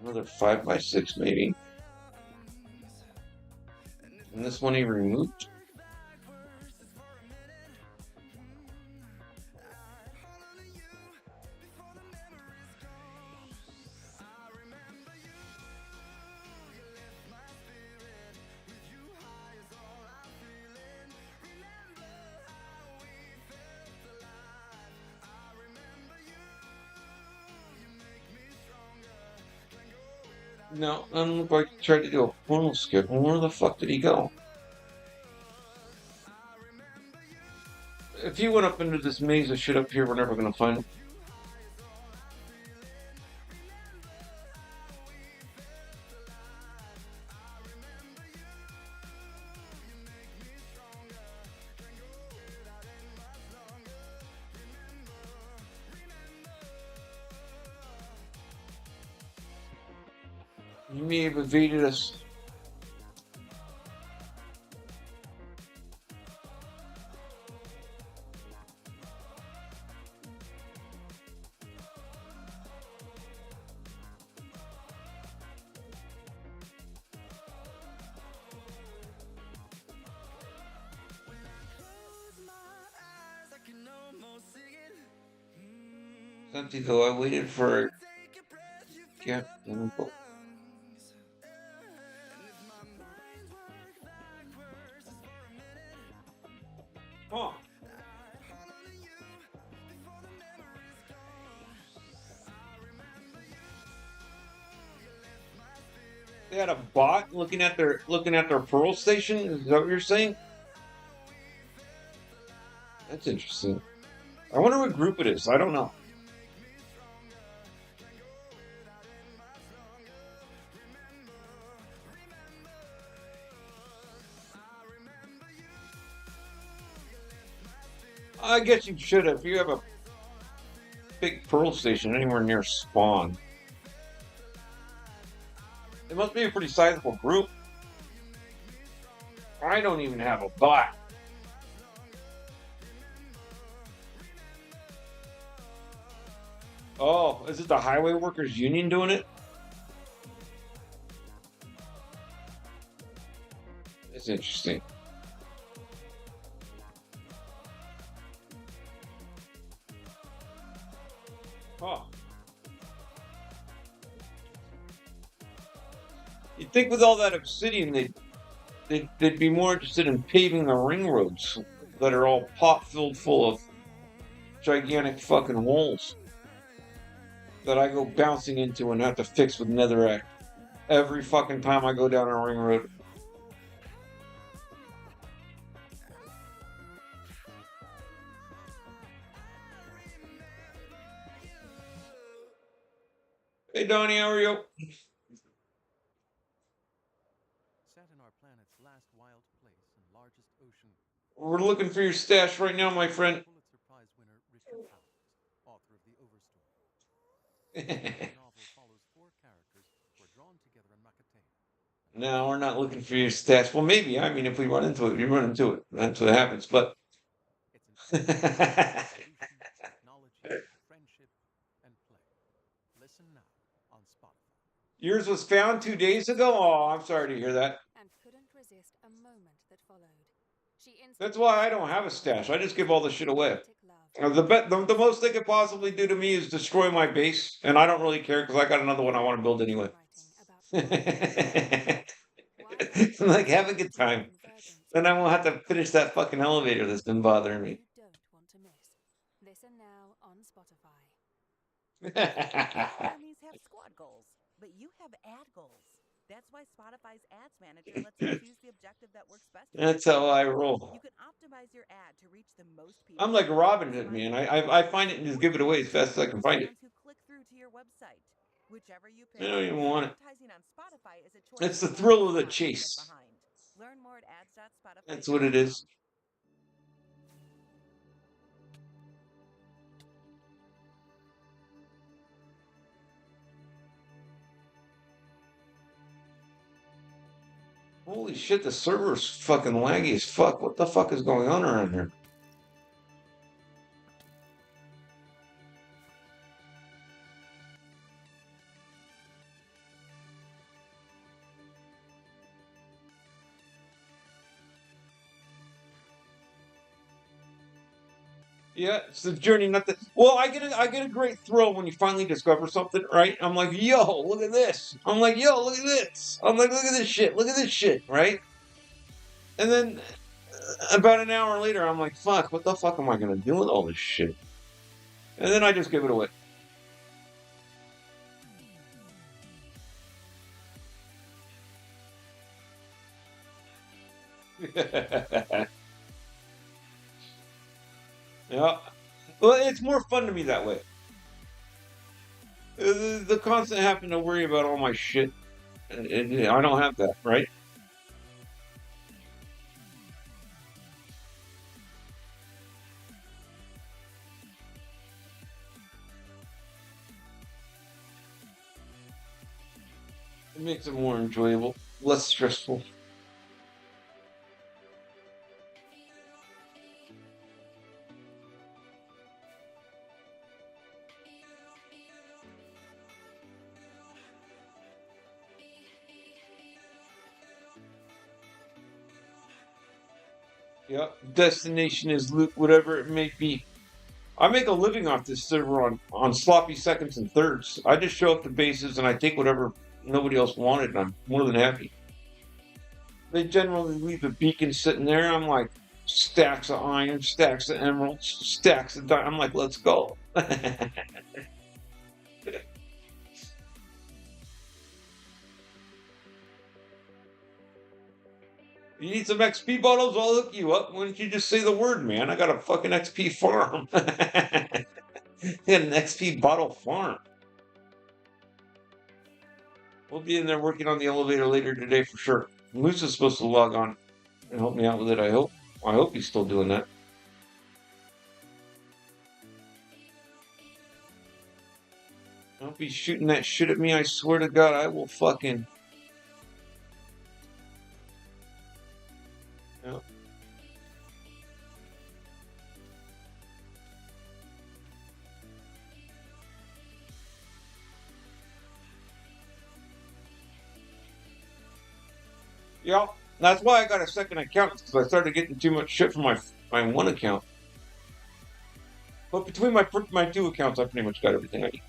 S5: Another 5x6 maybe. And this one he removed. No, doesn't look like he tried to do a portal skip. Well, where the fuck did he go? If he went up into this maze of shit up here, we're never gonna find him. He may have evaded us. It's empty though. I waited for it. Yeah, oh. They had a bot looking at their pearl station. Is that what you're saying? That's interesting. I wonder what group it is. I don't know. I guess you should have. If you have a big pearl station anywhere near spawn, it must be a pretty sizable group. I don't even have a bot. Oh, is it the Highway Workers Union doing it? It's interesting. Oh. You'd think with all that obsidian, they'd be more interested in paving the ring roads that are all pot-filled full of gigantic fucking holes that I go bouncing into and have to fix with netherrack every fucking time I go down a ring road. Hey Donnie, how are you?
S23: Set in our planet's last wild place and largest ocean.
S5: We're looking for your stash right now, my friend.
S23: Pulitzer Prize winner Richard Powers, author of The Overstory. The novel follows four characters who are drawn together in Macatane.
S5: No, we're not looking for your stash. Well, maybe. I mean, if we run into it, we run into it. That's what happens. But
S23: technology, friendship, and play. Listen now on Spotify.
S5: yours was found 2 days ago. Oh, I'm sorry to hear that.
S6: And couldn't resist a moment that followed.
S5: That's why I don't have a stash. I just give all the shit away. The most they could possibly do to me is destroy my base, and I don't really care because I got another one I want to build anyway. Like, have a good time. Then I won't have to finish that fucking elevator that's been bothering me.
S12: Don't want to miss. Listen now on Spotify.
S13: Enemies have squad goals, but you have ad goals. That's why Spotify's Ads Manager lets you choose the objective that works best for
S5: That's
S13: you.
S5: how I roll.
S13: You can optimize your ad to reach the most people.
S5: I'm like Robin Hood, man. I find it and just give it away as fast as I can find it.
S13: Who click through to your website. Whichever you pick,
S5: I don't even want it.
S13: advertising on Spotify is a choice.
S5: It's the thrill of the chase.
S13: Learn more at ads.spotify.
S5: That's what it is. Holy shit, the server's fucking laggy as fuck. What the fuck is going on around here? Yeah, it's the journey, not the. Well, I get a great thrill when you finally discover something, right? I'm like, yo, look at this. I'm like, yo, look at this. I'm like, look at this shit. Look at this shit, right? And then about an hour later, I'm like, fuck, what the fuck am I gonna do with all this shit? And then I just give it away. Yeah. Well, it's more fun to me that way. The constant having to worry about all my shit, I don't have that, right? It makes it more enjoyable, less stressful. Yep. Destination is loot, whatever it may be. I make a living off this server on sloppy seconds and thirds. I just show up to bases and I take whatever nobody else wanted, and I'm more than happy. They generally leave a beacon sitting there. I'm like, stacks of iron, stacks of emeralds, stacks of diamonds. I'm like, let's go. You need some XP bottles? I'll hook you up. Why don't you just say the word, man? I got a fucking XP farm. I got an XP bottle farm. We'll be in there working on the elevator later today for sure. Moose is supposed to log on and help me out with it, I hope. I hope he's still doing that. Don't be shooting that shit at me. I swear to God, I will fucking... Yeah. Yeah, that's why I got a second account, because I started getting too much shit from my one account. But between my two accounts, I pretty much got everything I need.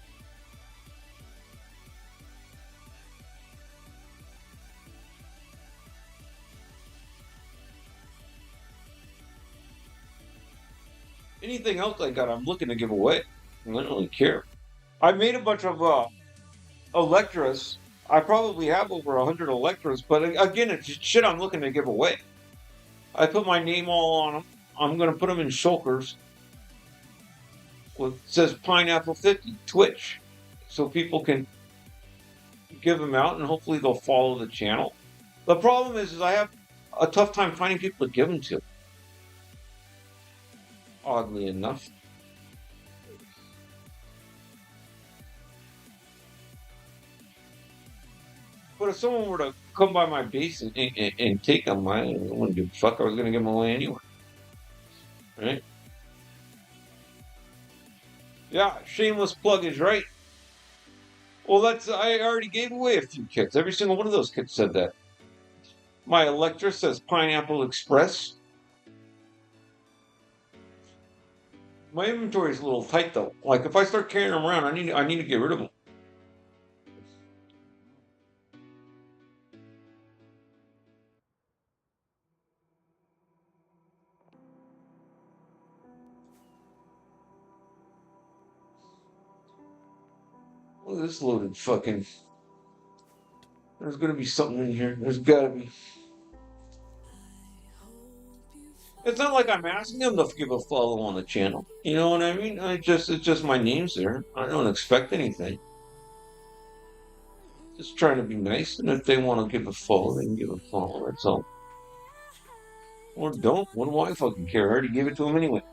S5: Anything else I got, I'm looking to give away. I don't really care. I made a bunch of Electras. I probably have over 100 Electras, but again, it's shit I'm looking to give away. I put my name all on them. I'm going to put them in shulkers. It says Pineapple 50 Twitch, so people can give them out, and hopefully they'll follow the channel. The problem is I have a tough time finding people to give them to. Oddly enough. But if someone were to come by my base and take them, I wouldn't give a fuck. I was going to give them away anyway. Right? Yeah, shameless plug is right. Well, I already gave away a few kits. Every single one of those kits said that. My Electra says Pineapple Express. My inventory is a little tight though. Like if I start carrying them around, I need to get rid of them. Look at this loaded fucking. There's gonna be something in here. There's gotta be. It's not like I'm asking them to give a follow on the channel. You know what I mean? It's just my name's there. I don't expect anything. Just trying to be nice, and if they want to give a follow, they can give a follow. That's all. Or don't. What do I fucking care? I already gave it to them anyway.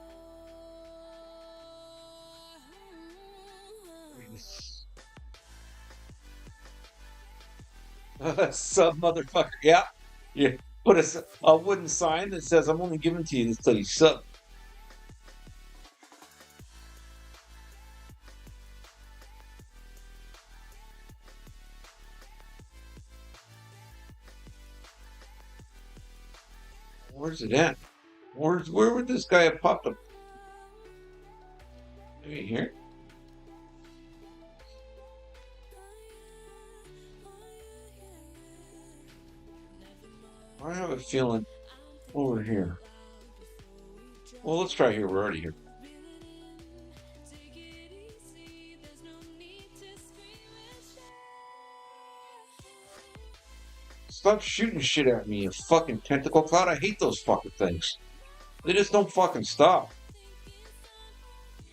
S5: Sub motherfucker. Yeah. Yeah. Put a wooden sign that says, I'm only giving to you this study sub. Where's it at? Where would this guy have popped up? Maybe here? I have a feeling over here. Well, let's try here. We're already here. Stop shooting shit at me, you fucking tentacle cloud. I hate those fucking things. They just don't fucking stop.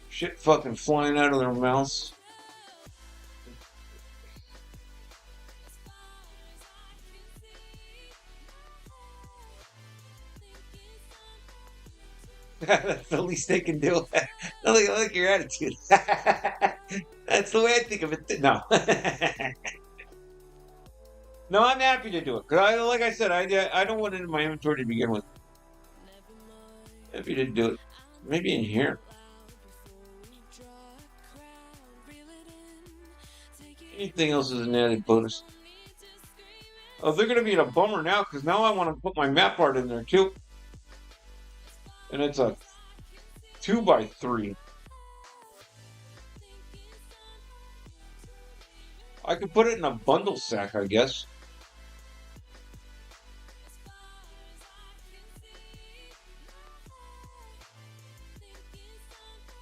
S5: Shit fucking flying out of their mouths. That's the least they can do. I like your attitude. That's the way I think of it. No. No, I'm happy to do it. Cause like I said, I don't want it in my inventory to begin with. Happy to do it. Maybe in here. Anything else is an added bonus. Oh, they're going to be in a bummer now because now I want to put my map art in there too. And it's a 2x3. I could put it in a bundle sack, I guess.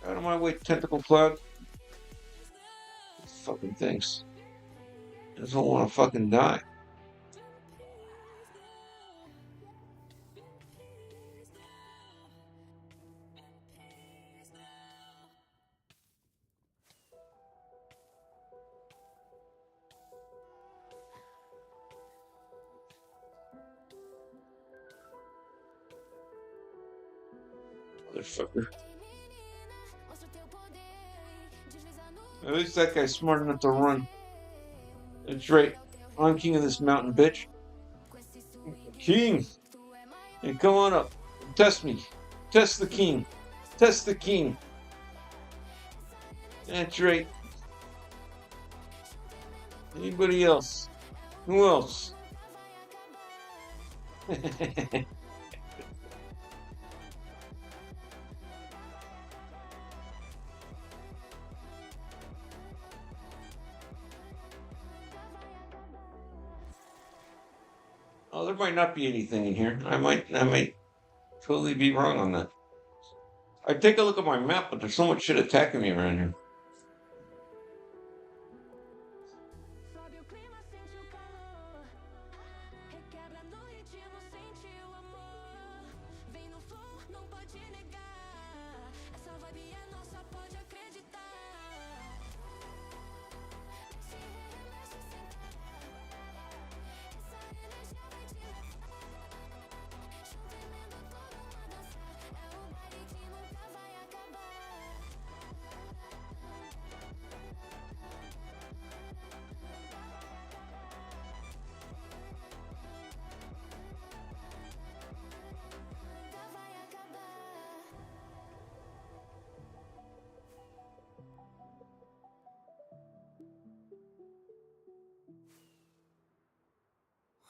S5: Out of my way, tentacle cloud. These fucking things. I just don't want to fucking die. Motherfucker. At least that guy's smart enough to run. That's right. I'm king of this mountain, bitch. King! Hey, come on up. Test me. Test the king. Test the king. That's right. Anybody else? Who else? Oh, there might not be anything in here. I might totally be wrong on that. I take a look at my map, but there's so much shit attacking me around here.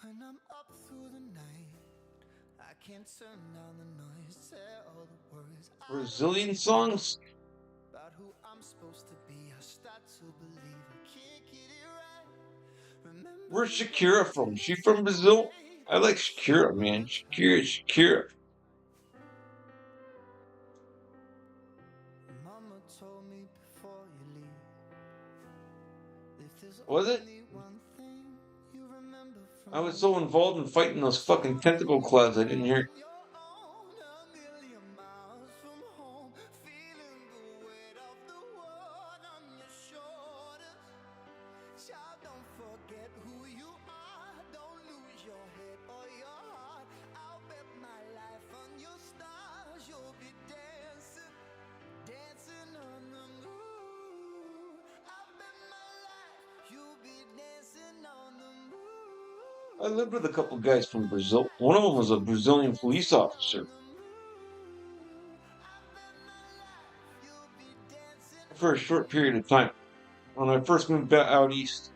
S4: When I'm up through the night, I can't turn down the noise, say all the words
S5: Brazilian songs?
S4: about who I'm supposed to be. I start to believe I can't get it right. Remember
S5: Where's Shakira from? Is she from Brazil? I like Shakira, man. Shakira.
S4: Mama told me before you leave,
S5: Was it? I was so involved in fighting those fucking tentacle clouds, I didn't hear. I lived with a couple guys from Brazil. One of them was a Brazilian police officer. For a short period of time. When I first moved out east,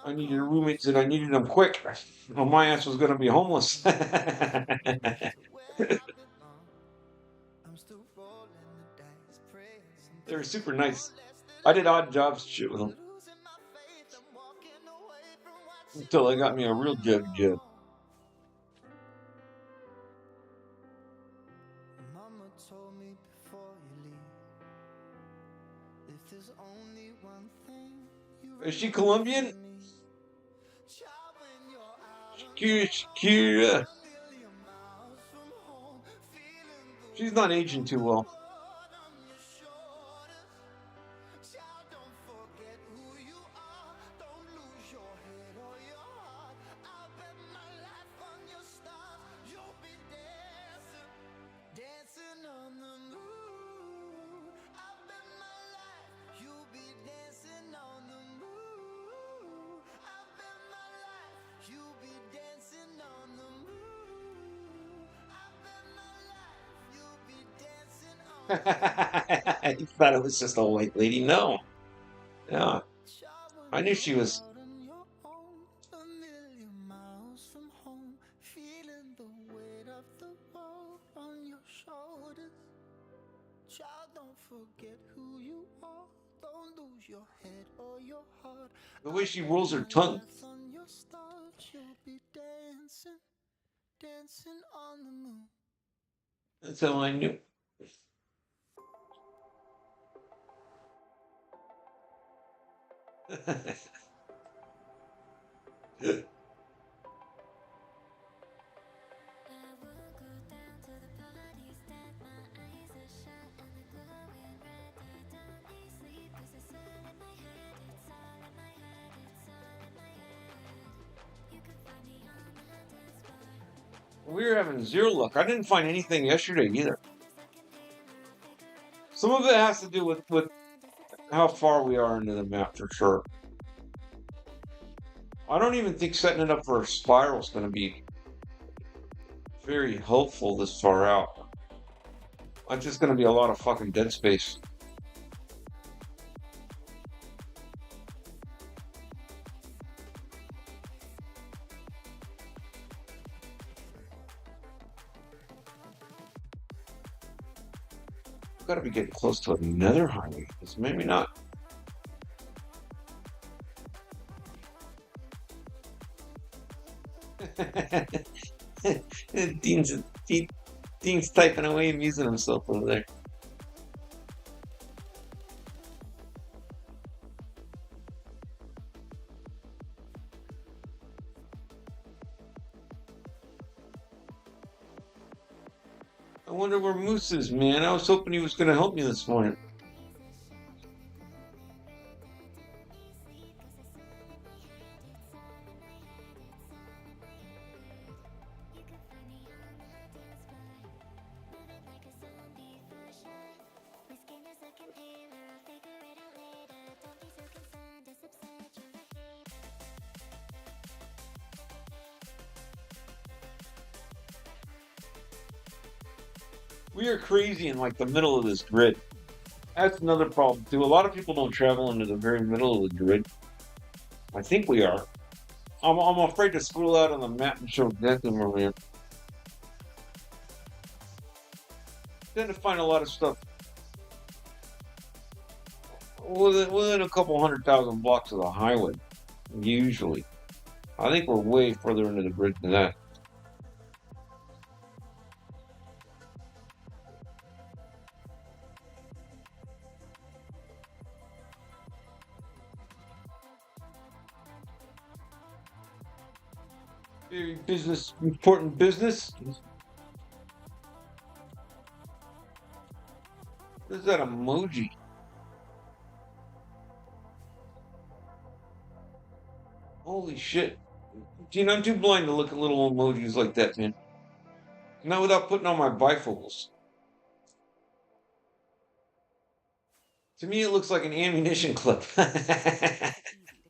S5: I needed roommates and I needed them quick. Well, my ass was going to be homeless. They were super nice. I did odd jobs and shit with them. Until they got me a real job.
S4: Mama told me before you leave, if there's only one thing you
S5: Is she Colombian? She's not aging too well. I thought it was just a white lady. No. Yeah. I knew she was. The way she rolls her tongue. That's how I knew. We were having zero luck. I didn't find anything yesterday either. Some of it has to do with how far we are into the map for sure. I don't even think setting it up for a spiral is going to be very helpful this far out. It's just going to be a lot of fucking dead space. We've got to be getting close to another highway. It's maybe not. Dean's typing away, amusing himself over there. I wonder where Moose is, man. I was hoping he was going to help me this morning. We are crazy in like the middle of this grid. That's another problem too. A lot of people don't travel into the very middle of the grid. I think we are. I'm afraid to scroll out on the map and show exactly where we are. Tend to find a lot of stuff within a couple 100,000 blocks of the highway. Usually, I think we're way further into the grid than that. Very business, important business. What is that emoji? Holy shit. Gene, I'm too blind to look at little emojis like that, man. Not without putting on my bifocals. To me, it looks like an ammunition clip.
S6: Easy to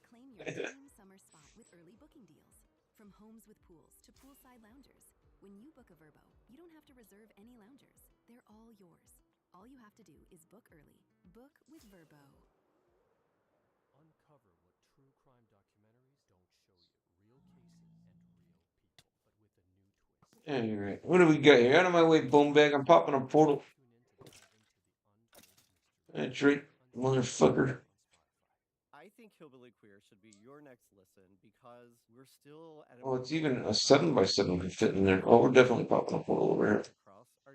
S6: claim your dream summer spot with early booking deals. From homes with pools to poolside loungers. When you book a Verbo, you don't have to reserve any loungers. They're all yours. All you have to do is book early. Book with Verbo.
S23: Uncover what true crime documentaries don't show you. Real cases and real people, but with a new twist.
S5: Anyway, what do we got here? Out of my way, boom bag. I'm popping a portal. That's right, motherfucker.
S10: I think Hillbilly Queer should be your next listen because we're still at a
S5: Oh, it's
S10: moment
S5: even a
S10: where
S5: 7x7 could fit in there. Oh, we're definitely popping a portal over here.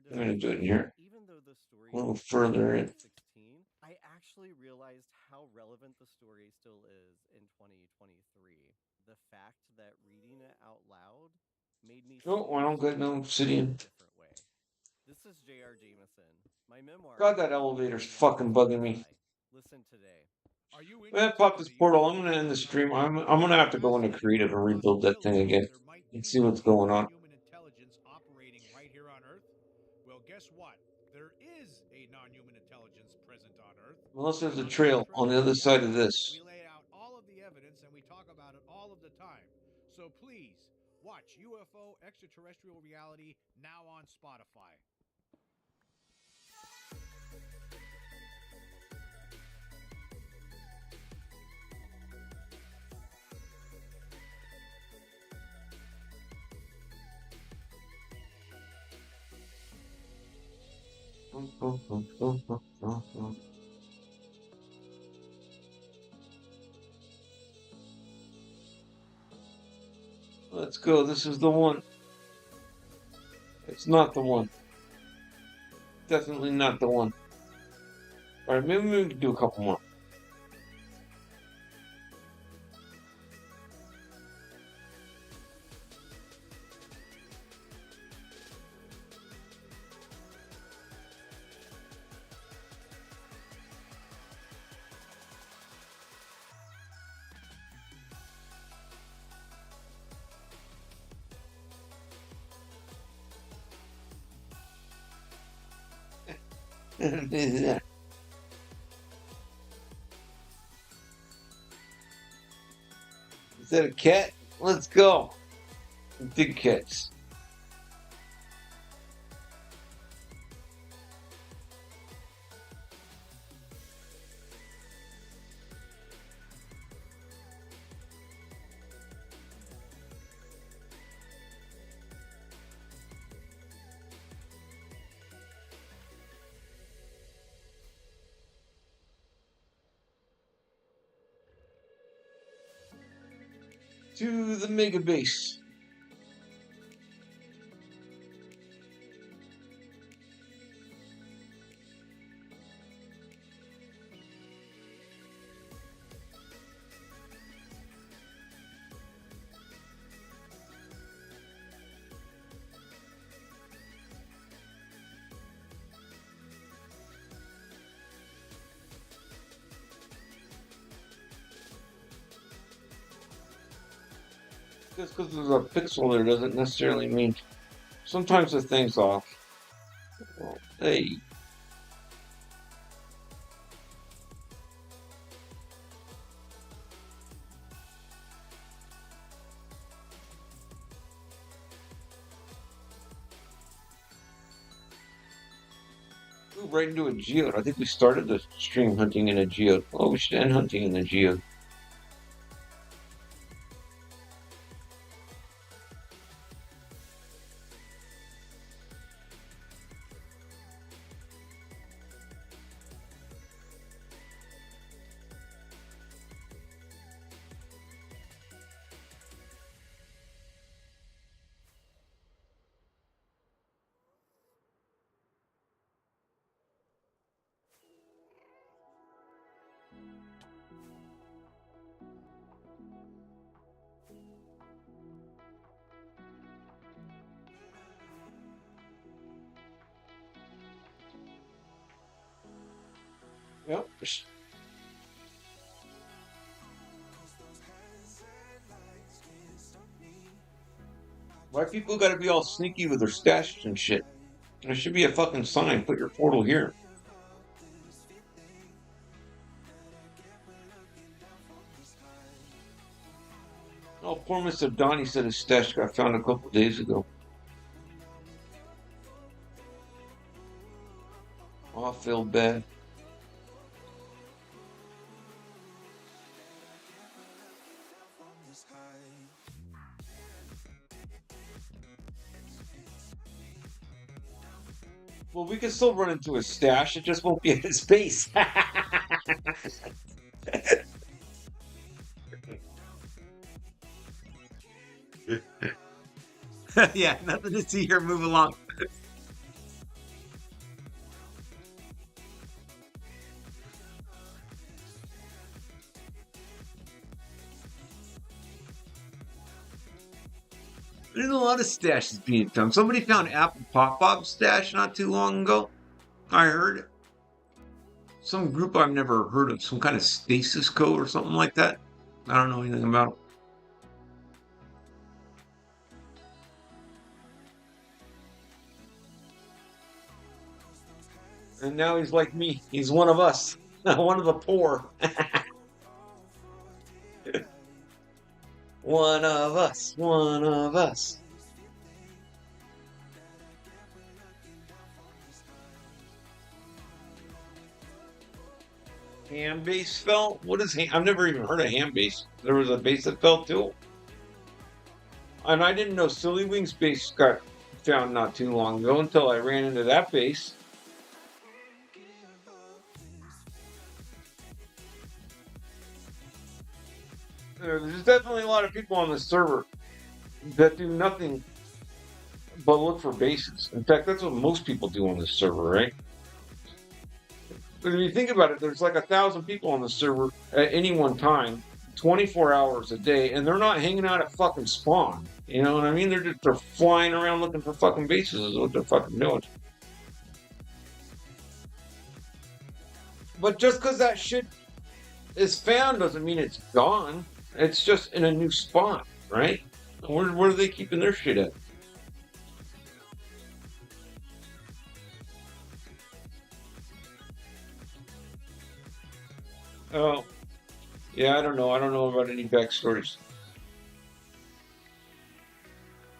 S5: I'm gonna do it in here.
S10: even though the story
S5: A little
S10: is
S5: further in.
S10: 2016, I actually realized how relevant the story still is in 2023. The fact that reading it out loud made me
S5: Oh, I don't get no
S10: in
S5: obsidian.
S10: a different way. This is J.R. Jameson. My memoir.
S5: God, that elevator's fucking bugging me.
S10: Listen today.
S5: Man, pop this portal. I'm gonna end the stream. I'm gonna have to go into creative and rebuild that thing again and see what's going on.
S16: Human intelligence operating right here on Earth? Well, guess what? There is a non-human intelligence present on Earth.
S5: Unless there's a trail on the other side of this.
S16: We lay out all of the evidence and we talk about it all of the time. So please watch UFO Extraterrestrial Reality now on Spotify.
S5: Let's go. This is the one. It's not the one. Definitely not the one. All right, maybe we can do a couple more. Is that a cat? Let's go. Big cats. To the mega base. Just because there's a pixel there doesn't necessarily mean. Sometimes the thing's off. Well, hey. Ooh, right into a geode. I think we started the stream hunting in a geode. Oh, we should end hunting in the geode. Yep. Why people gotta be all sneaky with their stashes and shit? There should be a fucking sign. Put your portal here. Oh, poor Mr. Donnie said his stash got found a couple days ago. Oh, I feel bad. Well, we can still run into his stash. It just won't be at his base. Yeah, nothing to see here. Move along. There's a lot of stashes being found. Somebody found Apple Pop-Pop's stash not too long ago. I heard some group I've never heard of, some kind of stasis code or something like that. I don't know anything about it. And now he's like me. He's one of us. One of the poor. One of us. One of us. Ham base fell? What is ham? I've never even heard of ham base. There was a base that fell too. And I didn't know Silly Wings base got found not too long ago until I ran into that base. There's definitely a lot of people on the server that do nothing but look for bases. In fact, that's what most people do on this server, right? But if you think about it, there's like 1,000 people on the server at any one time, 24 hours a day, and they're not hanging out at fucking spawn. You know what I mean? They're flying around looking for fucking bases is what they're fucking doing. But just because that shit is found doesn't mean it's gone. It's just in a new spot, right? Where are they keeping their shit at? Oh, yeah, I don't know. I don't know about any backstories.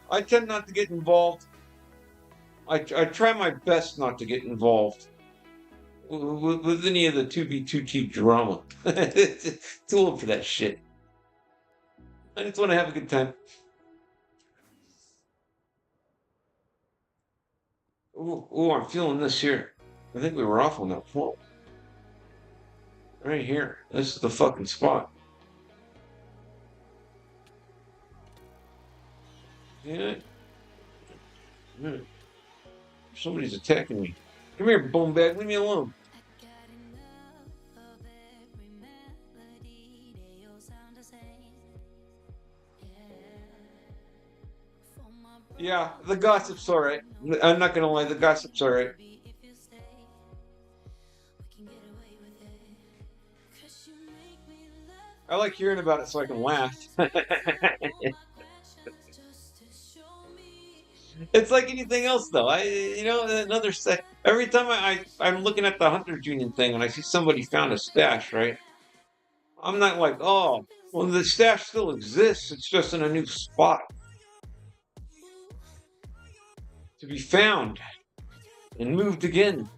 S5: I tend not to get involved. I try my best not to get involved with any of the 2b2ting drama. Too old for that shit. I just want to have a good time. Ooh, I'm feeling this here. I think we were off on that floor. Right here. This is the fucking spot. Yeah. Somebody's attacking me. Come here, bone bag. Leave me alone. Yeah, the gossip's alright. I'm not gonna lie, the gossip's alright. I like hearing about it so I can laugh. It's like anything else, though. Another set. Every time I'm looking at the Hunters Union thing and I see somebody found a stash, right? I'm not like, oh, well, the stash still exists. It's just in a new spot to be found and moved again.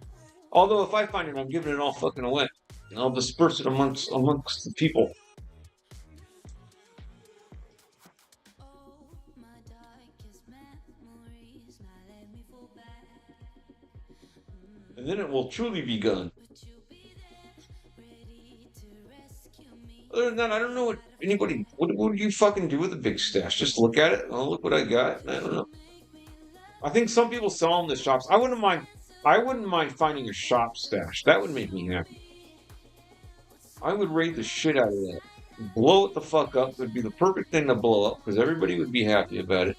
S5: Although if I find it, I'm giving it all fucking away. And I'll disperse it amongst the people. And then it will truly be gone. Other than that, I don't know what do you fucking do with a big stash? Just look at it. Oh, look what I got. I don't know. I think some people sell them in the shops. I wouldn't mind finding a shop stash. That would make me happy. I would raid the shit out of that. Blow it the fuck up. It would be the perfect thing to blow up because everybody would be happy about it.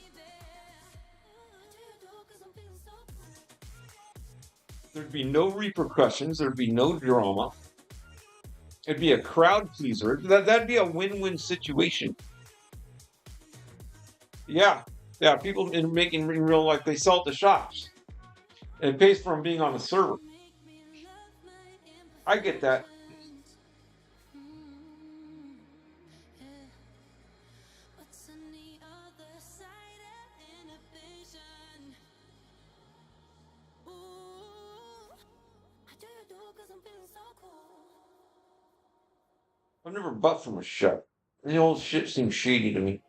S5: There'd be no repercussions. There'd be no drama. It'd be a crowd pleaser. That'd be a win-win situation. Yeah, yeah. People in real life, they sell at the shops. And it pays for them being on the server. I get that. I've never bought from a shop. The old shit seems shady to me.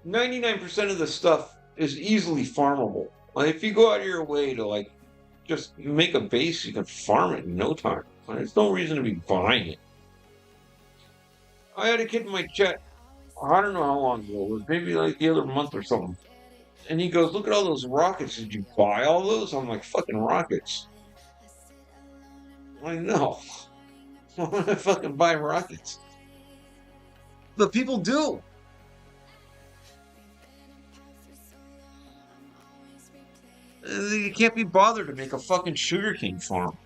S5: %99 of the stuff is easily farmable. Like if you go out of your way to like just make a base, you can farm it in no time. There's no reason to be buying it. I had a kid in my chat, I don't know how long ago, it was maybe like the other month or something. And he goes, look at all those rockets. Did you buy all those? I'm like, fucking rockets. I know. Why would I fucking buy rockets? But people do. You can't be bothered to make a fucking sugarcane farm.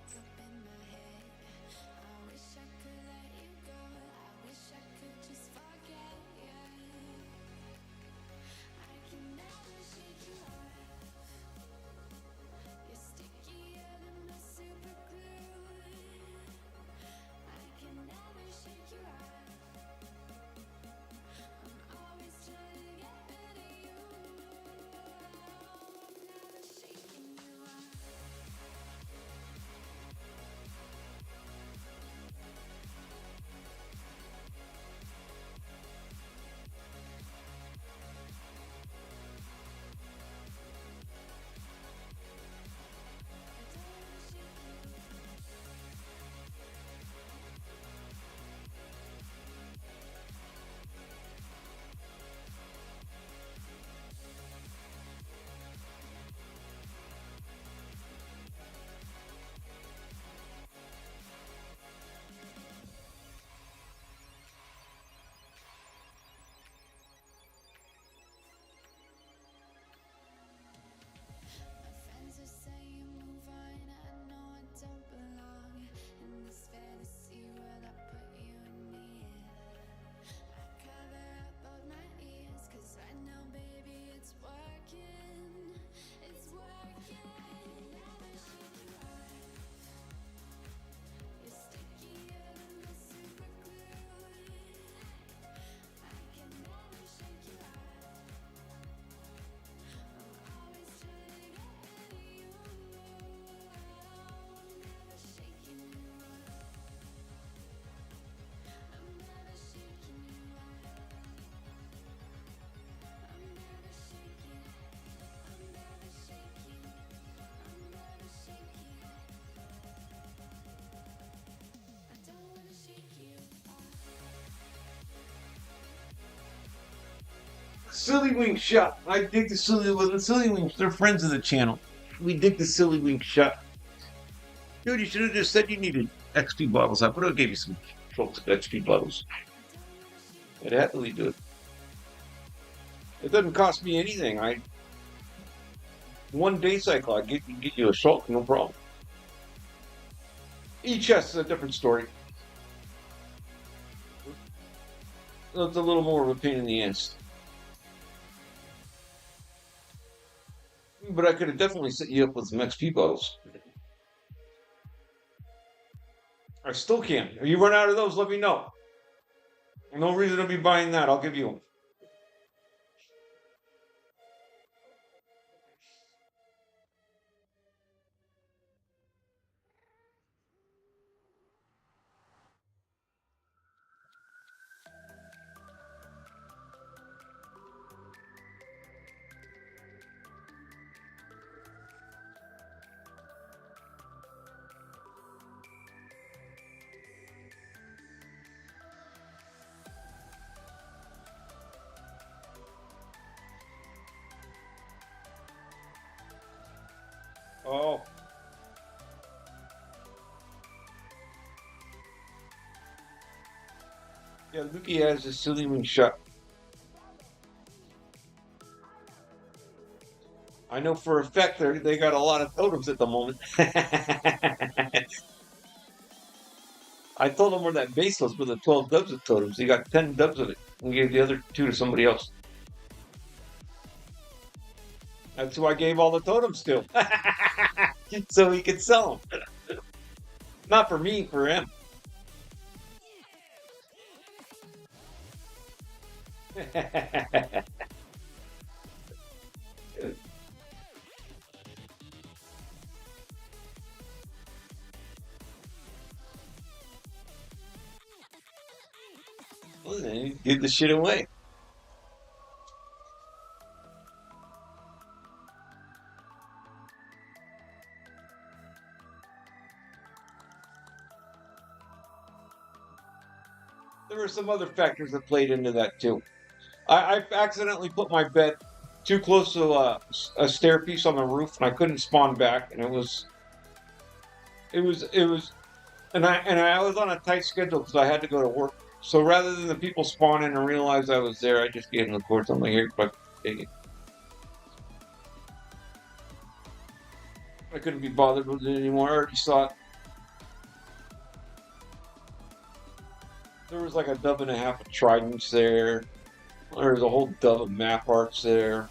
S5: Silly Wing Shop. I dig the Silly Wings. They're friends of the channel. We dig the Silly Wing Shop. Dude, you should have just said you needed XP bottles. I would have gave you some XP bottles. I'd happily do it. It doesn't cost me anything. One day cycle, I get you a shulk, no problem. Each chest is a different story. It's a little more of a pain in the ass. But I could have definitely set you up with some XP bottles. I still can. If you run out of those, let me know. No reason to be buying that. I'll give you them. Oh. Yeah, Luki has a Silly Wing Shop. I know for a fact they got a lot of totems at the moment. I told him where that base was with the 12 dubs of totems. He got 10 dubs of it and gave the other 2 to somebody else. That's who I gave all the totems to. So he could sell them. Not for me, for him. Well, then he give the shit away. There were some other factors that played into that too. I accidentally put my bed too close to a stair piece on the roof, and I couldn't spawn back, and it was, and I was on a tight schedule because I had to go to work. So rather than the people spawn in and realize I was there, I just gave them the cords. I'm like, here, but take it. I couldn't be bothered with it anymore. I already saw it. There was like a dub and a half of tridents there. There was a whole dub of map arts there.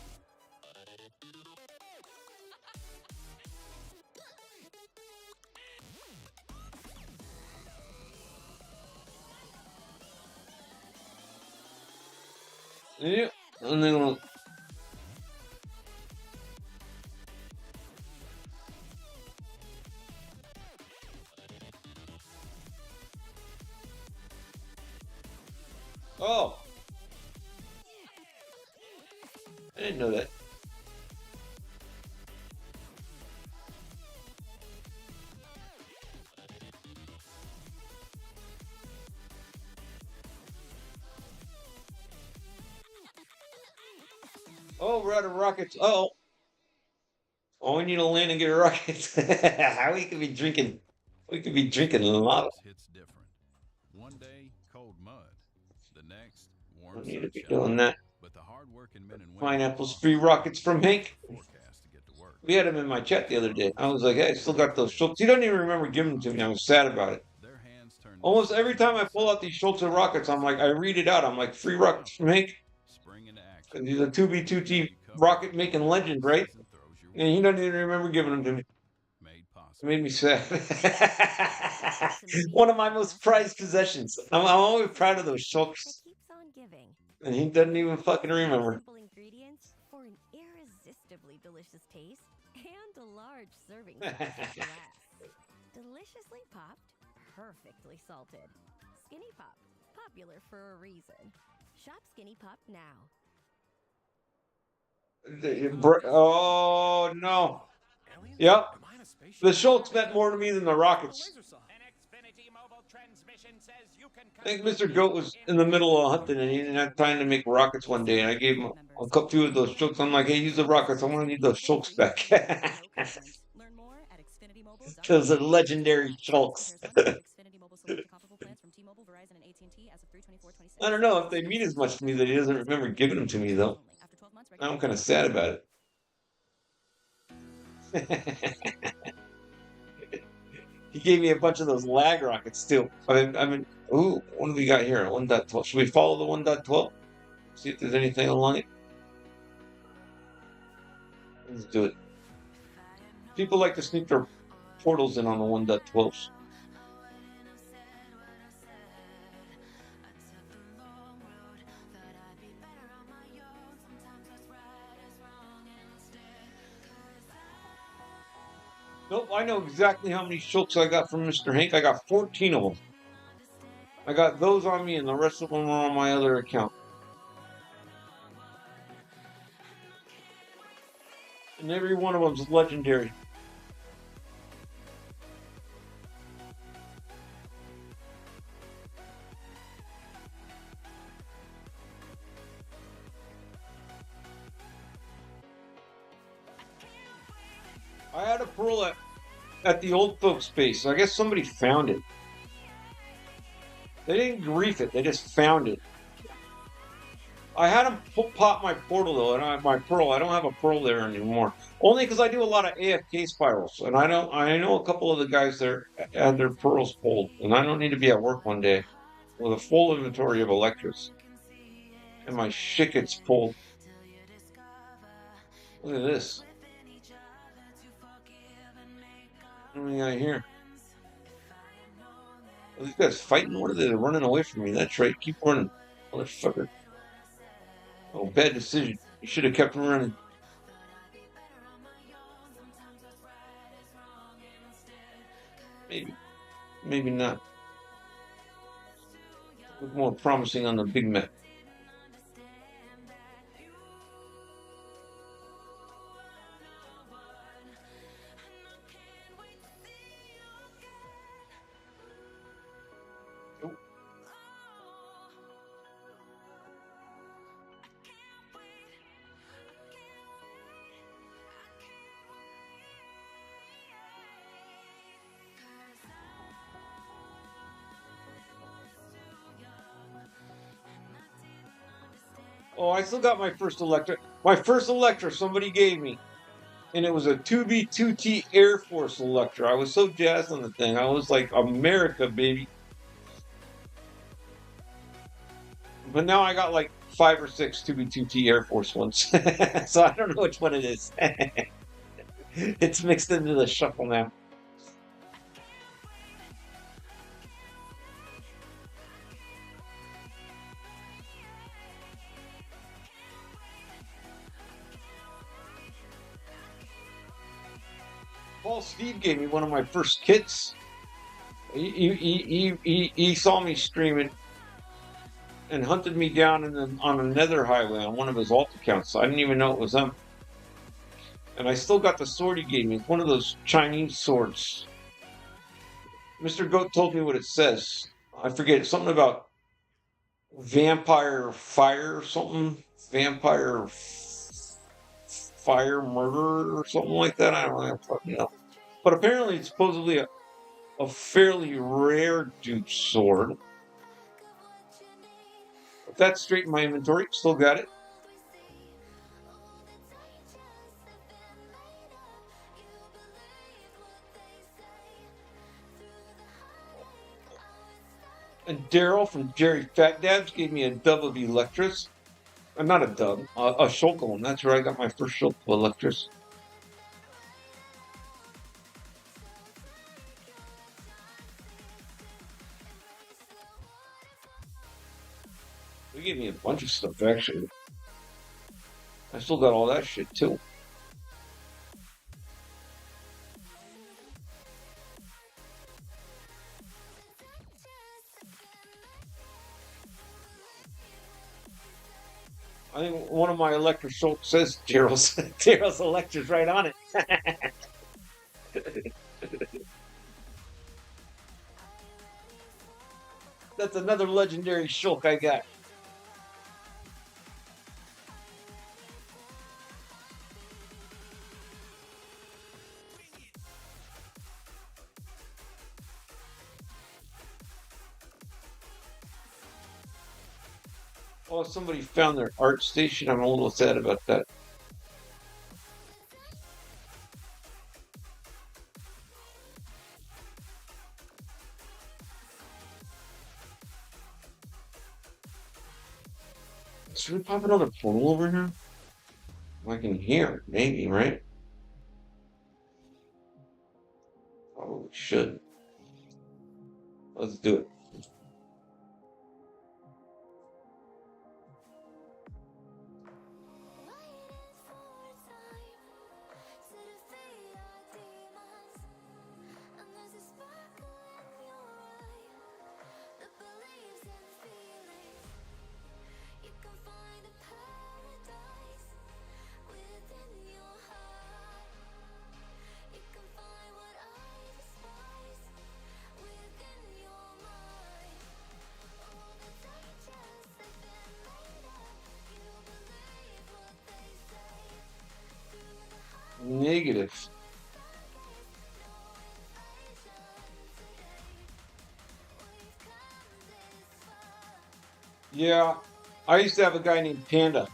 S5: Yeah, and then oh, I didn't know that. Oh, we're out of rockets. Oh, we need to land and get rockets. We could be drinking. We could be drinking a lot.
S14: Hits different. One day, cold mud. The next, warm
S5: We need to be
S14: sunshine.
S5: doing that.
S14: But the hard-working men and women
S5: Pineapples, free rockets from Hank.
S14: forecast to get to work.
S5: We had him in my chat the other day. I was like, hey, I still got those Schultz. He doesn't even remember giving them to me. I was sad about it. Almost every time I pull out these Schultz rockets, I'm like, I read it out. I'm like, free rockets from Hank. Because he's a 2b2ting rocket making legend, right? And he doesn't even remember giving them to me. It made me sad. One of my most prized possessions. I'm always proud of those Schultz. And he doesn't even fucking remember.
S17: Ingredients for an irresistibly delicious taste and a large serving size of glass. Deliciously popped, perfectly salted. Skinny Pop, popular for a reason. Shop Skinny Pop now.
S5: Oh no! Yep, the Schultz meant more to me than the rockets. I think Mr. Goat was in the middle of hunting and he didn't have time to make rockets one day, and I gave him a few of those Schultz. I'm like, hey, use the rockets. I want to need those Schultz back. Those are legendary Schultz. I don't know if they mean as much to me that he doesn't remember giving them to me, though. I'm kind of sad about it. He gave me a bunch of those lag rockets, too. Ooh, what do we got here? 1.12. Should we follow the 1.12? See if there's anything online? Let's do it. People like to sneak their portals in on the 1.12s. Nope, I know exactly how many Schultz I got from Mr. Hank. I got 14 of them. I got those on me, and the rest of them are on my other account. And every one of them is legendary. I had a pearl at the old folks' base. I guess somebody found it. They didn't grief it. They just found it. I had him pop my portal though, and my pearl. I don't have a pearl there anymore. Only because I do a lot of AFK spirals, and I know a couple of the guys there had their pearls pulled, and I don't need to be at work one day with a full inventory of Electras, and my shit gets pulled. Look at this. What do we got here? Are these guys fighting? What are they? They're running away from me. That's right. Keep running, motherfucker. Oh, bad decision. You should have kept running. Maybe. Maybe not. Look more promising on the big map. Oh, I still got my first Electra. My first Electra somebody gave me. And it was a 2b2t Air Force Electra. I was so jazzed on the thing. I was like, America, baby. But now I got like 5 or 6 2b2t Air Force ones. So I don't know which one it is. It's mixed into the shuffle now. Paul Steve gave me one of my first kits. He saw me streaming and hunted me down on a nether highway on one of his alt accounts. I didn't even know it was him. And I still got the sword he gave me. It's one of those Chinese swords. Mr. Goat told me what it says. I forget. Something about vampire fire or something. Vampire fire murderer or something like that. I don't know. But apparently it's supposedly a fairly rare dupe sword. But that's straight in my inventory. Still got it. And Daryl from Jerry Fat Dabs gave me a dub of Electras. Not a dub, a Shulk one. That's where I got my first Shulk of Electras. They gave me a bunch of stuff, actually. I still got all that shit, too. I think one of my Electra Shulk says Daryl's Electra's right on it. That's another legendary Shulk I got. Oh, somebody found their art station. I'm a little sad about that. Should we pop another portal over here? I can hear it, maybe, right? Probably should. Let's do it. Negative. Yeah, I used to have a guy named Panda.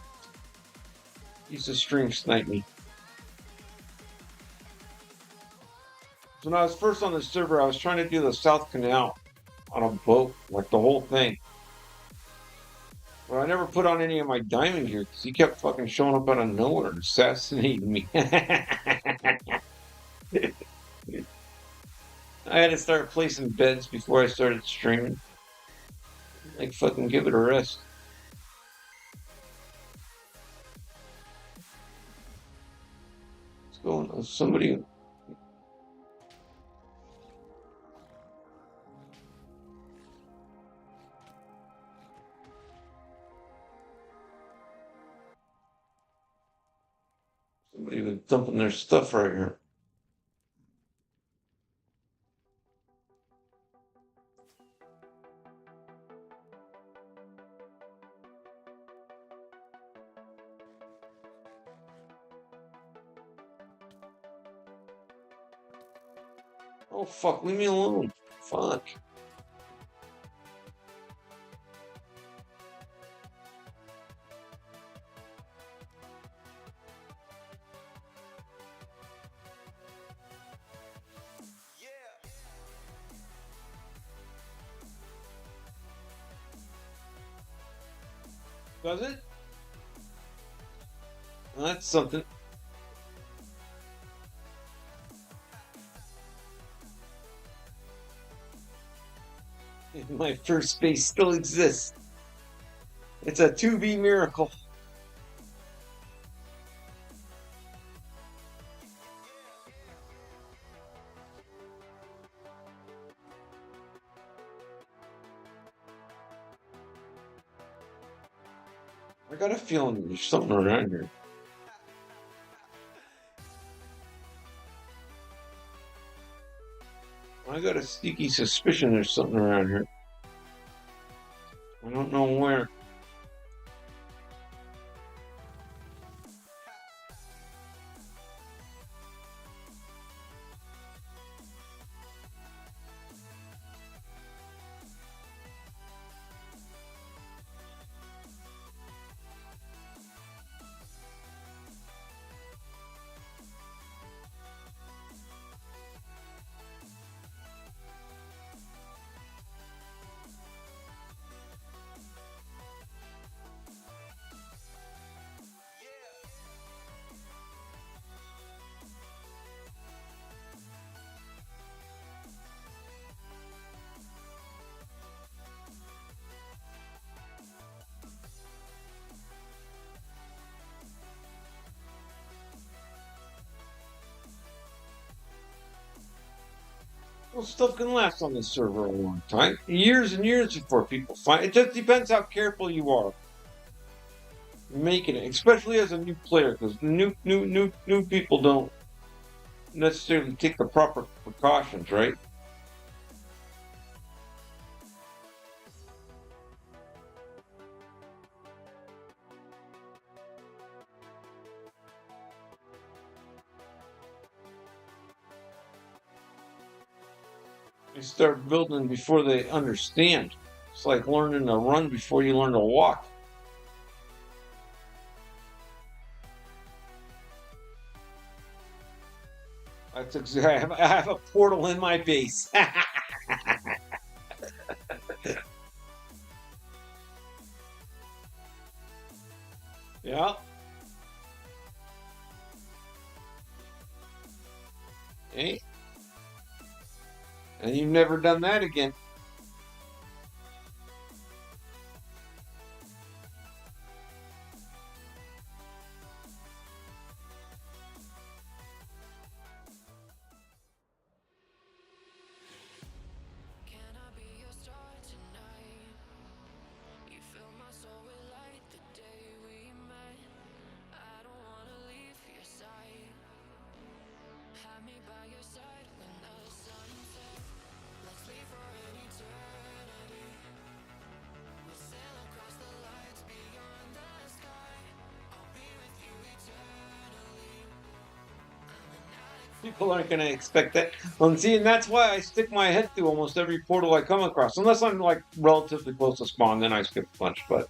S5: He used to stream snipe me. So when I was first on the server, I was trying to do the South Canal on a boat, like the whole thing. But I never put on any of my diamond gear because he kept fucking showing up out of nowhere and assassinating me. I had to start placing beds before I started streaming. Like, fucking give it a rest. Let's go. Somebody. Somebody was dumping their stuff right here. Oh, fuck, leave me alone. Fuck. Does it? Well, that's something. My first space still exists. It's a 2B miracle. I got a feeling there's something around here. I got a sneaky suspicion there's something around here. I don't know where. Well, stuff can last on this server a long time. Years and years before people find it. Just depends how careful you are making it, especially as a new player, because new people don't necessarily take the proper precautions, right? They start building before they understand. It's like learning to run before you learn to walk. That's exactly. I have a portal in my base. Yeah. Hey. And you've never done that again. People aren't going to expect that. Well, see, and that's why I stick my head through almost every portal I come across. Unless I'm like relatively close to spawn, then I skip a bunch. But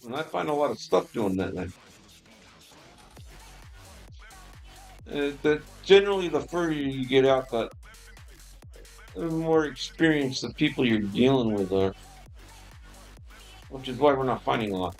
S5: And I find a lot of stuff doing that then. Generally, the further you get out, the more experienced the people you're dealing with are. Which is why we're not finding a lot.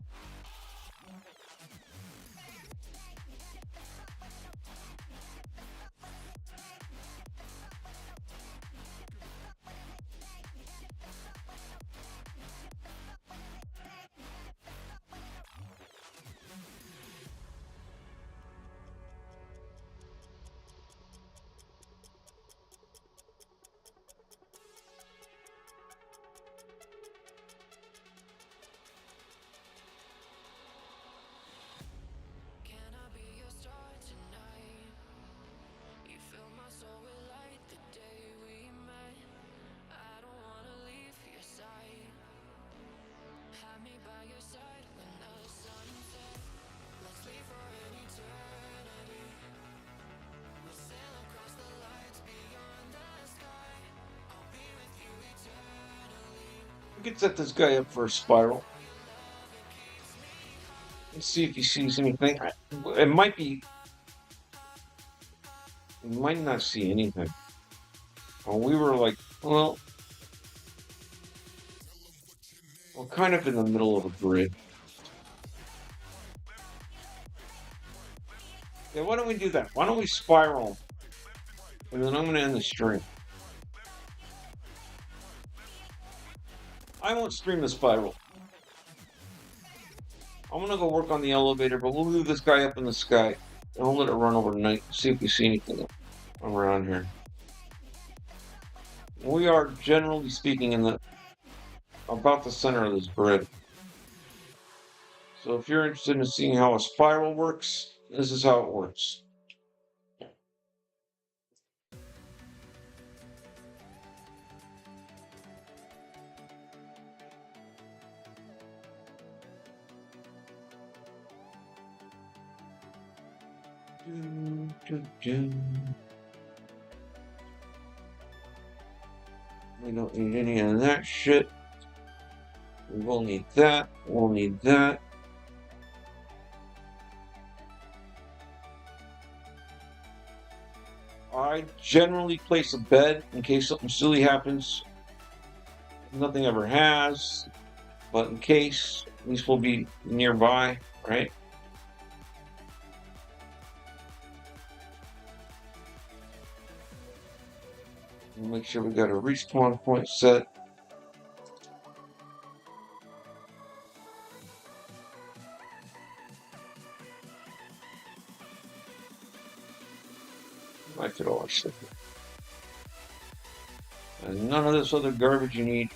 S5: We could set this guy up for a spiral. Let's see if he sees anything. It might be. He might not see anything. Well, we were like, well, we're kind of in the middle of a grid. Yeah, why don't we do that? Why don't we spiral? And then I'm going to end the stream. I won't stream the spiral. I'm going to go work on the elevator, but we'll leave this guy up in the sky. And we'll let it run overnight. See if we see anything around here. We are, generally speaking, in about the center of this grid. So if you're interested in seeing how a spiral works, this is how it works. We don't need any of that shit. We will need that. We'll need that. I generally place a bed in case something silly happens. Nothing ever has, but in case, at least we'll be nearby, right? We'll make sure we got a respawn point set. I fit all our shit. And none of this other garbage you need.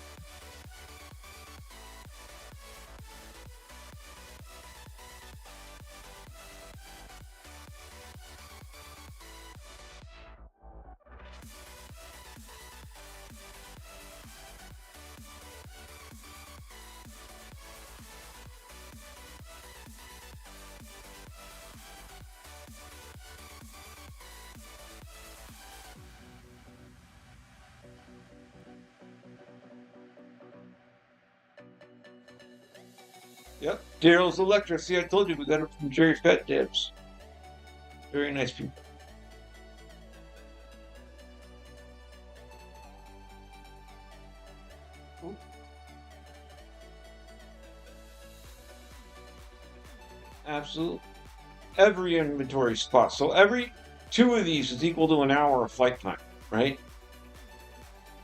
S5: Yep, Daryl's Electra. See, I told you we got it from Jerry Fat Dibs. Very nice people. Absolutely. Every inventory spot. So every 2 of these is equal to an hour of flight time, right?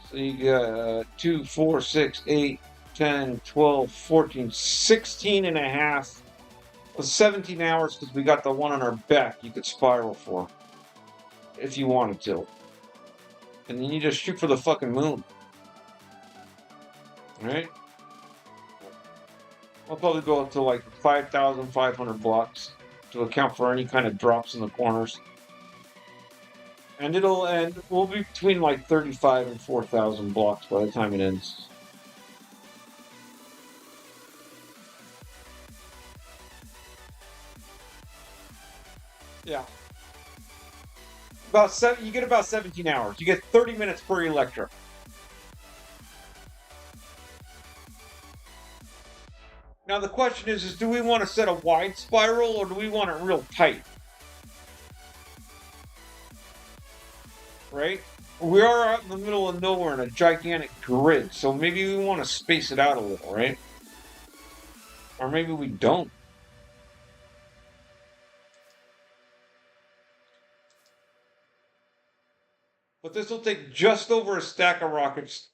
S5: So you got 2, 4, 6, 8, 10, 12, 14, 16 and a half. Well, 17 hours because we got the one on our back you could spiral for. If you wanted to. And then you just shoot for the fucking moon. Alright? I'll probably go up to like 5,500 blocks to account for any kind of drops in the corners. And we'll be between like 35 and 4,000 blocks by the time it ends. Yeah. You get about 17 hours. You get 30 minutes per Electra. Now the question is do we want to set a wide spiral or do we want it real tight? Right? We are out in the middle of nowhere in a gigantic grid, so maybe we want to space it out a little, right? Or maybe we don't. But this will take just over a stack of rockets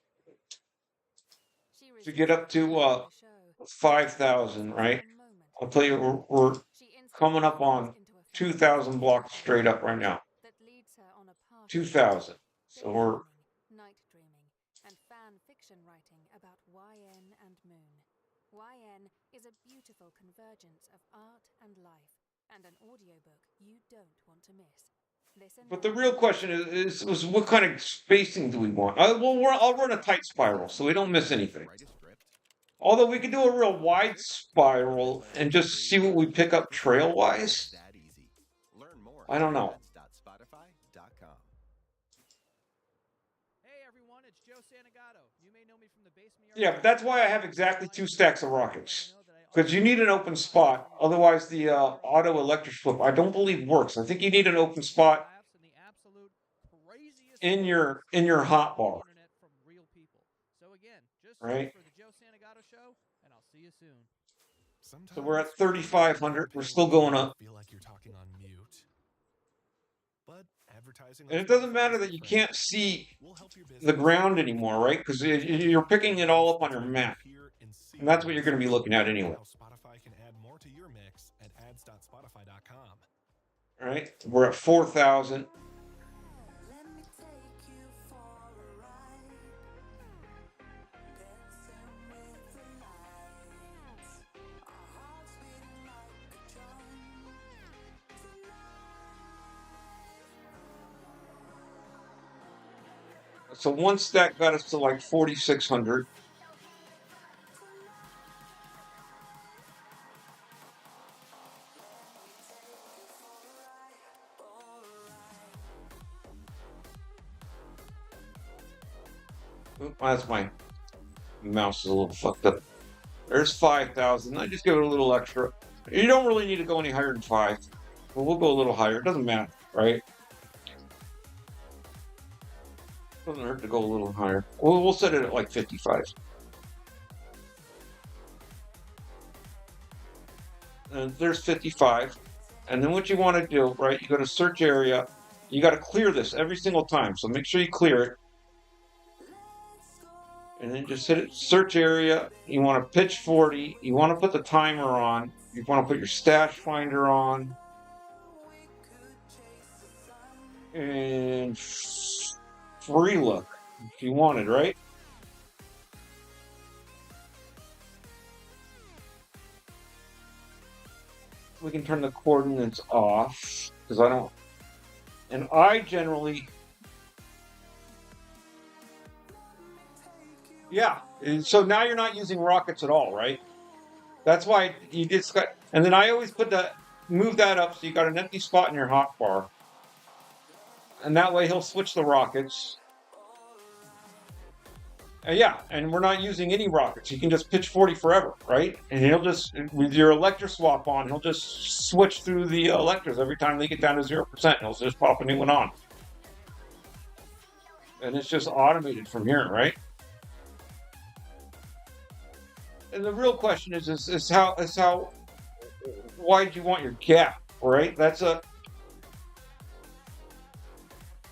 S5: to get up to 5,000, right? I'll tell you, we're coming up on 2,000 blocks straight up right now. 2,000. So we're
S6: night dreaming, and fan fiction writing about YN and Moon. YN is a beautiful convergence of art and life, and an audiobook you don't want to miss.
S5: But the real question is what kind of spacing do we want? I'll run a tight spiral so we don't miss anything. Although we could do a real wide spiral and just see what we pick up trail-wise. I don't know. Yeah, but that's why I have exactly 2 stacks of rockets. Because you need an open spot. Otherwise, the auto electric flip, I don't believe works. I think you need an open spot in your hotbar. Right? So we're at 3,500. We're still going up. And it doesn't matter that you can't see the ground anymore, right? Because you're picking it all up on your map. And that's what you're going to be looking at anyway. All right, we're at 4,000. So one stack got us to like 4,600. That's my mouse is a little fucked up. There's 5,000. I just give it a little extra. You don't really need to go any higher than 5. But we'll go a little higher. It doesn't matter, right? Doesn't hurt to go a little higher. We'll set it at like 55. And there's 55. And then what you want to do, right? You go to search area. You got to clear this every single time. So make sure you clear it. And then just hit it, search area. You want to pitch 40. You want to put the timer on. You want to put your stash finder on. And free look if you wanted, right? We can turn the coordinates off because I don't. And I generally. Yeah, so now you're not using rockets at all, right? That's why you just got, and then I always move that up so you got an empty spot in your hotbar. And that way he'll switch the rockets. Yeah, and we're not using any rockets. You can just pitch 40 forever, right? And he'll just, with your electro swap on, he'll just switch through the electors every time they get down to 0%. He'll just pop a new one on. And it's just automated from here, right? And the real question is how wide you want your gap, right?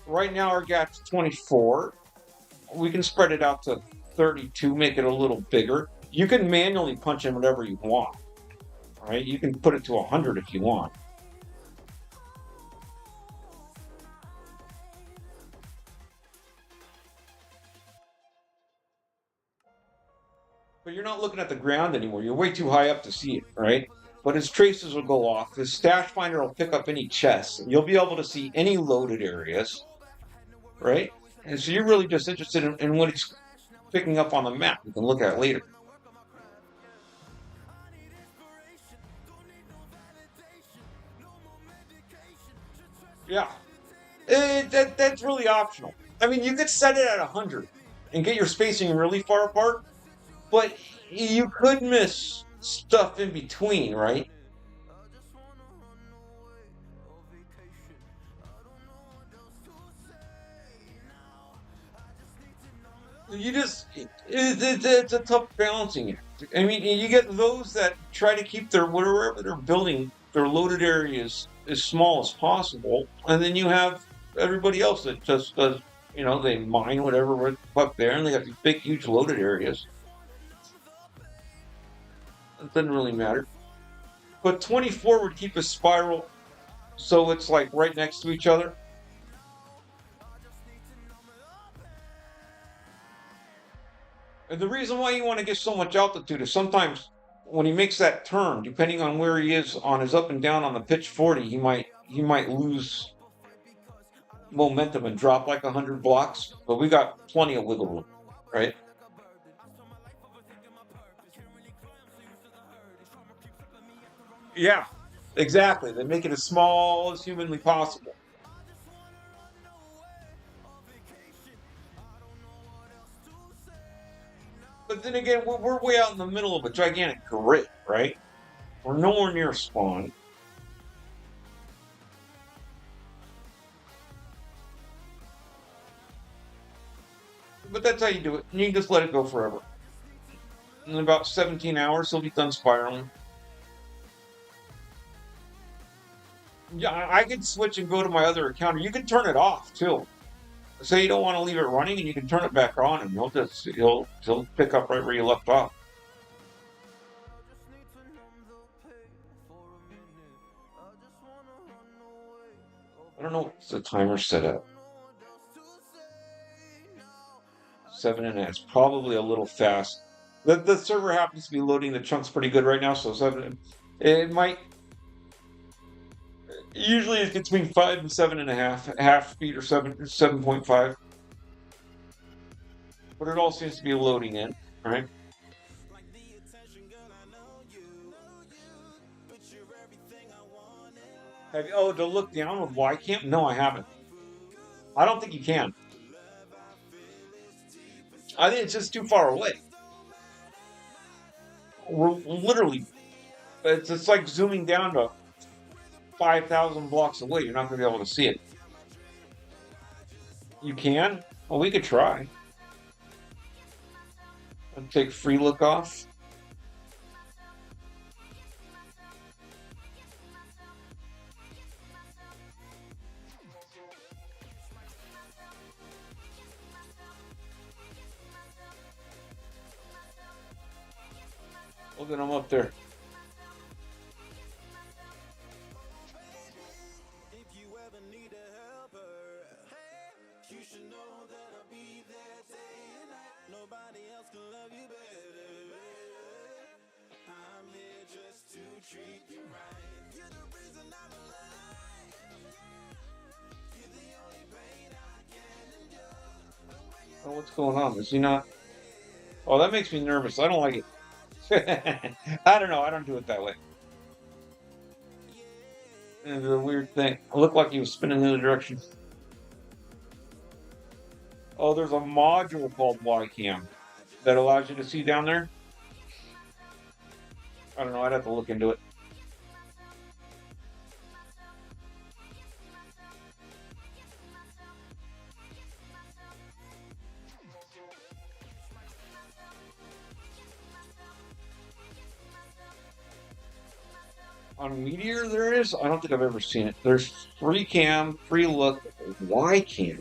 S5: Right now our gap's 24. We can spread it out to 32, make it a little bigger. You can manually punch in whatever you want, right? You can put it to 100 if you want. But you're not looking at the ground anymore. You're way too high up to see it, right? But his traces will go off. His stash finder will pick up any chests. You'll be able to see any loaded areas, right? And so you're really just interested in what it's picking up on the map. You can look at it later. Yeah. That's really optional. I mean, you could set it at 100 and get your spacing really far apart, but you could miss stuff in between, right? You just it's a tough balancing act. I mean, you get those that try to keep their wherever they're building their loaded areas as small as possible, and then you have everybody else that just does, they mine whatever up there, and they got these big, huge loaded areas. It doesn't really matter. But 24 would keep a spiral, so it's like right next to each other. And the reason why you want to get so much altitude is sometimes when he makes that turn, depending on where he is on his up and down on the pitch 40, he might lose momentum and drop like 100 blocks. But we got plenty of wiggle room, right? Yeah, exactly. They make it as small as humanly possible. But then again, we're way out in the middle of a gigantic grid, right? We're nowhere near spawn. But that's how you do it. And you can just let it go forever. In about 17 hours, he'll be done spiraling. Yeah, I could switch and go to my other account. Or you can turn it off too. Say you don't want to leave it running, and you can turn it back on, and he'll pick up right where you left off. I don't know what's the timer set at. 7.5. It's probably a little fast. The server happens to be loading the chunks pretty good right now, so 7. It might. Usually it's between 5 and 7.5, half speed or 7.5. But it all seems to be loading in, right? To look down with Ycam? No, I haven't. I don't think you can. I think it's just too far away. We're literally, it's like zooming down to 5,000 blocks away. You're not going to be able to see it. You can? Well, we could try. And take free look off. Look at them up there. Oh, what's going on? Is he not? Oh, that makes me nervous. I don't like it. I don't know. I don't do it that way. It's a weird thing. It looked like he was spinning in the other direction. Oh, there's a module called Ycam that allows you to see down there. I don't know. I'd have to look into it. On Meteor, there is? I don't think I've ever seen it. There's free cam, free look, Ycam.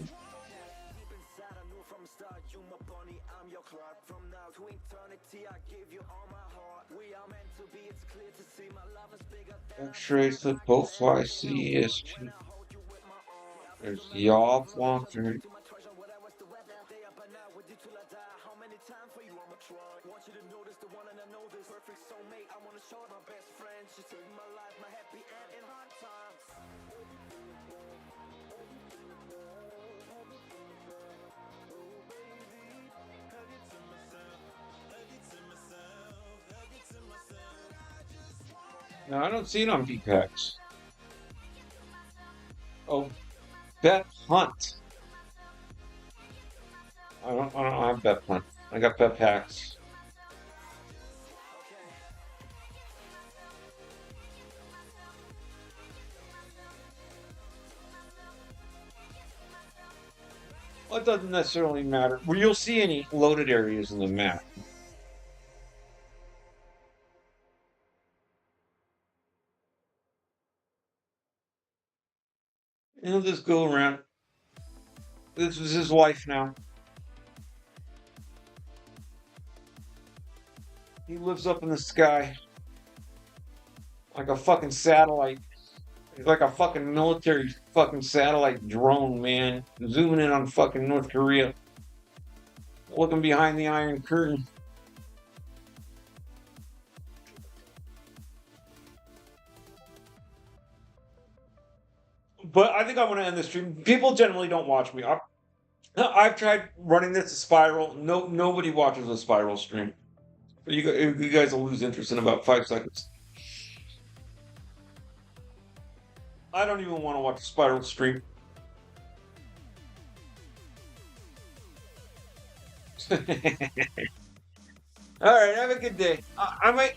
S5: X-rays, the Bowfly CESP. There's Yaw Blocker. No, I don't see it on VPAX. Oh, Bet Hunt. I don't have Bet Hunt. I got Bet Packs. it doesn't necessarily matter. Well, you'll see any loaded areas in the map. He'll just go around. This is his life now. He lives up in the sky like a fucking satellite. He's like a fucking military fucking satellite drone, man. Zooming in on fucking North Korea. Looking behind the Iron Curtain. But I think I want to end the stream. People generally don't watch me. I've tried running this a spiral. Nobody watches a spiral stream. You guys will lose interest in about 5 seconds. I don't even want to watch a spiral stream. All right, have a good day. I might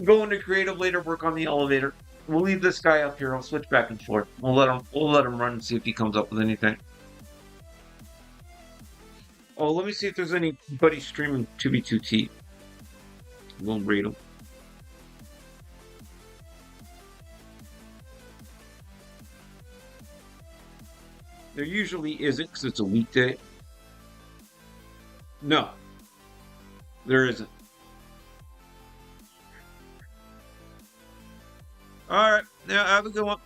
S5: go into creative later, work on the elevator. We'll leave this guy up here. I'll switch back and forth. We'll let him run and see if he comes up with anything. Oh, let me see if there's anybody streaming 2b2t. We'll read them. There usually isn't because it's a weekday. No, there isn't. All right, now have a good one.